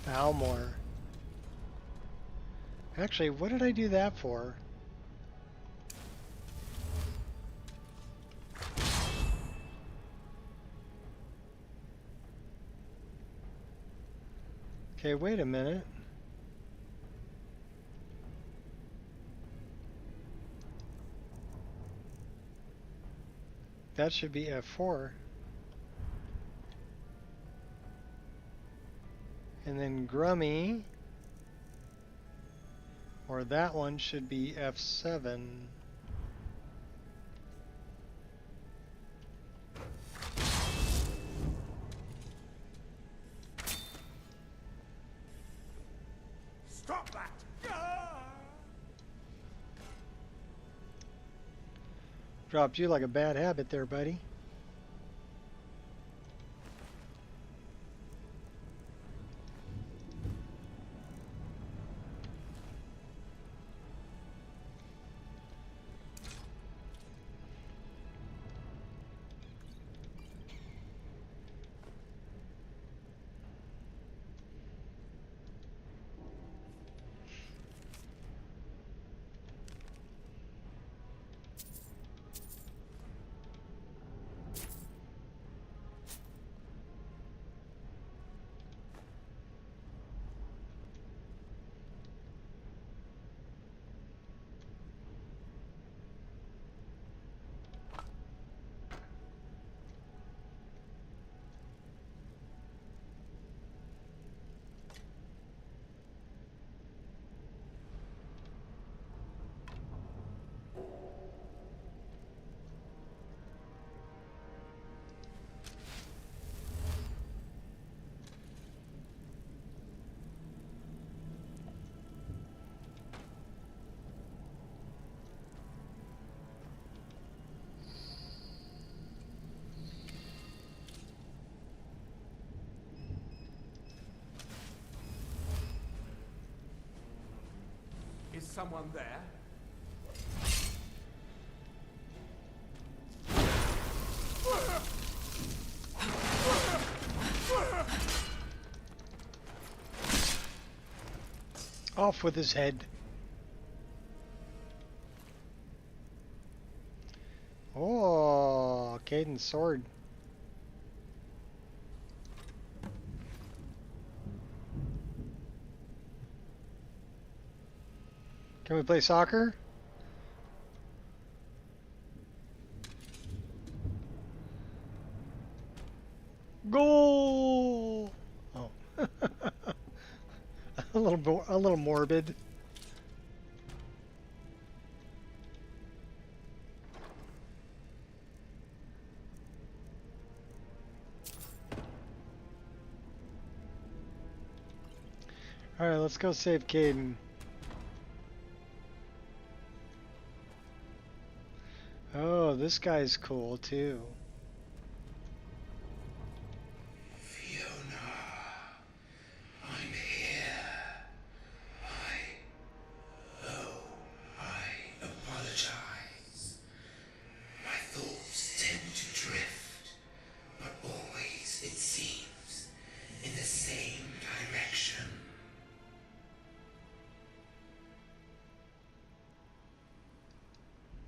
Valmore. Actually, what did I do that for? Okay, wait a minute. That should be F4. And then Grummy, or that one should be F7. Stop that! Dropped you like a bad habit there, buddy. Is someone there? Off with his head. Oh, Caden's sword. Can we play soccer? Goal! Oh. a little morbid. Alright, let's go save Caden. Oh, this guy's cool too. I'm here. I apologize. My thoughts tend to drift, but always, it seems, in the same direction.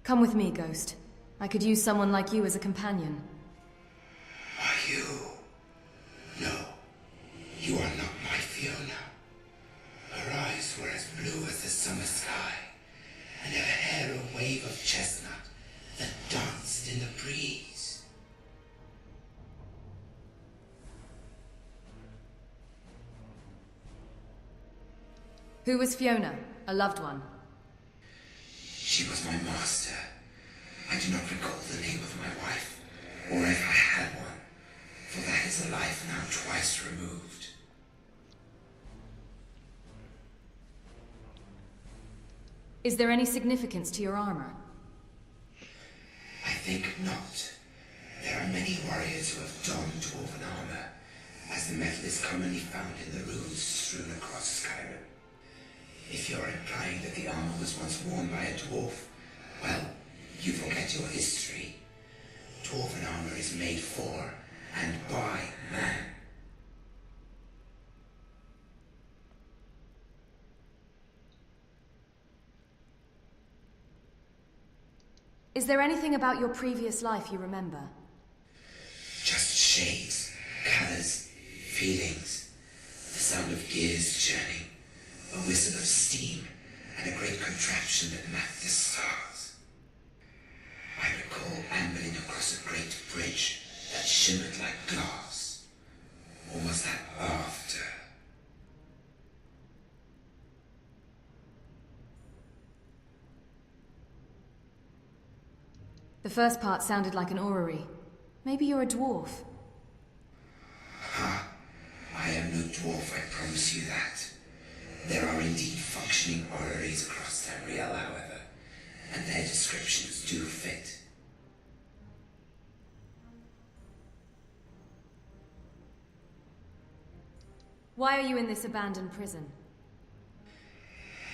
Come with me, Ghost. I could use someone like you as a companion. Are you? No, you are not my Fiona. Her eyes were as blue as the summer sky, and her hair a wave of chestnut that danced in the breeze. Who was Fiona? A loved one? She was my master. I do not recall the name of my wife, or if I had one, for that is a life now twice removed. Is there any significance to your armor? I think not. There are many warriors who have donned dwarven armor, as the metal is commonly found in the runes strewn across Skyrim. If you're implying that the armor was once worn by a dwarf, well, you forget your history. Dwarven armor is made for and by man. Is there anything about your previous life you remember? Just shades, colors, feelings, the sound of gears churning, a whistle of steam, and a great contraption that mapped the stars. I recall ambling across a great bridge that shimmered like glass, almost that after. The first part sounded like an orrery. Maybe you're a dwarf. Ha! I am no dwarf, I promise you that. There are indeed functioning orreries across Tamriel, however, and their descriptions do fit. Why are you in this abandoned prison?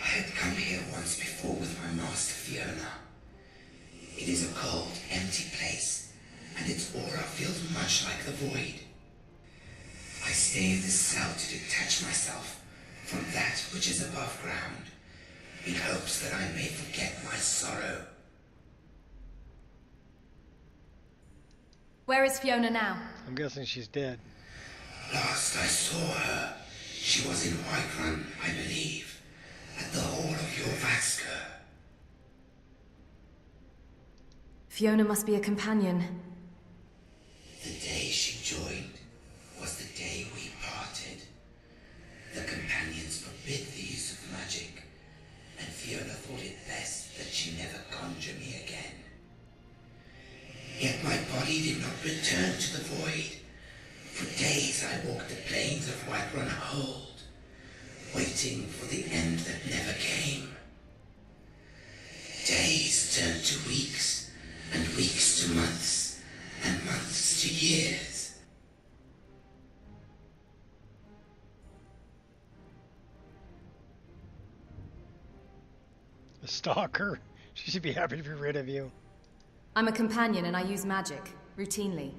I had come here once before with my master Fiona. It is a cold, empty place, and its aura feels much like the void. I stay in this cell to detach myself from that which is above ground, in hopes that I may forget my sorrow. Where is Fiona now? I'm guessing she's dead. Last I saw her, she was in Whiterun, I believe, at the Hall of your Vasker. Fiona must be a companion. The day she joined was the day we parted. The companions forbid the use of magic, and Fiona thought it best that she never conjure me again. Yet my body did not return to the void. For days I walked the plains of Whiterun Hold, waiting for the end that never came. Days turned to weeks, and weeks to months, and months to years. A stalker? She should be happy to be rid of you. I'm a companion and I use magic, routinely.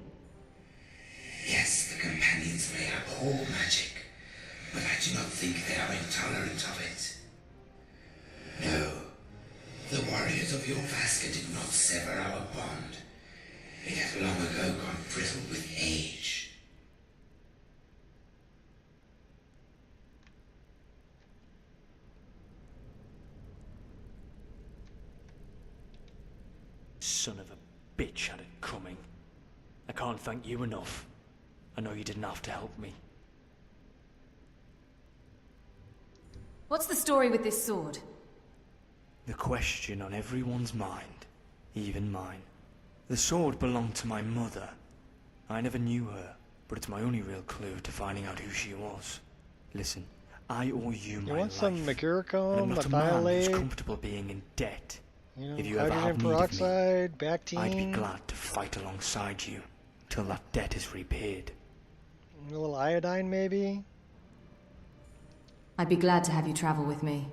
Yes, the companions may abhor magic, but I do not think they are intolerant of it. No, the warriors of your Vasker did not sever our bond. It had long ago gone brittle with age. Son of a bitch had it coming. I can't thank you enough. I know you didn't have to help me. What's the story with this sword? The question on everyone's mind, even mine. The sword belonged to my mother. I never knew her, but it's my only real clue to finding out who she was. Listen, I owe you my want some life. mercurochrome, And I'm not a man who's methylate, comfortable being in debt. you know, If you ever have hydrogen need of me, peroxide, Bactine, I'd be glad to fight alongside you till that debt is repaid. a little iodine maybe. I'd be glad to have you travel with me.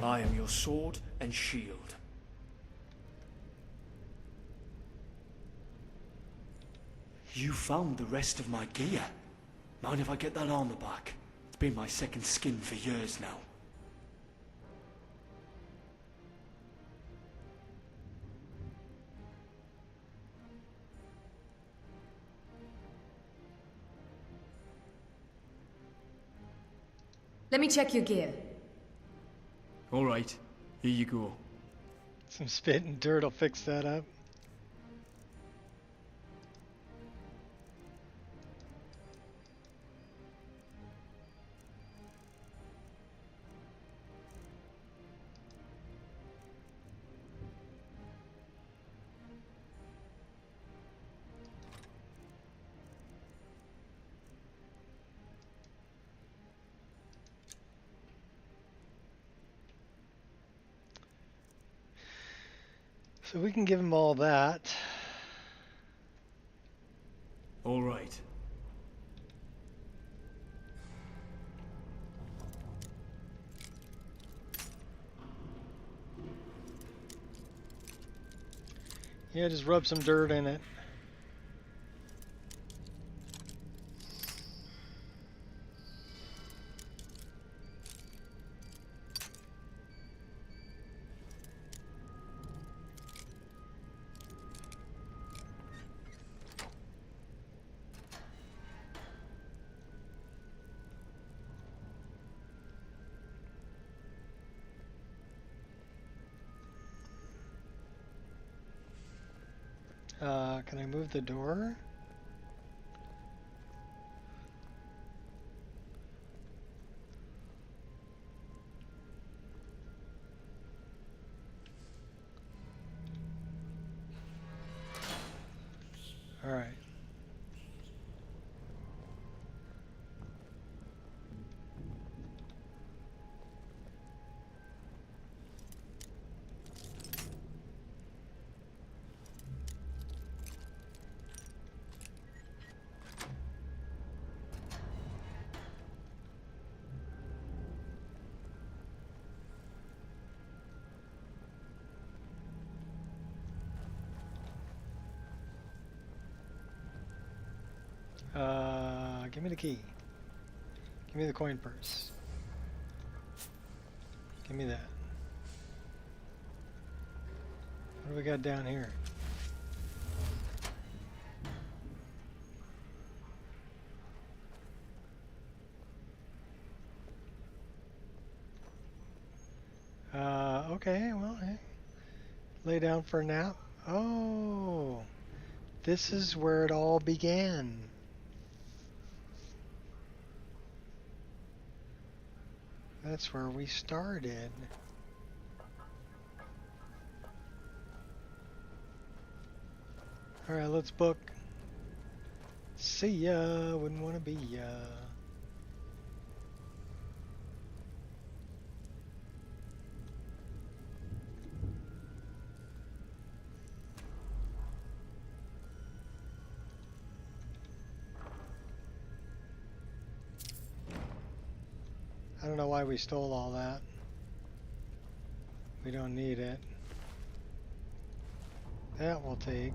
I am your sword and shield. You found the rest of my gear. Mind if I get that armor back? It's been my second skin for years now. Let me check your gear. Alright, here you go. Some spit and dirt will fix that up. So we can give him all that. All right. Yeah, just rub some dirt in it. Can I move the door? All right. Give me the key. Give me the coin purse. Give me that. What do we got down here? Okay, well, hey. Lay down for a nap. Oh, this is where it all began. That's where we started. Alright, let's book. See ya, wouldn't want to be ya. I don't know why we stole all that. We don't need it. That we'll take.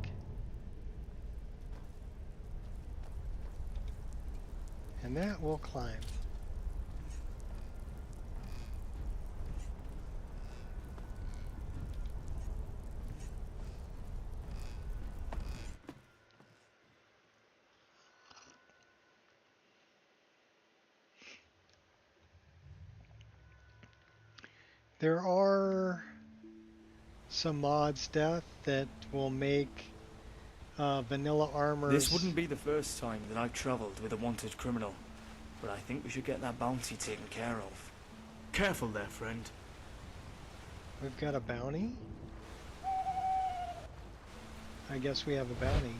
And that we'll climb. There are some mod stuff that will make vanilla armor. This wouldn't be the first time that I've travelled with a wanted criminal, but I think we should get that bounty taken care of. Careful there, friend. We've got a bounty? I guess we have a bounty.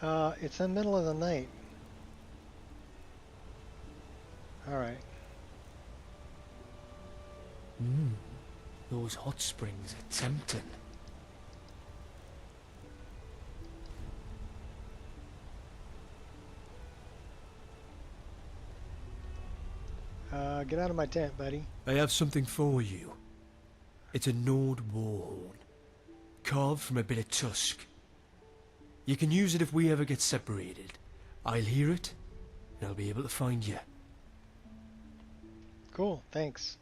It's in the middle of the night. Alright. Those hot springs are tempting. Get out of my tent, buddy. I have something for you. It's a Nord warhorn, carved from a bit of tusk. You can use it if we ever get separated. I'll hear it, and I'll be able to find you. Cool, thanks.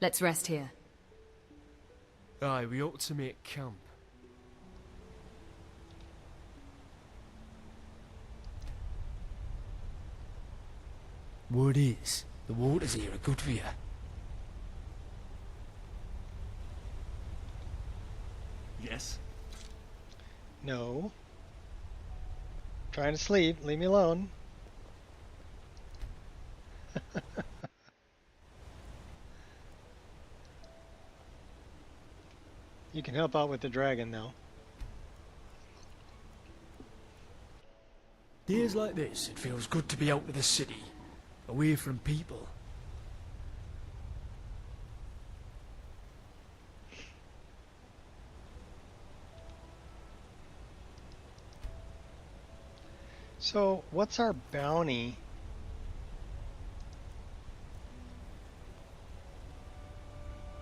Let's rest here. Aye, we ought to make camp. Word is, the waters here are good for you. Yes? No. Trying to sleep. Leave me alone. You can help out with the dragon, though. Days like this, it feels good to be out of the city, away from people. So, what's our bounty?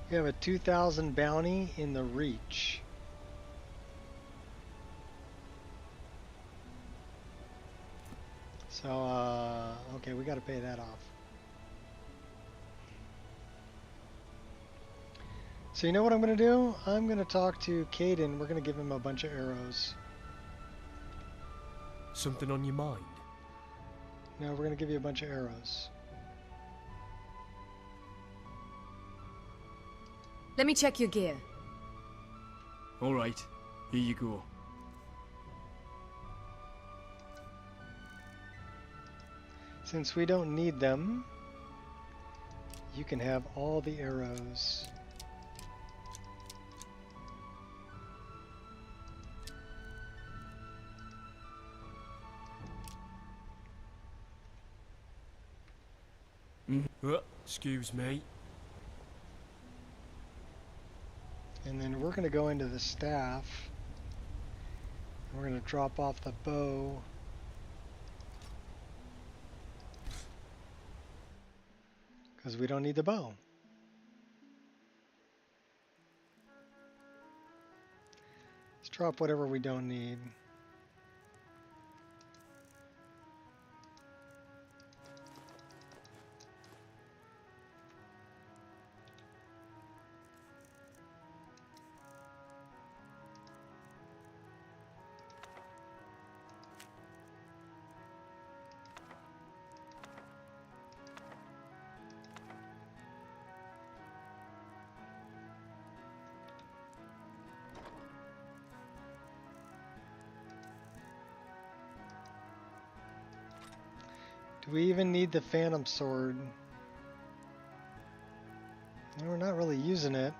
We have a 2,000 bounty in the Reach. So, okay, we gotta pay that off. So you know what I'm gonna do? I'm gonna talk to Caden. We're gonna give him a bunch of arrows. Something on your mind? No, we're gonna give you a bunch of arrows. Let me check your gear. Alright, here you go. Since we don't need them, you can have all the arrows. Excuse me. And then we're going to go into the staff. We're going to drop off the bow. Because we don't need the bow. Let's drop whatever we don't need. Do we even need the Phantom Sword? No, we're not really using it.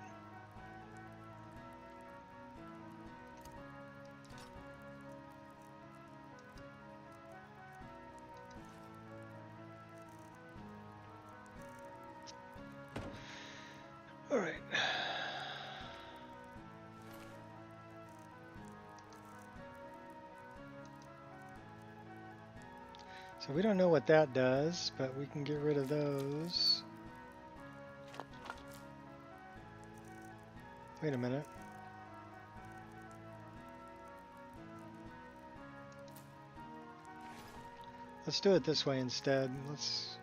All right. So we don't know what that does, but we can get rid of those. Wait a minute. Let's do it this way instead. Let's...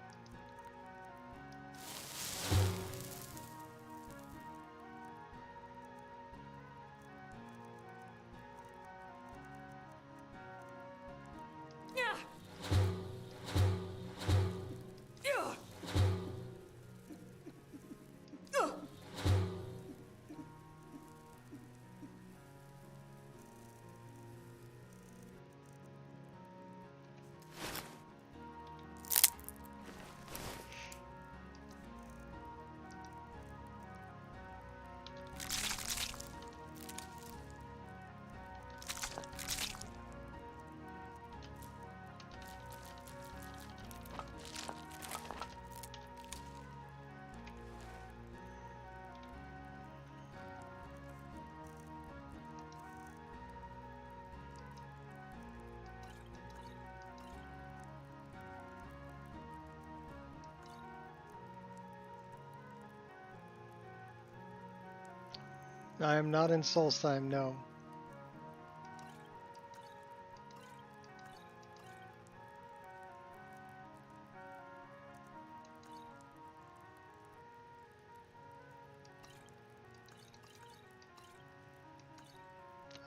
I am not in Solstheim, no.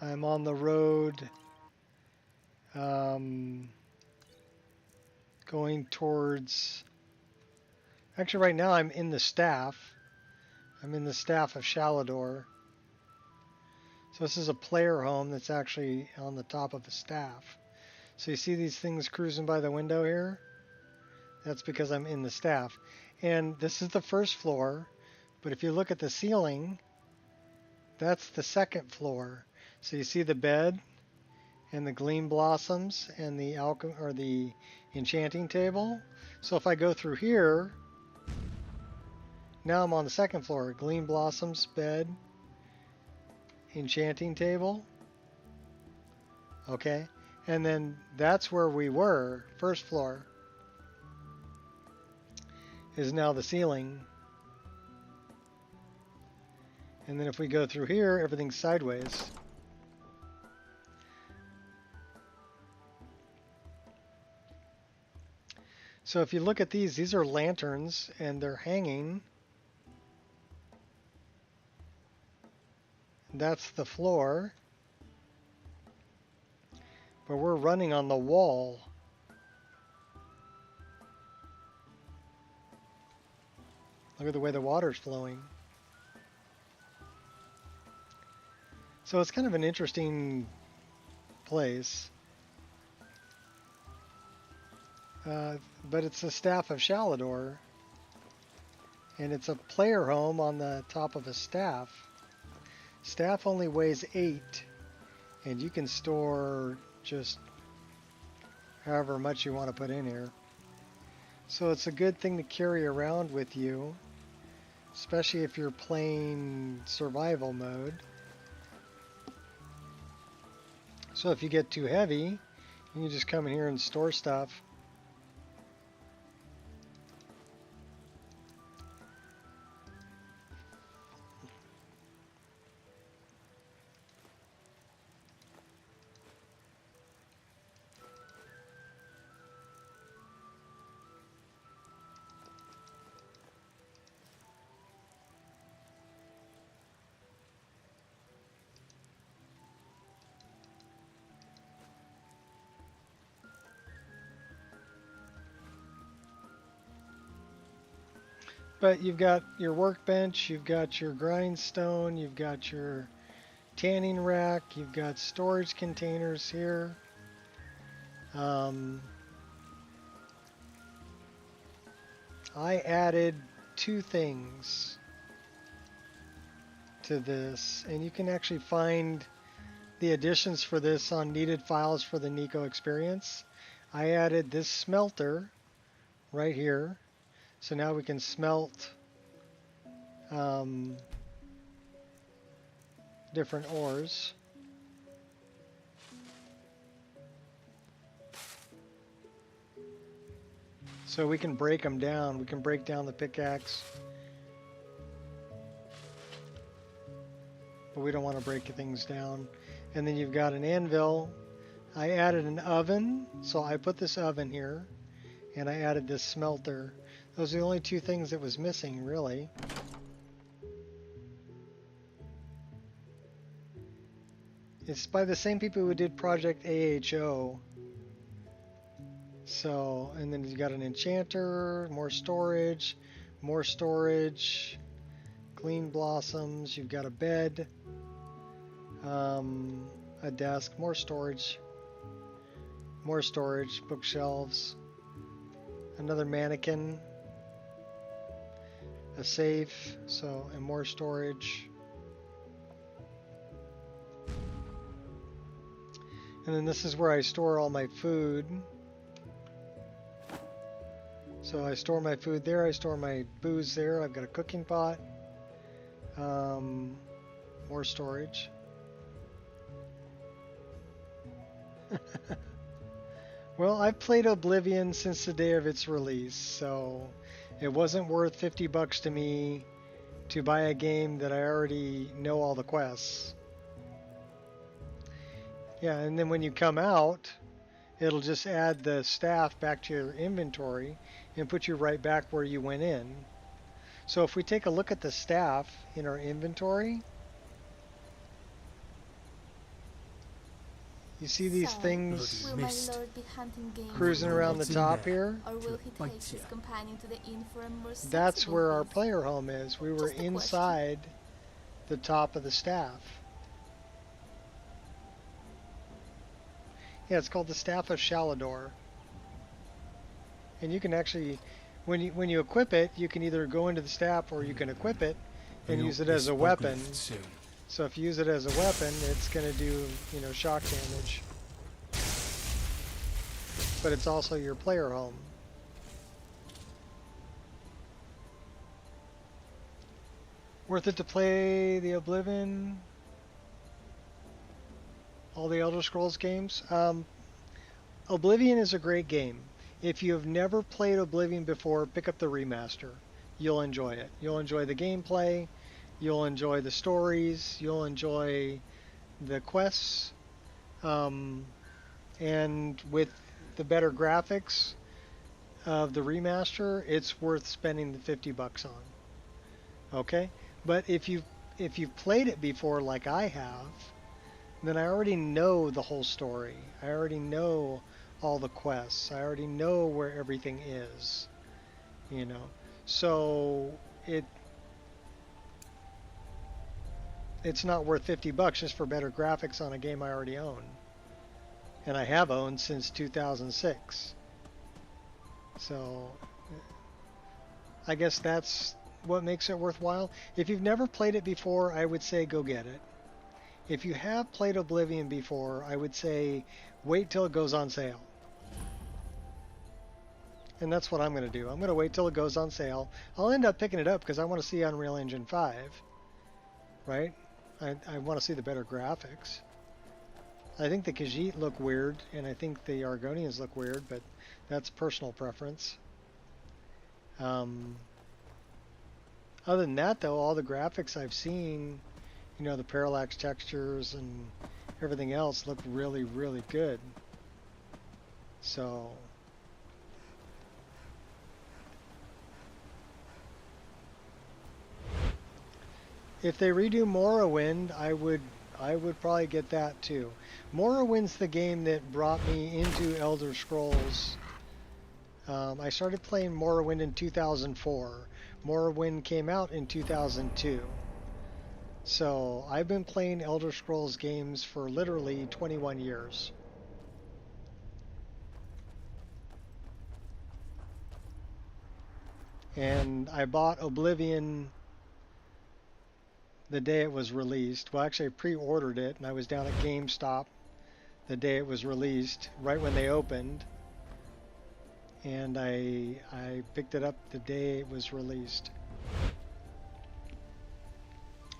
I'm on the road going towards... Actually, right now I'm in the staff. I'm in the staff of Shalador. So this is a player home that's actually on the top of the staff. So you see these things cruising by the window here? That's because I'm in the staff. And this is the first floor, but if you look at the ceiling, that's the second floor. So you see the bed and the gleam blossoms and the enchanting table. So if I go through here, now I'm on the second floor. Gleam blossoms, bed, enchanting table. Okay, and then that's where we were. First floor is now the ceiling. And then if we go through here, everything's sideways. So if you look at these are lanterns and they're hanging. That's the floor. But we're running on the wall. Look at the way the water's flowing. So it's kind of an interesting place. But it's the staff of Shalador. And it's a player home on the top of a staff. Staff only weighs 8. And you can store just however much you want to put in here. So it's a good thing to carry around with you. Especially if you're playing survival mode. So if you get too heavy, you can just come in here and store stuff. But you've got your workbench, you've got your grindstone, you've got your tanning rack, you've got storage containers here. I added 2 things to this, and you can actually find the additions for this on needed files for the Nico Experience. I added this smelter right here. So now we can smelt different ores. So we can break them down. We can break down the pickaxe. But we don't want to break things down. And then you've got an anvil. I added an oven. So I put this oven here. And I added this smelter. Those are the only 2 things that was missing, really. It's by the same people who did Project AHO. So, and then you got an enchanter, more storage, clean blossoms, you've got a bed, a desk, more storage, bookshelves, another mannequin, a safe, so, and more storage. And then this is where I store all my food. So I store my food there, I store my booze there, I've got a cooking pot, more storage. Well, I've played Oblivion since the day of its release, so it wasn't worth $50 to me to buy a game that I already know all the quests. Yeah, and then when you come out, it'll just add the staff back to your inventory and put you right back where you went in. So if we take a look at the staff in our inventory, you see these things will my lord be hunting game cruising around the top here? Or will he take his companion to the inn for a more That's sensible where our feast? player home is. We were Just a inside the top of the staff. Yeah, it's called the Staff of Shalador. And you can actually, when you equip it, you can either go into the staff or you can equip it and use it as a weapon. So if you use it as a weapon, it's going to do, you know, shock damage. But it's also your player home. Worth it to play the Oblivion? All the Elder Scrolls games? Oblivion is a great game. If you have never played Oblivion before, pick up the remaster. You'll enjoy it. You'll enjoy the gameplay. You'll enjoy the stories. You'll enjoy the quests. And with the better graphics of the remaster, it's worth spending the $50 on. Okay? But if you've played it before like I have, then I already know the whole story. I already know all the quests. I already know where everything is. You know? So it's not worth $50 just for better graphics on a game I already own. And I have owned since 2006. So I guess that's what makes it worthwhile. If you've never played it before, I would say go get it. If you have played Oblivion before, I would say wait till it goes on sale. And that's what I'm going to do. I'm going to wait till it goes on sale. I'll end up picking it up because I want to see Unreal Engine 5. Right? I want to see the better graphics. I think the Khajiit look weird, and I think the Argonians look weird, but that's personal preference. Other than that, though, all the graphics I've seen, you know, the parallax textures and everything else look really, really good. So if they redo Morrowind, I would probably get that too. Morrowind's the game that brought me into Elder Scrolls. I started playing Morrowind in 2004. Morrowind came out in 2002. So I've been playing Elder Scrolls games for literally 21 years. And I bought Oblivion the day it was released. Well, actually I pre-ordered it, and I was down at GameStop the day it was released, right when they opened. And I picked it up the day it was released.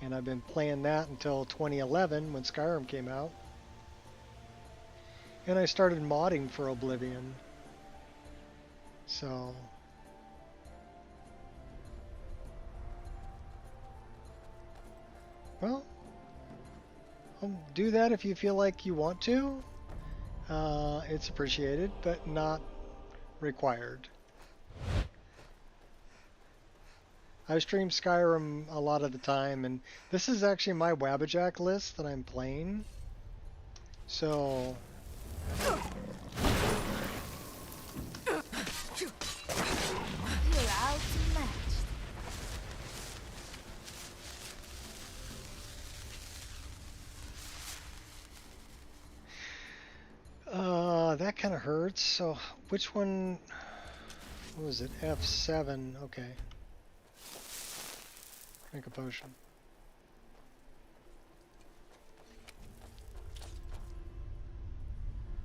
And I've been playing that until 2011 when Skyrim came out. And I started modding for Oblivion. So well, do that if you feel like you want to. It's appreciated, but not required. I stream Skyrim a lot of the time, and this is actually my Wabbajack list that I'm playing. So You're outmatched. that kind of hurts. So which one? What was it? F7. Okay. Drink a potion.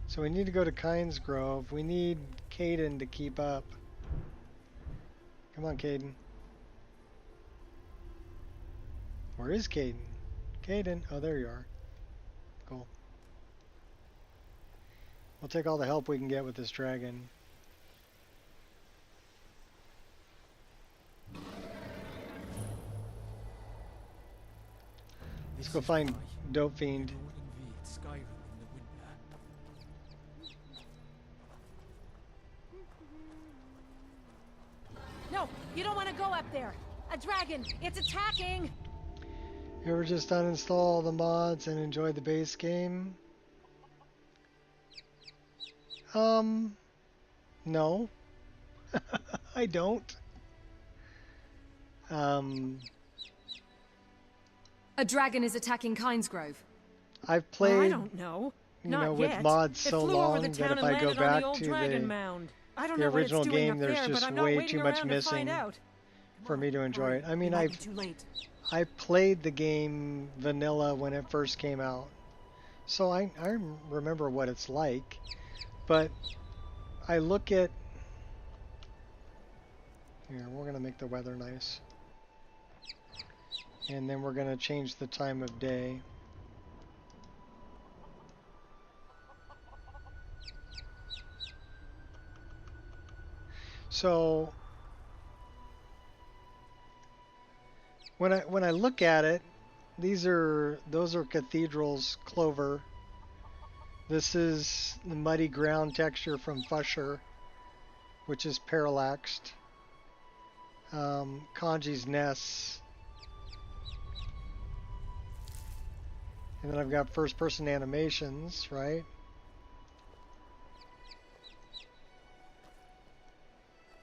So we need to go to Kynes Grove. We need Caden to keep up. Come on, Caden. Where is Caden? Caden. Oh, there you are. Cool. We'll take all the help we can get with this dragon. Let's go find Dope Fiend. Skyrim in the winter. No, you don't want to go up there. A dragon, it's attacking. You ever just uninstall the mods and enjoy the base game? No. I don't. A dragon is attacking Kinesgrove. I've played, I don't know. Not with yet. mods It so flew over long the that town if and I go landed on back the old to dragon mound. I don't the know what it's original doing game, up there's there, just but I'm not way waiting too much around to find missing out. for me to enjoy it. I mean, It might be too late. I played the game vanilla when it first came out, so I remember what it's like, but I look at, here, we're going to make the weather nice, and then we're going to change the time of day. So when I look at it, those are cathedrals, clover. This is the muddy ground texture from Fusher, which is parallaxed. Kanji's nests. And then I've got first person animations, right?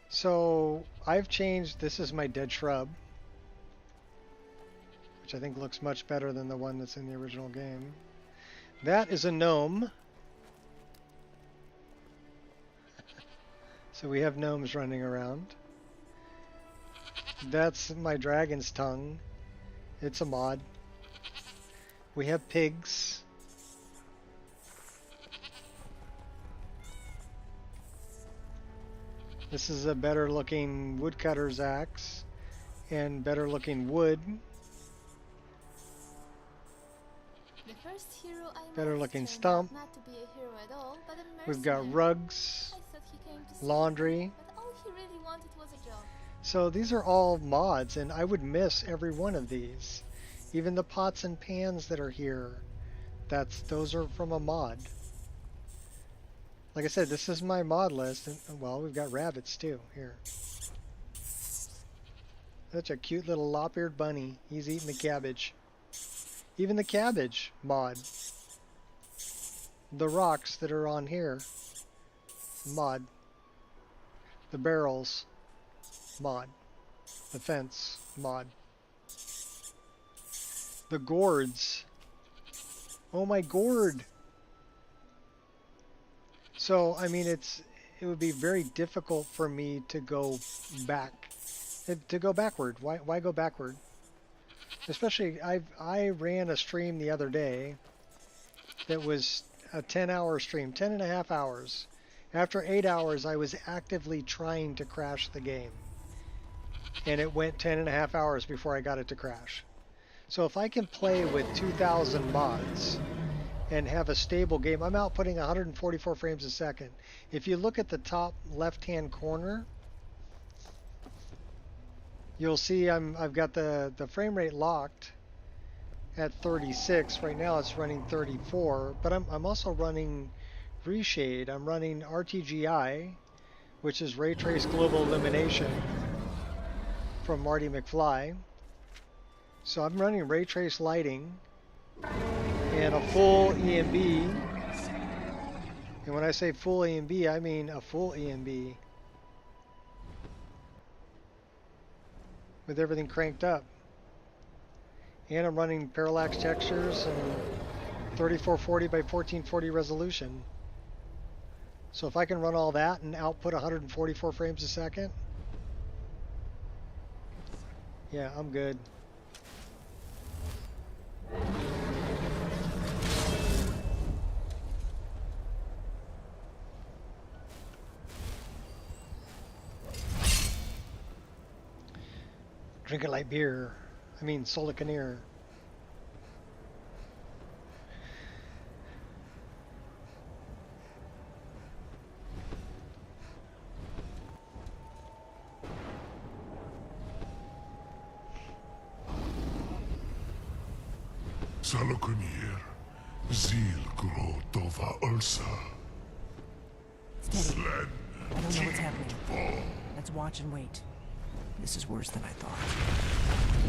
So I've changed, this is my dead shrub, which I think looks much better than the one that's in the original game. That is a gnome. So we have gnomes running around. That's my dragon's tongue. It's a mod. We have pigs. This is a better looking woodcutter's axe and better looking wood. The first hero I Better met looking turned out stump. not to be a hero at all, but a We've got mercenary. rugs, I thought he came to save laundry. me, but all he really wanted was a job. So these are all mods, and I would miss every one of these. Even the pots and pans that are here, those are from a mod. Like I said, this is my mod list, and well, we've got rabbits too here. Such a cute little lop-eared bunny. He's eating the cabbage. Even the cabbage mod. The rocks that are on here, mod. The barrels, mod. The fence, mod. The gourds. Oh, my gourd. So, I mean, it would be very difficult for me to go back, to go backward. Why go backward? Especially, I ran a stream the other day that was a 10-hour stream, 10.5 hours. After 8 hours, I was actively trying to crash the game. And it went 10.5 hours before I got it to crash. So if I can play with 2,000 mods and have a stable game, I'm outputting 144 frames a second. If you look at the top left-hand corner, you'll see I've got the frame rate locked at 36. Right now it's running 34, but I'm also running reshade. I'm running RTGI, which is Ray Trace Global Illumination from Marty McFly. So I'm running ray trace lighting and a full EMB. And when I say full EMB, I mean a full EMB with everything cranked up. And I'm running parallax textures and 3440 by 1440 resolution. So if I can run all that and output 144 frames a second, yeah, I'm good. Drink it like beer. I mean, Solicaneer. Salokunir, Zil Gro Dova Ulsa. Steady. I don't know what's happening. Let's watch and wait. This is worse than I thought.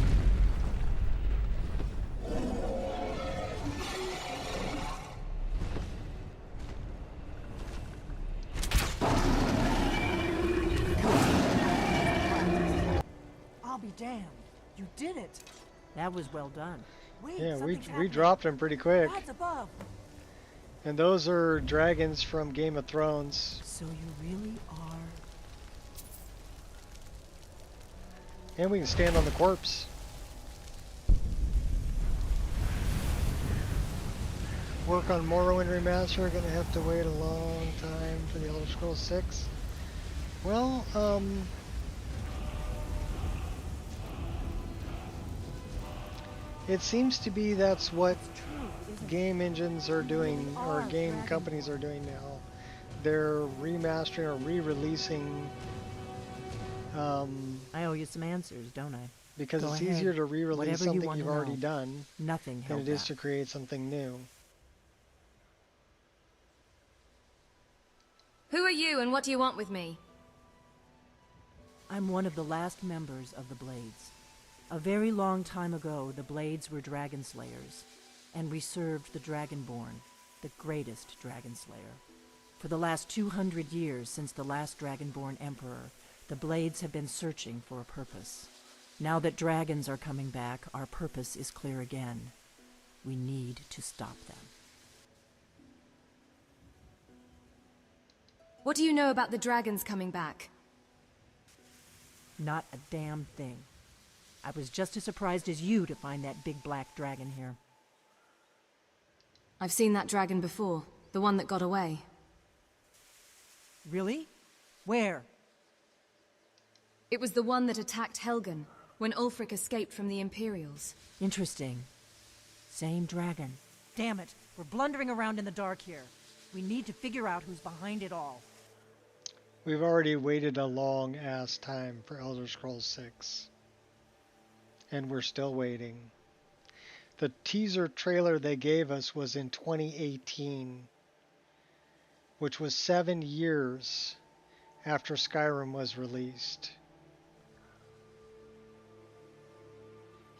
I'll be damned. You did it. That was well done. Wait, Yeah, we something's happening. dropped him pretty quick. That's above. And those are dragons from Game of Thrones. So you really are... And we can stand on the corpse. Work on Morrowind Remaster, gonna have to wait a long time for the Elder Scrolls 6. Well, it seems to be that's what game engines are doing, or game companies are doing now. They're remastering or re-releasing. I owe you some answers, don't I? Because Go it's ahead. easier to re-release Whatever you something want you've to already know. done Nothing than held it is back. to create something new. Who are you and what do you want with me? I'm one of the last members of the Blades. A very long time ago, the Blades were dragon slayers, and we served the Dragonborn, the greatest dragon slayer. For the last 200 years since the last Dragonborn Emperor, the Blades have been searching for a purpose. Now that dragons are coming back, our purpose is clear again. We need to stop them. What do you know about the dragons coming back? Not a damn thing. I was just as surprised as you to find that big black dragon here. I've seen that dragon before, the one that got away. Really? Where? It was the one that attacked Helgen when Ulfric escaped from the Imperials. Interesting. Same dragon. Damn it, we're blundering around in the dark here. We need to figure out who's behind it all. We've already waited a long ass time for Elder Scrolls 6. And we're still waiting. The teaser trailer they gave us was in 2018, which was 7 years after Skyrim was released.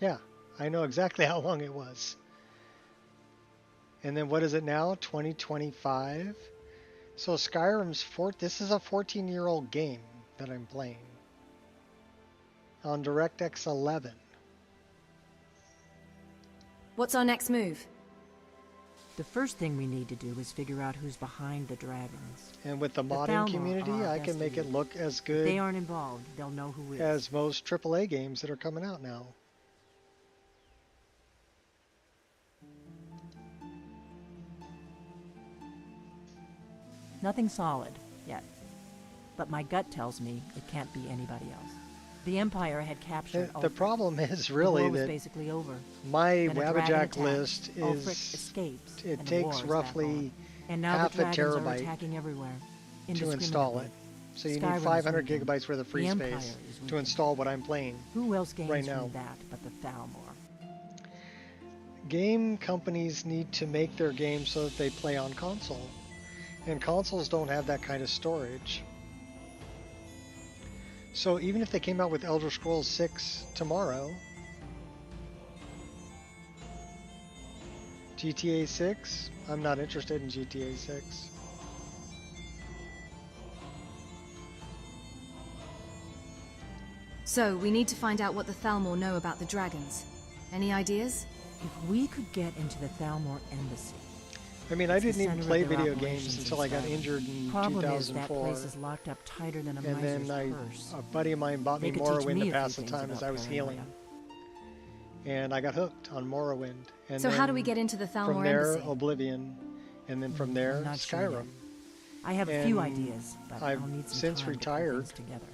Yeah, I know exactly how long it was. And then what is it now? 2025? So Skyrim's this is a 14-year-old game that I'm playing on DirectX 11. What's our next move? The first thing we need to do is figure out who's behind the dragons. And with the The modding Thalmor community, are our I can make it best look as If good they aren't involved, they'll know who is. as most AAA games that are coming out now. Nothing solid, yet. But my gut tells me it can't be anybody else. The Empire had captured The Ulfric. problem is The really war was that basically over. my Then a dragon Wabbajack attacked. list Ulfric is, escaped, it and the war takes is that roughly long. And now half the a dragons are terabyte attacking everywhere, to install it. indiscriminately. So you Skyrim need is 500 weakened. gigabytes worth of free The Empire space is to weakened. install what I'm playing Who else gains right now. from that but the Thalmor? Game companies need to make their games so that they play on console. And consoles don't have that kind of storage. So even if they came out with Elder Scrolls 6 tomorrow, GTA 6, I'm not interested in GTA 6. So, we need to find out what the Thalmor know about the dragons. Any ideas? If we could get into the Thalmor embassy. I mean, I It's the didn't even center of play their video operations games in until I got Skyrim. injured in Problem is that 2004. place is locked up tighter than a And miser's then purse. a buddy of mine bought They me could teach Morrowind me to a few pass the things time as about I was healing. paranoia. And I got hooked on Morrowind. And So how do then we get into the Thalmor from there, embassy? Oblivion. And then from there, not sure Skyrim. yet. I have a few And ideas, but I've I'll need some since time to put retired. things together.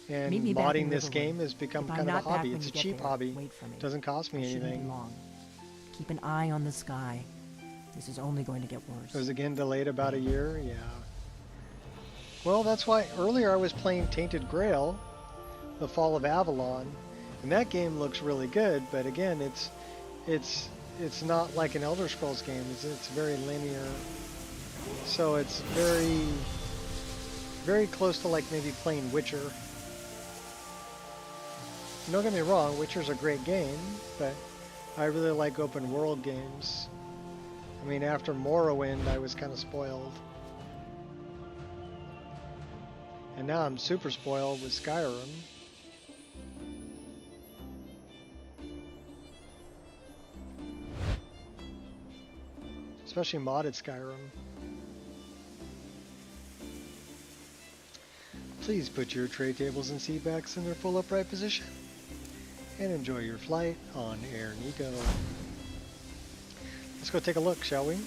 And Meet me back modding in this Riverwood. game has become If I'm kind of a not back hobby. when It's a you get cheap there, hobby. wait for me. Doesn't cost me I shouldn't be anything. long. Keep an eye on the sky. This is only going to get worse. It was again delayed about a year, yeah. Well, that's why earlier I was playing Tainted Grail, The Fall of Avalon, and that game looks really good, but again, it's it's not like an Elder Scrolls game. It's very linear. So it's very close to like maybe playing Witcher. Don't get me wrong, Witcher's a great game, but I really like open world games. I mean, after Morrowind, I was kind of spoiled. And now I'm super spoiled with Skyrim. Especially modded Skyrim. Please put your tray tables and seat backs in their full upright position and enjoy your flight on Air Nico. Let's go take a look, shall we?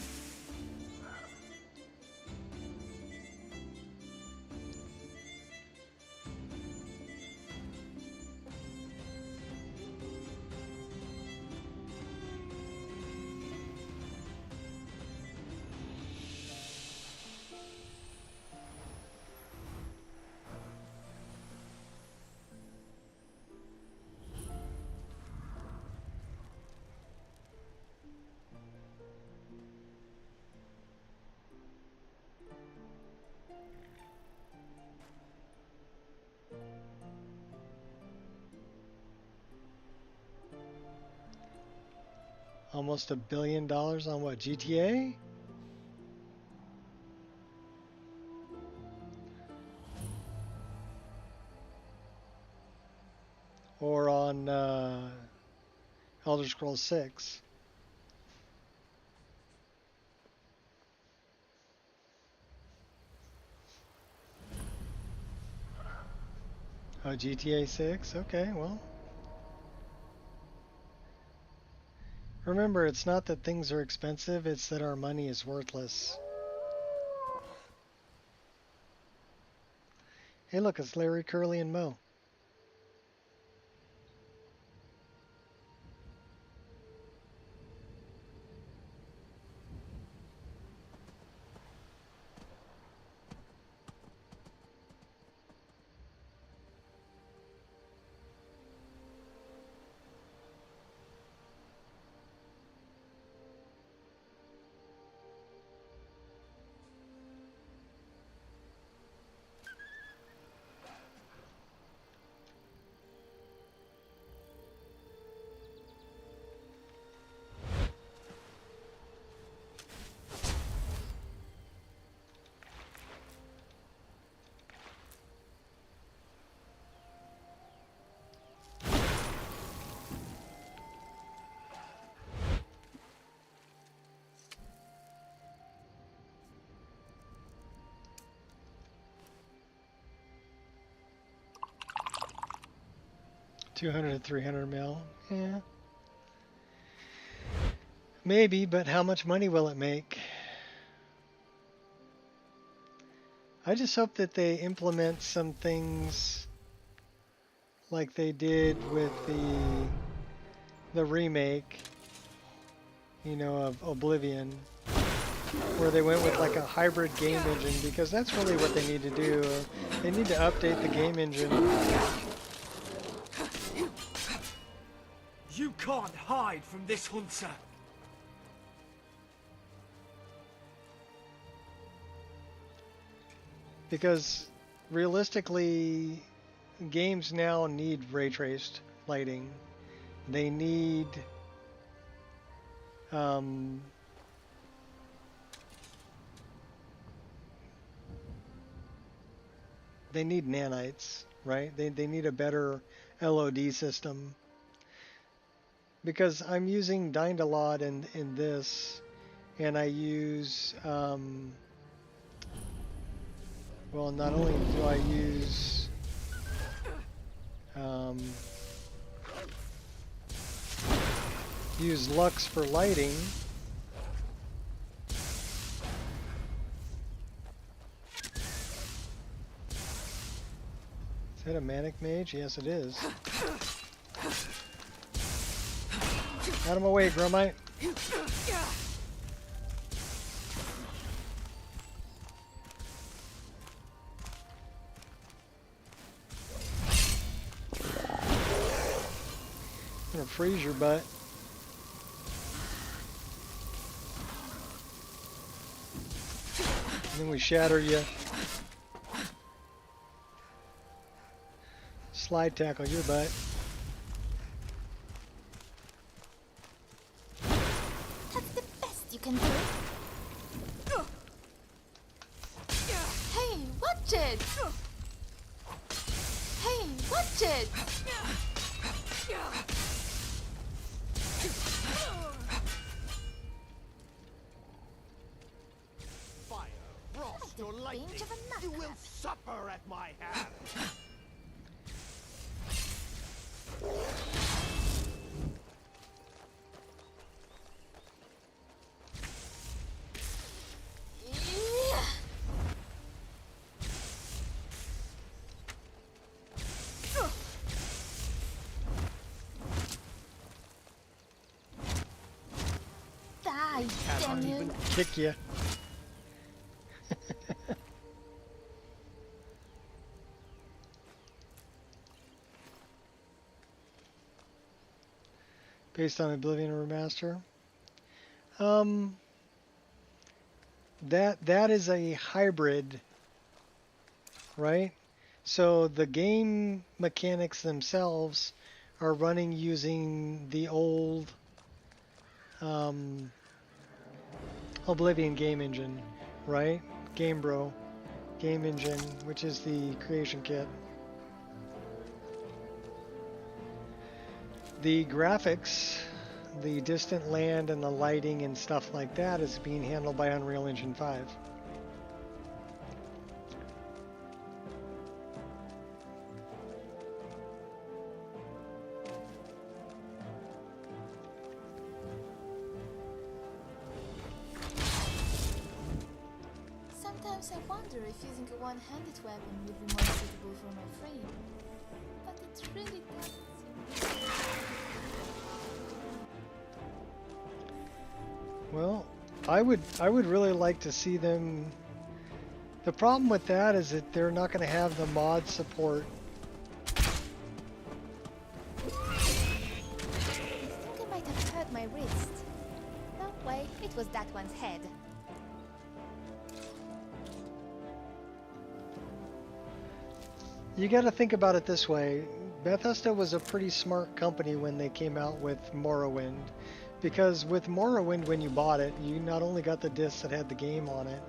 Almost $1 billion on what, GTA? Or on Elder Scrolls 6? Oh, GTA 6? Okay, well. Remember, it's not that things are expensive, it's that our money is worthless. Hey look, it's Larry, Curly, and Mo. $200 to $300 mil. Yeah. Maybe, but how much money will it make? I just hope that they implement some things like they did with the remake, you know, of Oblivion, where they went with like a hybrid game engine, because that's really what they need to do. They need to update the game engine. You can't hide from this hunter. Because realistically, games now need ray traced lighting. They need nanites, right? They need a better LOD system. Because I'm using Dynalot in this, and I use well, not only do I use Lux for lighting, is that a Manic Mage? Yes, it is. Out of my way, Grumite. I'm gonna freeze your butt. And then we shatter you. Slide tackle your butt. That's the best you can do. Hey, watch it! Hey, watch it! Fire, frost, or lightning, you will suffer at my hand. Die, damn you! Kick you. Based on Oblivion Remaster. That is a hybrid, right? So the game mechanics themselves are running using the old Oblivion game engine, right? GameBro game engine, which is the creation kit. The graphics, the distant land and the lighting and stuff like that is being handled by Unreal Engine 5. Sometimes I wonder if using a one-handed weapon would be more suitable for my frame. But it really doesn't seem. Well, I would really like to see them. The problem with that is that they're not going to have the mod support. I think I might have hurt my wrist. No way, it was that one's head. You got to think about it this way. Bethesda was a pretty smart company when they came out with Morrowind. Because with Morrowind, when you bought it, you not only got the disc that had the game on it,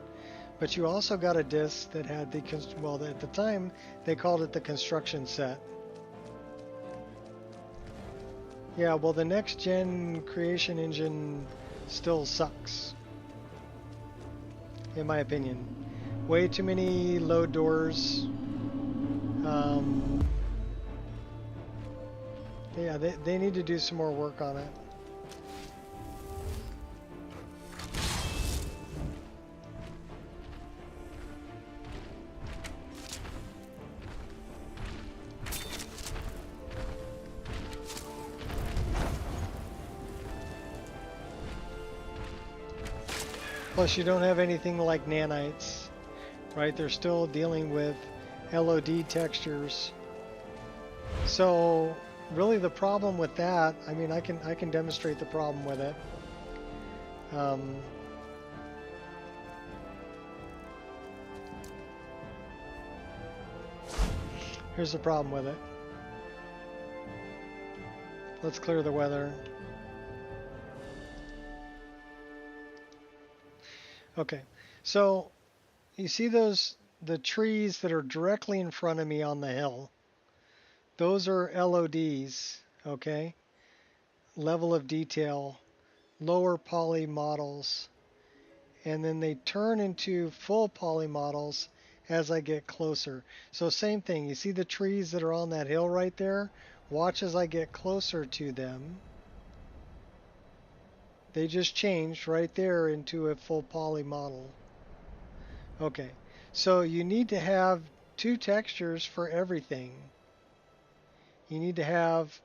but you also got a disc that had the, well, at the time, they called it the construction set. Yeah, well, the next gen creation engine still sucks, in my opinion. Way too many load doors. Yeah, they need to do some more work on it. Plus, you don't have anything like nanites, right? They're still dealing with LOD textures. So, really, the problem with that, I mean, I can demonstrate the problem with it. Here's the problem with it. Let's clear the weather. Okay, so you see the trees that are directly in front of me on the hill? Those are LODs, okay? Level of detail, lower poly models, and then they turn into full poly models as I get closer. So same thing, you see the trees that are on that hill right there? Watch as I get closer to them. They just changed right there into a full poly model. Okay, so you need to have two textures for everything. You need to have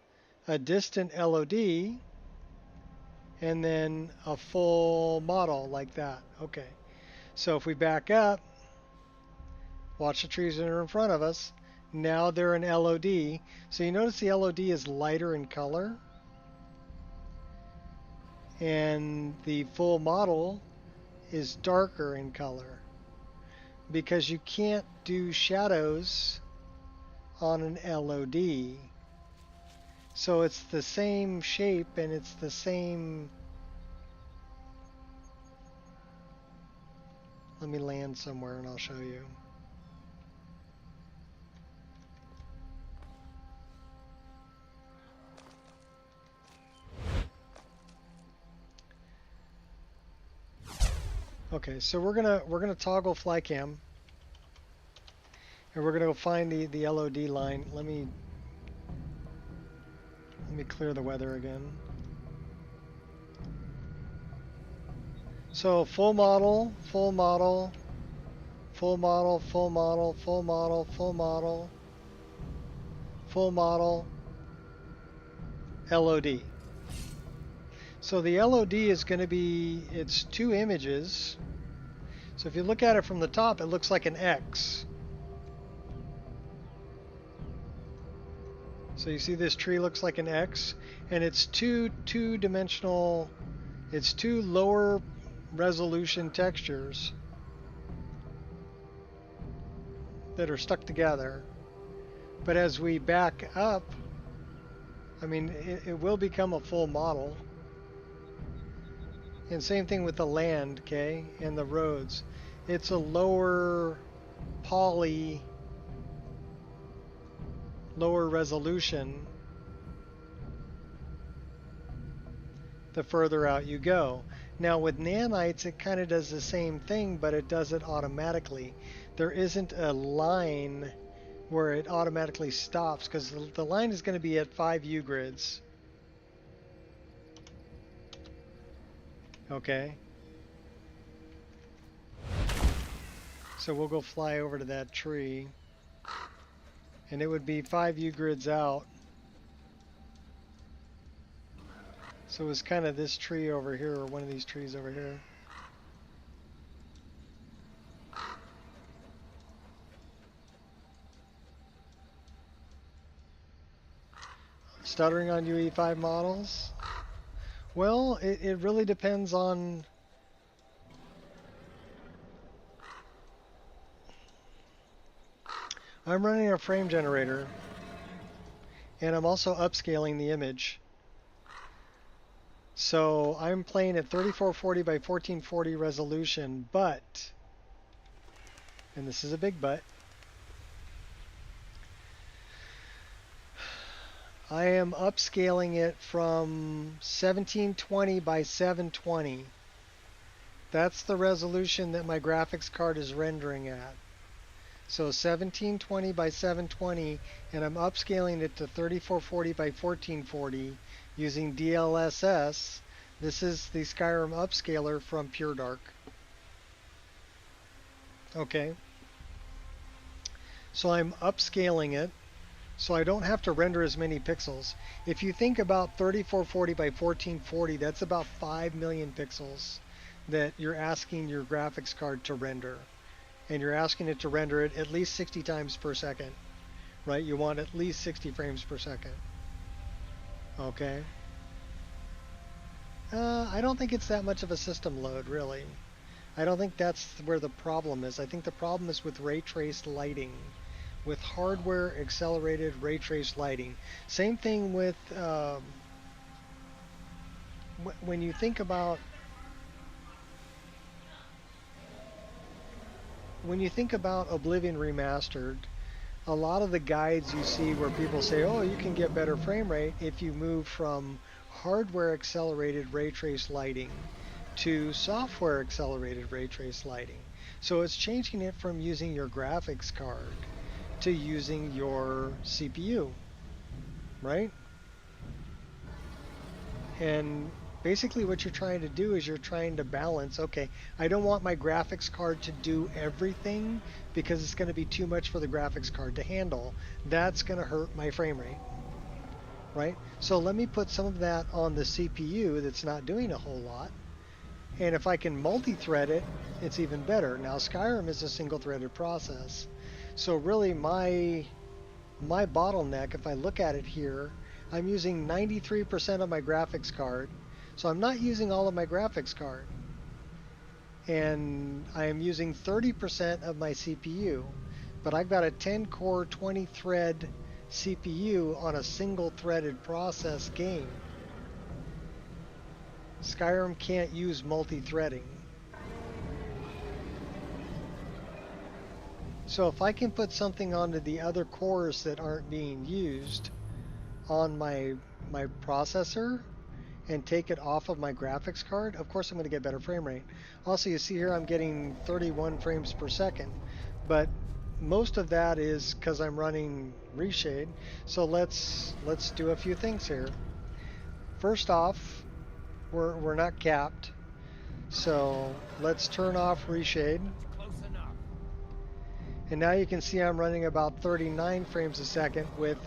a distant LOD and then a full model like that. Okay, so if we back up, watch the trees that are in front of us. Now they're an LOD. So you notice the LOD is lighter in color. And the full model is darker in color. because you can't do shadows on an LOD. So it's the same shape and it's the same... Let me land somewhere and I'll show you. Okay, so we're gonna toggle fly cam, and we're gonna go find the LOD line. Let me clear the weather again. So full model, full model, full model, full model, full model, full model, full model, LOD. So the LOD is going to be, it's two images. So if you look at it from the top, it looks like an X. So you see this tree looks like an X, and it's two-dimensional, it's two lower resolution textures that are stuck together. But as we back up, I mean, it will become a full model. And same thing with the land, okay, and the roads. It's a lower poly, lower resolution the further out you go. Now with nanites, it kind of does the same thing, but it does it automatically. There isn't a line where it automatically stops, because the line is going to be at 5 U-grids. Okay. So we'll go fly over to that tree, and it would be 5 U-grids out. So it's kind of this tree over here, or one of these trees over here. Stuttering on UE5 models? Well, it really depends on... I'm running a frame generator, and I'm also upscaling the image. So I'm playing at 3440 by 1440 resolution, but, and this is a big but, I am upscaling it from 1720 by 720. That's the resolution that my graphics card is rendering at. So 1720 by 720, and I'm upscaling it to 3440 by 1440 using DLSS. This is the Skyrim upscaler from Pure Dark. Okay. So I'm upscaling it, so I don't have to render as many pixels. If you think about 3440 by 1440, that's about 5 million pixels that you're asking your graphics card to render. And you're asking it to render it at least 60 times per second, right? You want at least 60 frames per second. Okay. I don't think it's that much of a system load, really. I don't think that's where the problem is. I think the problem is with ray traced lighting, with hardware accelerated ray traced lighting. Same thing with when you think about Oblivion Remastered, a lot of the guides you see where people say, oh, you can get better frame rate if you move from hardware accelerated ray trace lighting to software accelerated ray trace lighting. So it's changing it from using your graphics card to using your CPU, right? And basically what you're trying to do is you're trying to balance, okay, I don't want my graphics card to do everything because it's going to be too much for the graphics card to handle. That's going to hurt my frame rate, right? So let me put some of that on the CPU that's not doing a whole lot. And if I can multi-thread it, it's even better. Now Skyrim is a single-threaded process. So really my bottleneck, if I look at it here, I'm using 93% of my graphics card. So I'm not using all of my graphics card. and I am using 30% of my CPU, but I've got a 10-core, 20-thread CPU on a single-threaded process game. Skyrim can't use multi-threading. So if I can put something onto the other cores that aren't being used on my processor and take it off of my graphics card, of course I'm going to get better frame rate. Also, you see here I'm getting 31 frames per second, but most of that is because I'm running Reshade. So let's do a few things here. First off, we're not capped, so let's turn off Reshade. And now you can see I'm running about 39 frames a second with,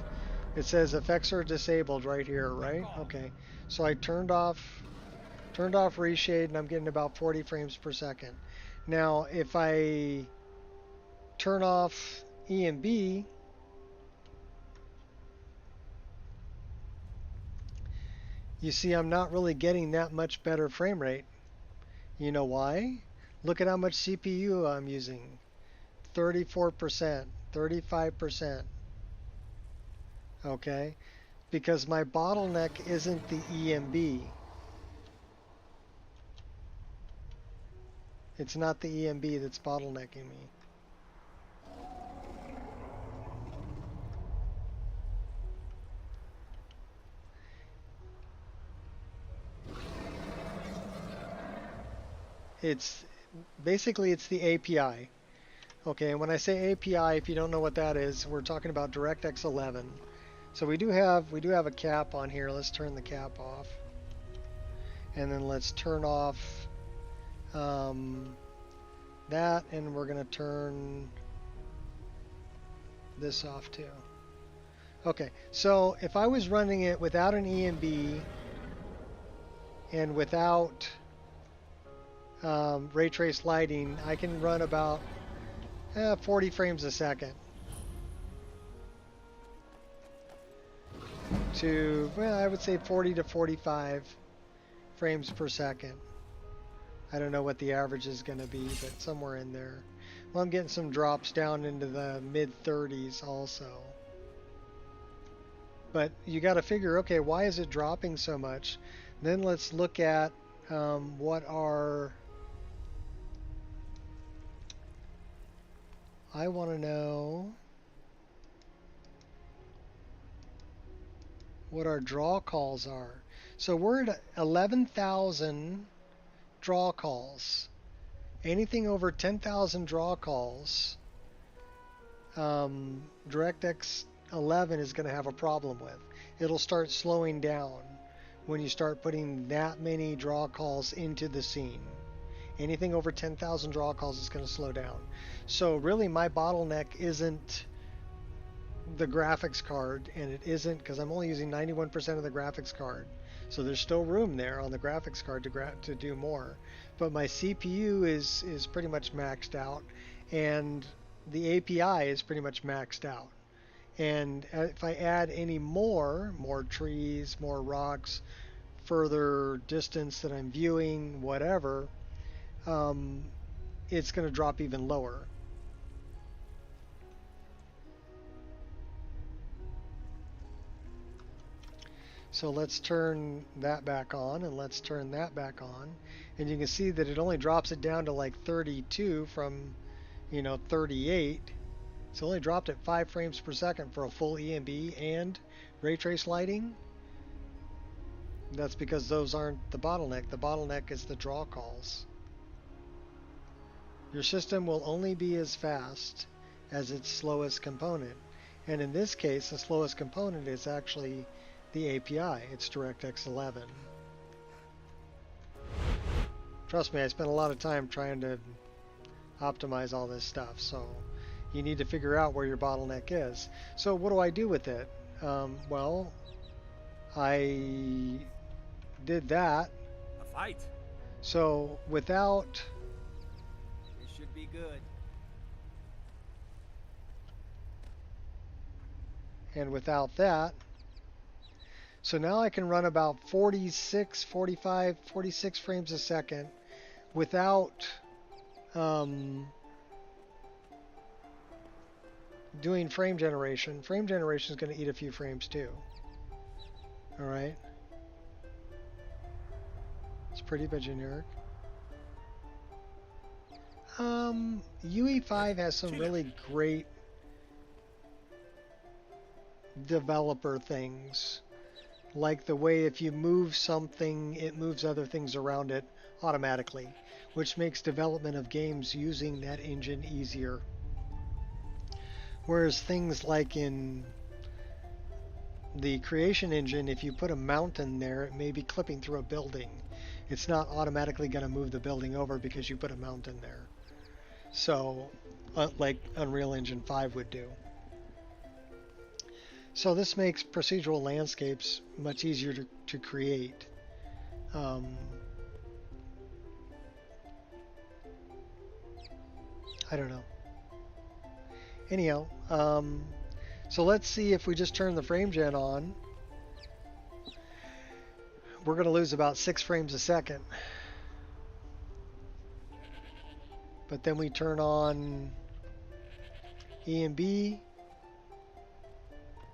it says effects are disabled right here, right? Okay. So I turned off Reshade and I'm getting about 40 frames per second. Now, if I turn off EMB, you see I'm not really getting that much better frame rate. You know why? Look at how much CPU I'm using. 34%, 35%. Okay? Because my bottleneck isn't the EMB. It's not the EMB that's bottlenecking me. It's basically it's the API. Okay, and when I say API, if you don't know what that is, we're talking about DirectX 11. So we do have a cap on here. Let's turn the cap off, and then let's turn off that, and we're gonna turn this off too. Okay, so if I was running it without an EMB and without ray trace lighting, I can run about 40 frames a second to, well, I would say 40 to 45 frames per second. I don't know what the average is going to be, but somewhere in there. Well, I'm getting some drops down into the mid-30s also. But you got to figure, okay, why is it dropping so much? Then let's look at what our... I want to know what our draw calls are. So we're at 11,000 draw calls. Anything over 10,000 draw calls, DirectX 11 is going to have a problem with. It'll start slowing down when you start putting that many draw calls into the scene. Anything over 10,000 draw calls is going to slow down. So really my bottleneck isn't the graphics card, and it isn't because I'm only using 91% of the graphics card. So there's still room there on the graphics card to do more. But my CPU is pretty much maxed out, and the API is pretty much maxed out. And if I add any more trees, more rocks, further distance that I'm viewing, whatever, it's going to drop even lower. So let's turn that back on, and let's turn that back on. And you can see that it only drops it down to like 32 from, 38. It's only dropped at 5 frames per second for a full EMB and ray trace lighting. That's because those aren't the bottleneck. The bottleneck is the draw calls. Your system will only be as fast as its slowest component. And in this case, the slowest component is actually the API. It's DirectX 11. Trust me, I spent a lot of time trying to optimize all this stuff, so you need to figure out where your bottleneck is. So what do I do with it? Well, I did that. A fight. So without... It should be good. And without that, so now I can run about 46 frames a second without doing frame generation. Frame generation is going to eat a few frames too. All right. It's pretty but generic. UE5 has some really great developer things, like the way if you move something, it moves other things around it automatically, which makes development of games using that engine easier. Whereas things like in the creation engine, if you put a mountain there, it may be clipping through a building. It's not automatically going to move the building over because you put a mountain there. So, like Unreal Engine 5 would do. So this makes procedural landscapes much easier to create. I don't know. Anyhow, so let's see if we just turn the frame gen on. We're going to lose about 6 frames a second. But then we turn on EMB,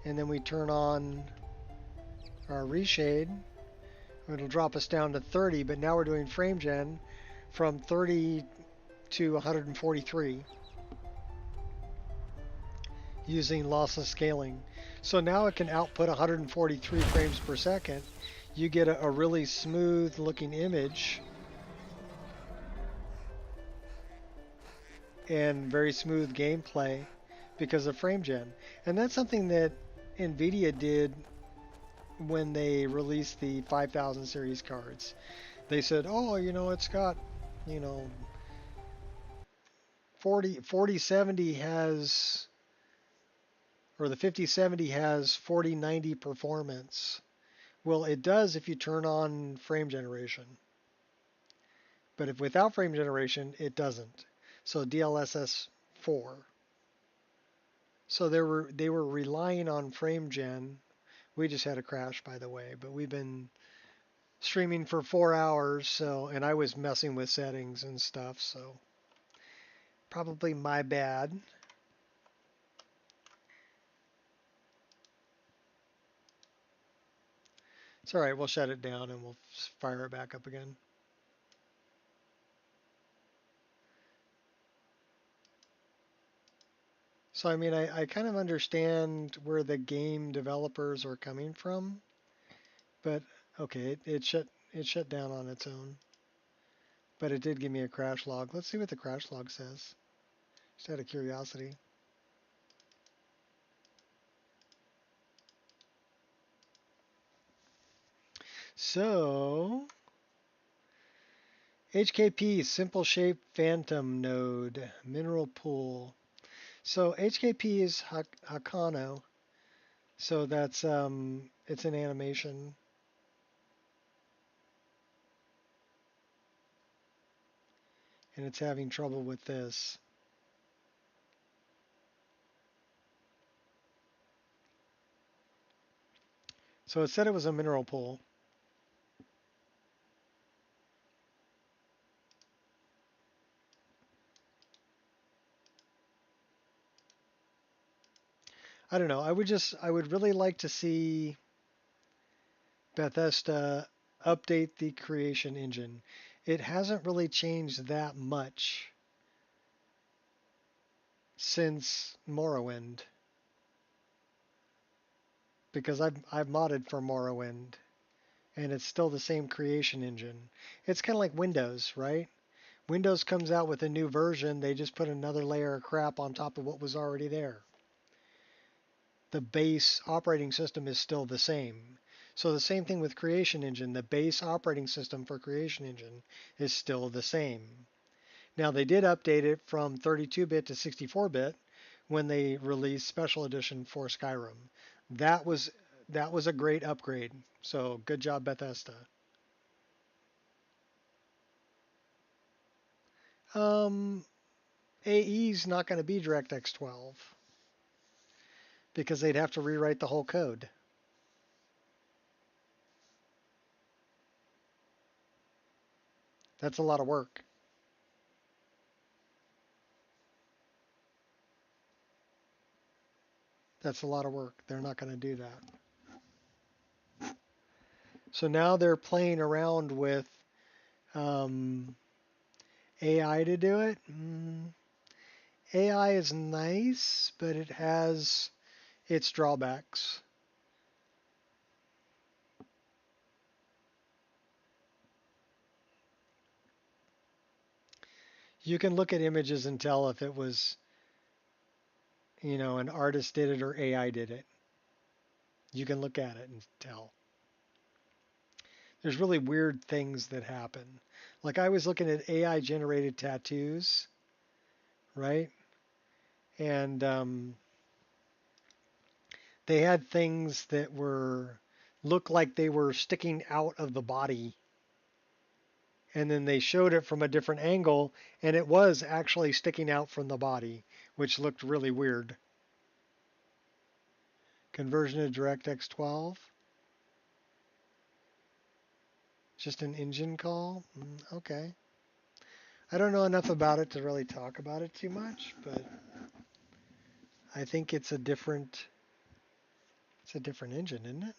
and then we turn on our reshade. It'll drop us down to 30, but now we're doing frame gen from 30 to 143 using lossless scaling. So now it can output 143 frames per second. You get a really smooth looking image and very smooth gameplay because of frame gen. And that's something that NVIDIA did when they released the 5000 series cards. They said, oh, you know, it's got, you know, 4070 has, or the 5070 has 4090 performance. Well, it does if you turn on frame generation. But if without frame generation, it doesn't. So DLSS 4. So they were relying on frame gen. We just had a crash, by the way, but we've been streaming for 4 hours, so, and I was messing with settings and stuff, so probably my bad. It's all right, we'll shut it down and we'll fire it back up again. So, I mean, I kind of understand where the game developers are coming from, but okay, it shut down on its own. But it did give me a crash log. Let's see what the crash log says. Just out of curiosity. So, HKP, Simple Shape Phantom Node, Mineral Pool. So HKP is Hakano. So that's, it's an animation. And it's having trouble with this. So it said it was a mineral pool. I don't know. I would really like to see Bethesda update the creation engine. It hasn't really changed that much since Morrowind. Because I've modded for Morrowind and it's still the same creation engine. It's kind of like Windows, right? Windows comes out with a new version, they just put another layer of crap on top of what was already there. The base operating system is still the same. So the same thing with Creation Engine. The base operating system for Creation Engine is still the same. Now they did update it from 32-bit to 64-bit when they released Special Edition for Skyrim. That was a great upgrade. So good job, Bethesda. AE's not going to be DirectX 12 because they'd have to rewrite the whole code. That's a lot of work. That's a lot of work. They're not going to do that. So now they're playing around with AI to do it. AI is nice, but it has its drawbacks. You can look at images and tell if it was, you know, an artist did it or AI did it. You can look at it and tell. There's really weird things that happen. Like I was looking at AI generated tattoos, right? And they had things that looked like they were sticking out of the body. And then they showed it from a different angle, and it was actually sticking out from the body, which looked really weird. Conversion to DirectX 12. Just an engine call? Okay. I don't know enough about it to really talk about it too much, but I think it's a different engine, isn't it?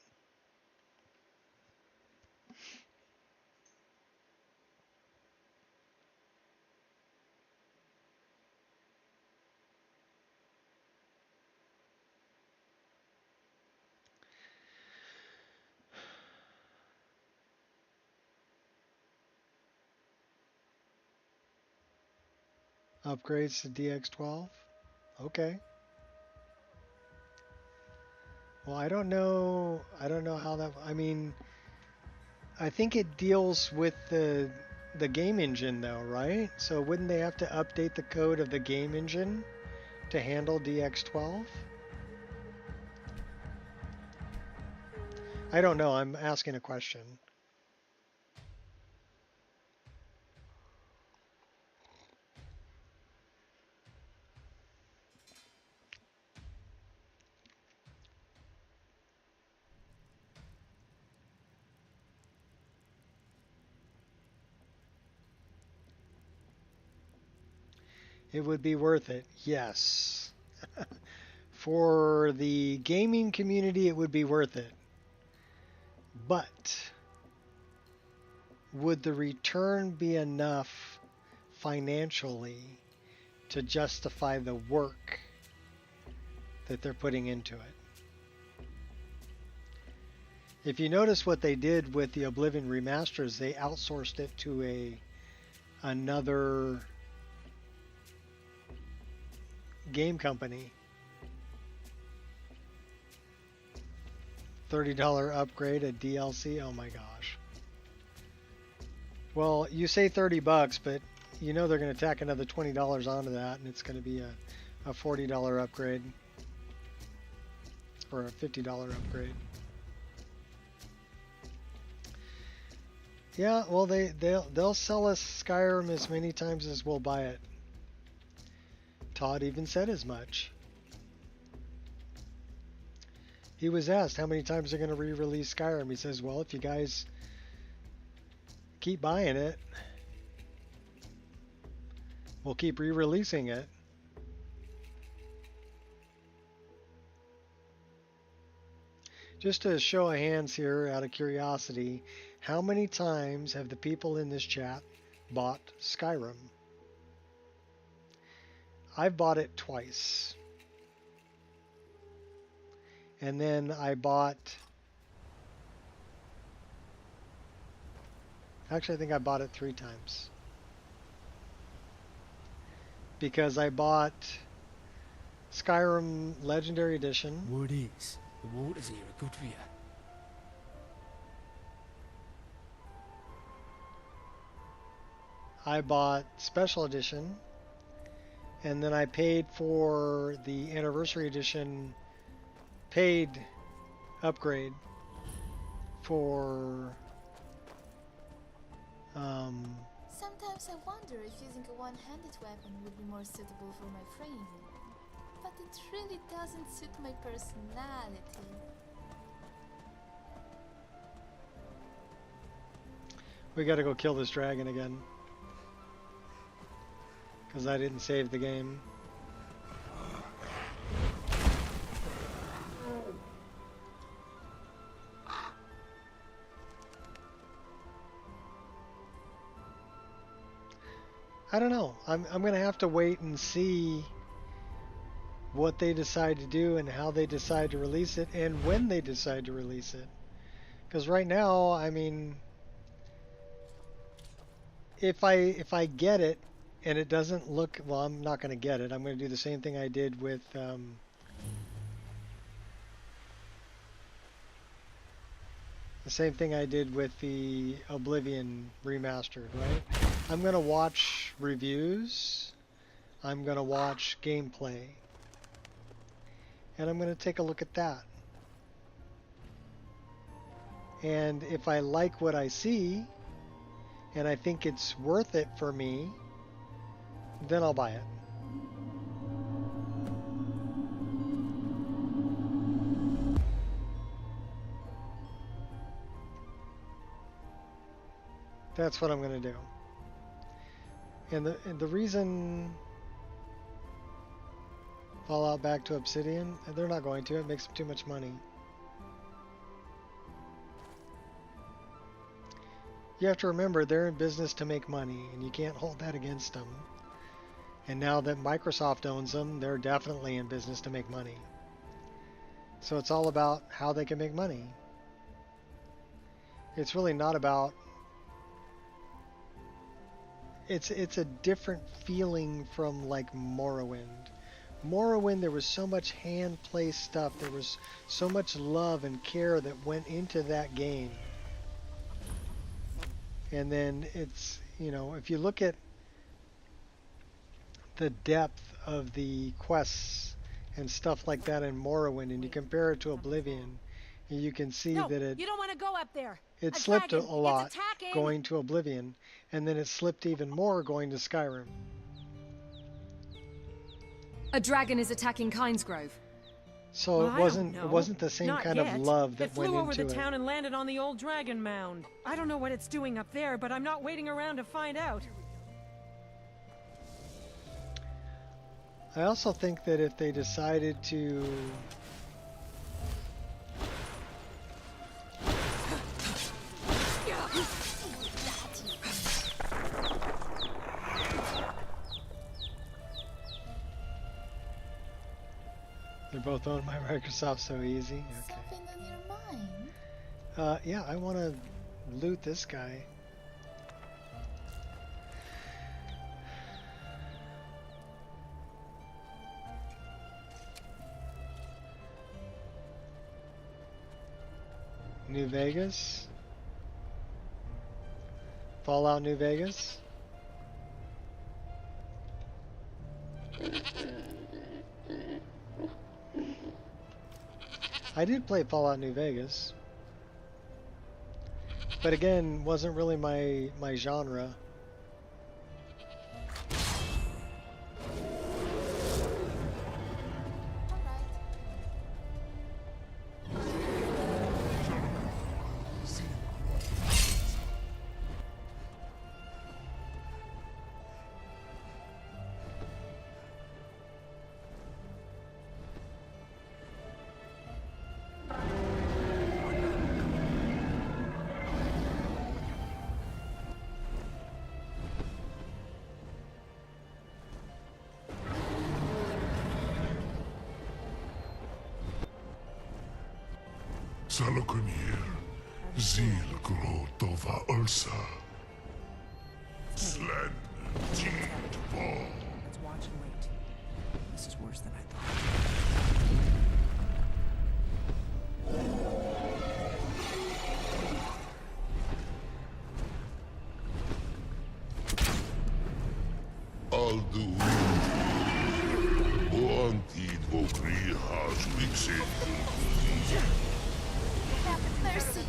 Upgrades to DX12? Okay. Well, I don't know how that, I mean, I think it deals with the game engine though, right? So wouldn't they have to update the code of the game engine to handle DX12? I don't know, I'm asking a question. It would be worth it, yes. For the gaming community, it would be worth it. But would the return be enough financially to justify the work that they're putting into it? If you notice what they did with the Oblivion remasters, they outsourced it to another game company. $30 upgrade, a DLC. Oh my gosh. Well, you say 30 bucks, but you know they're going to tack another $20 onto that, and it's going to be a $40 upgrade or a $50 upgrade. Yeah, well they'll sell us Skyrim as many times as we'll buy it. Todd even said as much. He was asked how many times they're going to re-release Skyrim. He says, well, if you guys keep buying it, we'll keep re-releasing it. Just a show of hands here, out of curiosity, how many times have the people in this chat bought Skyrim? I've bought it twice. And then I bought... Actually, I think I bought it 3 times. Because I bought Skyrim Legendary Edition. What is? The waters here are good for you. I bought Special Edition. And then I paid for the Anniversary Edition paid upgrade for Sometimes I wonder if using a one-handed weapon would be more suitable for my frame. But it really doesn't suit my personality. We gotta go kill this dragon again. Because I didn't save the game. I don't know. I'm going to have to wait and see what they decide to do and how they decide to release it and when they decide to release it. Because right now, I mean, if I get it and it doesn't look, well, I'm not going to get it. I'm going to do the same thing I did with the Oblivion remastered, right? I'm going to watch reviews. I'm going to watch gameplay. And I'm going to take a look at that. And if I like what I see, and I think it's worth it for me, then I'll buy it. That's what I'm going to do. And the reason Fallout back to Obsidian, they're not going to. It makes them too much money. You have to remember, they're in business to make money, and you can't hold that against them. And now that Microsoft owns them, they're definitely in business to make money. So it's all about how they can make money. It's really not about... It's a different feeling from like Morrowind. Morrowind, there was so much hand-placed stuff. There was so much love and care that went into that game. And then it's, you know, if you look at the depth of the quests and stuff like that in Morrowind, and you compare it to Oblivion, you can see that it... You don't want to go up there. It slipped a lot going to Oblivion, and then it slipped even more going to Skyrim. A dragon is attacking Kinesgrove. So Well, it wasn't the same Not kind yet. of love that It flew went over into the it. town and landed on the old dragon mound. I don't know what it's doing up there, but I'm not waiting around to find out. I also think that if they decided to they're both owned by Microsoft, so easy. Okay. Something on your mind? Yeah, I want to loot this guy. New Vegas? Fallout New Vegas? I did play Fallout New Vegas, but again, wasn't really my genre. Salokunir, Zil Gro Tova Ulsa. Slen Teed Ball. Let's watch and wait. This is worse than I thought. Aldu. Oantid Vokri has Wixit. Mercy.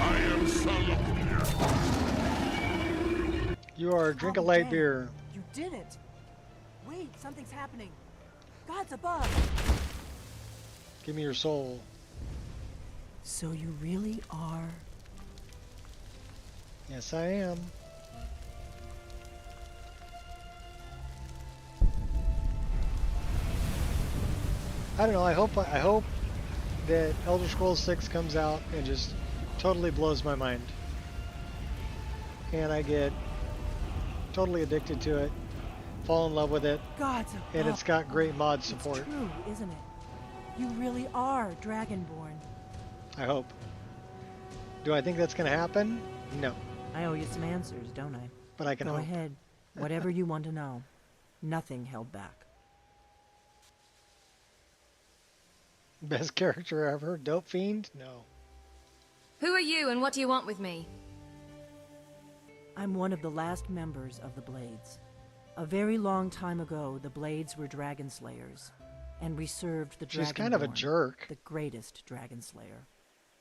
I am Salokunir. You are drink a light beer. You did it. Wait, something's happening. God's above. Give me your soul. So you really are... Yes, I am. I don't know. I hope that Elder Scrolls 6 comes out and just totally blows my mind. And I get totally addicted to it, fall in love with it, Gods and it's got great mod It's support. true, isn't it? You really are Dragonborn. I hope. Do I think that's going to happen? No. I owe you some answers, don't I? But I can Go hope. ahead. Whatever you want to know. Nothing held back. Best character ever? Dope Fiend? No. Who are you and what do you want with me? I'm one of the last members of the Blades. A very long time ago, the Blades were dragon slayers, and we served the Dragonborn. She's kind of a jerk. The greatest dragon slayer.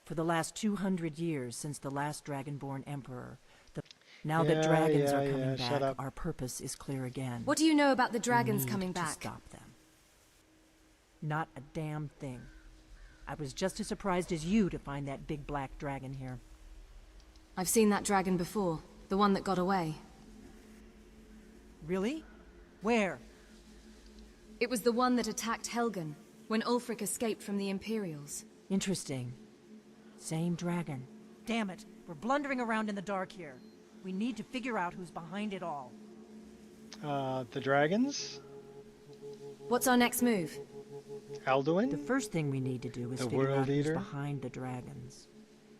For the last 200 years since the last Dragonborn Emperor, now that dragons are coming back, our purpose is clear again. What do you know about the dragons We coming need to back? stop them. Not a damn thing. I was just as surprised as you to find that big black dragon here. I've seen that dragon before, the one that got away. Really? Where? It was the one that attacked Helgen, when Ulfric escaped from the Imperials. Interesting. Same dragon. Damn it, we're blundering around in the dark here. We need to figure out who's behind it all. The dragons? What's our next move? Alduin? The first thing we need to do is The figure world out who's eater? behind the dragons.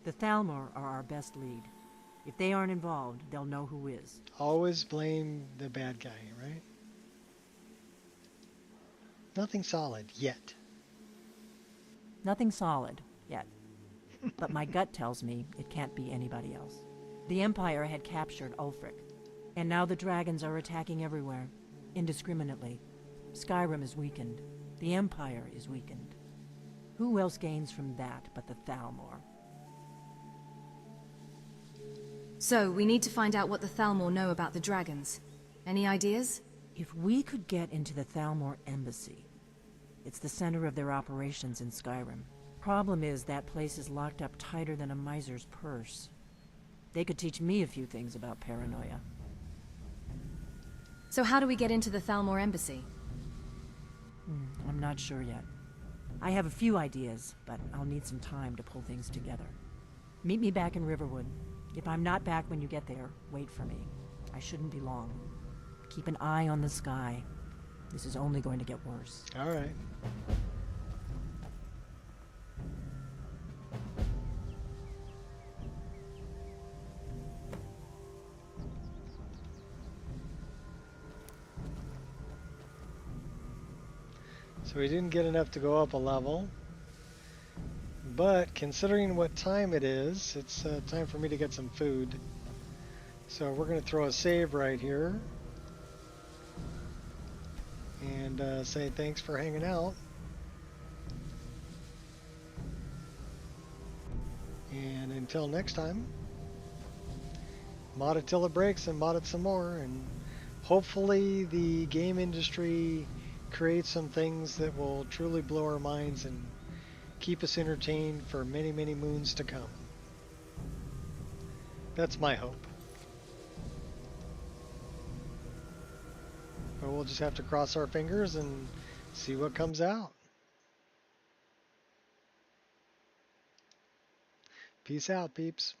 The Thalmor are our best lead. If they aren't involved, they'll know who is. Always blame the bad guy, right? Nothing solid yet. Nothing solid, yet. But my gut tells me it can't be anybody else. The Empire had captured Ulfric, and now the dragons are attacking everywhere, indiscriminately. Skyrim is weakened. The Empire is weakened. Who else gains from that but the Thalmor? So, we need to find out what the Thalmor know about the dragons. Any ideas? If we could get into the Thalmor embassy, it's the center of their operations in Skyrim. Problem is, that place is locked up tighter than a miser's purse. They could teach me a few things about paranoia. So how do we get into the Thalmor embassy? I'm not sure yet. I have a few ideas, but I'll need some time to pull things together. Meet me back in Riverwood. If I'm not back when you get there, wait for me. I shouldn't be long. Keep an eye on the sky. This is only going to get worse. All right. So we didn't get enough to go up a level. But considering what time it is, it's time for me to get some food. So we're going to throw a save right here. And say thanks for hanging out. And until next time, mod it till it breaks and mod it some more. And hopefully the game industry creates some things that will truly blow our minds and keep us entertained for many, many moons to come. That's my hope. But we'll just have to cross our fingers and see what comes out. Peace out, peeps.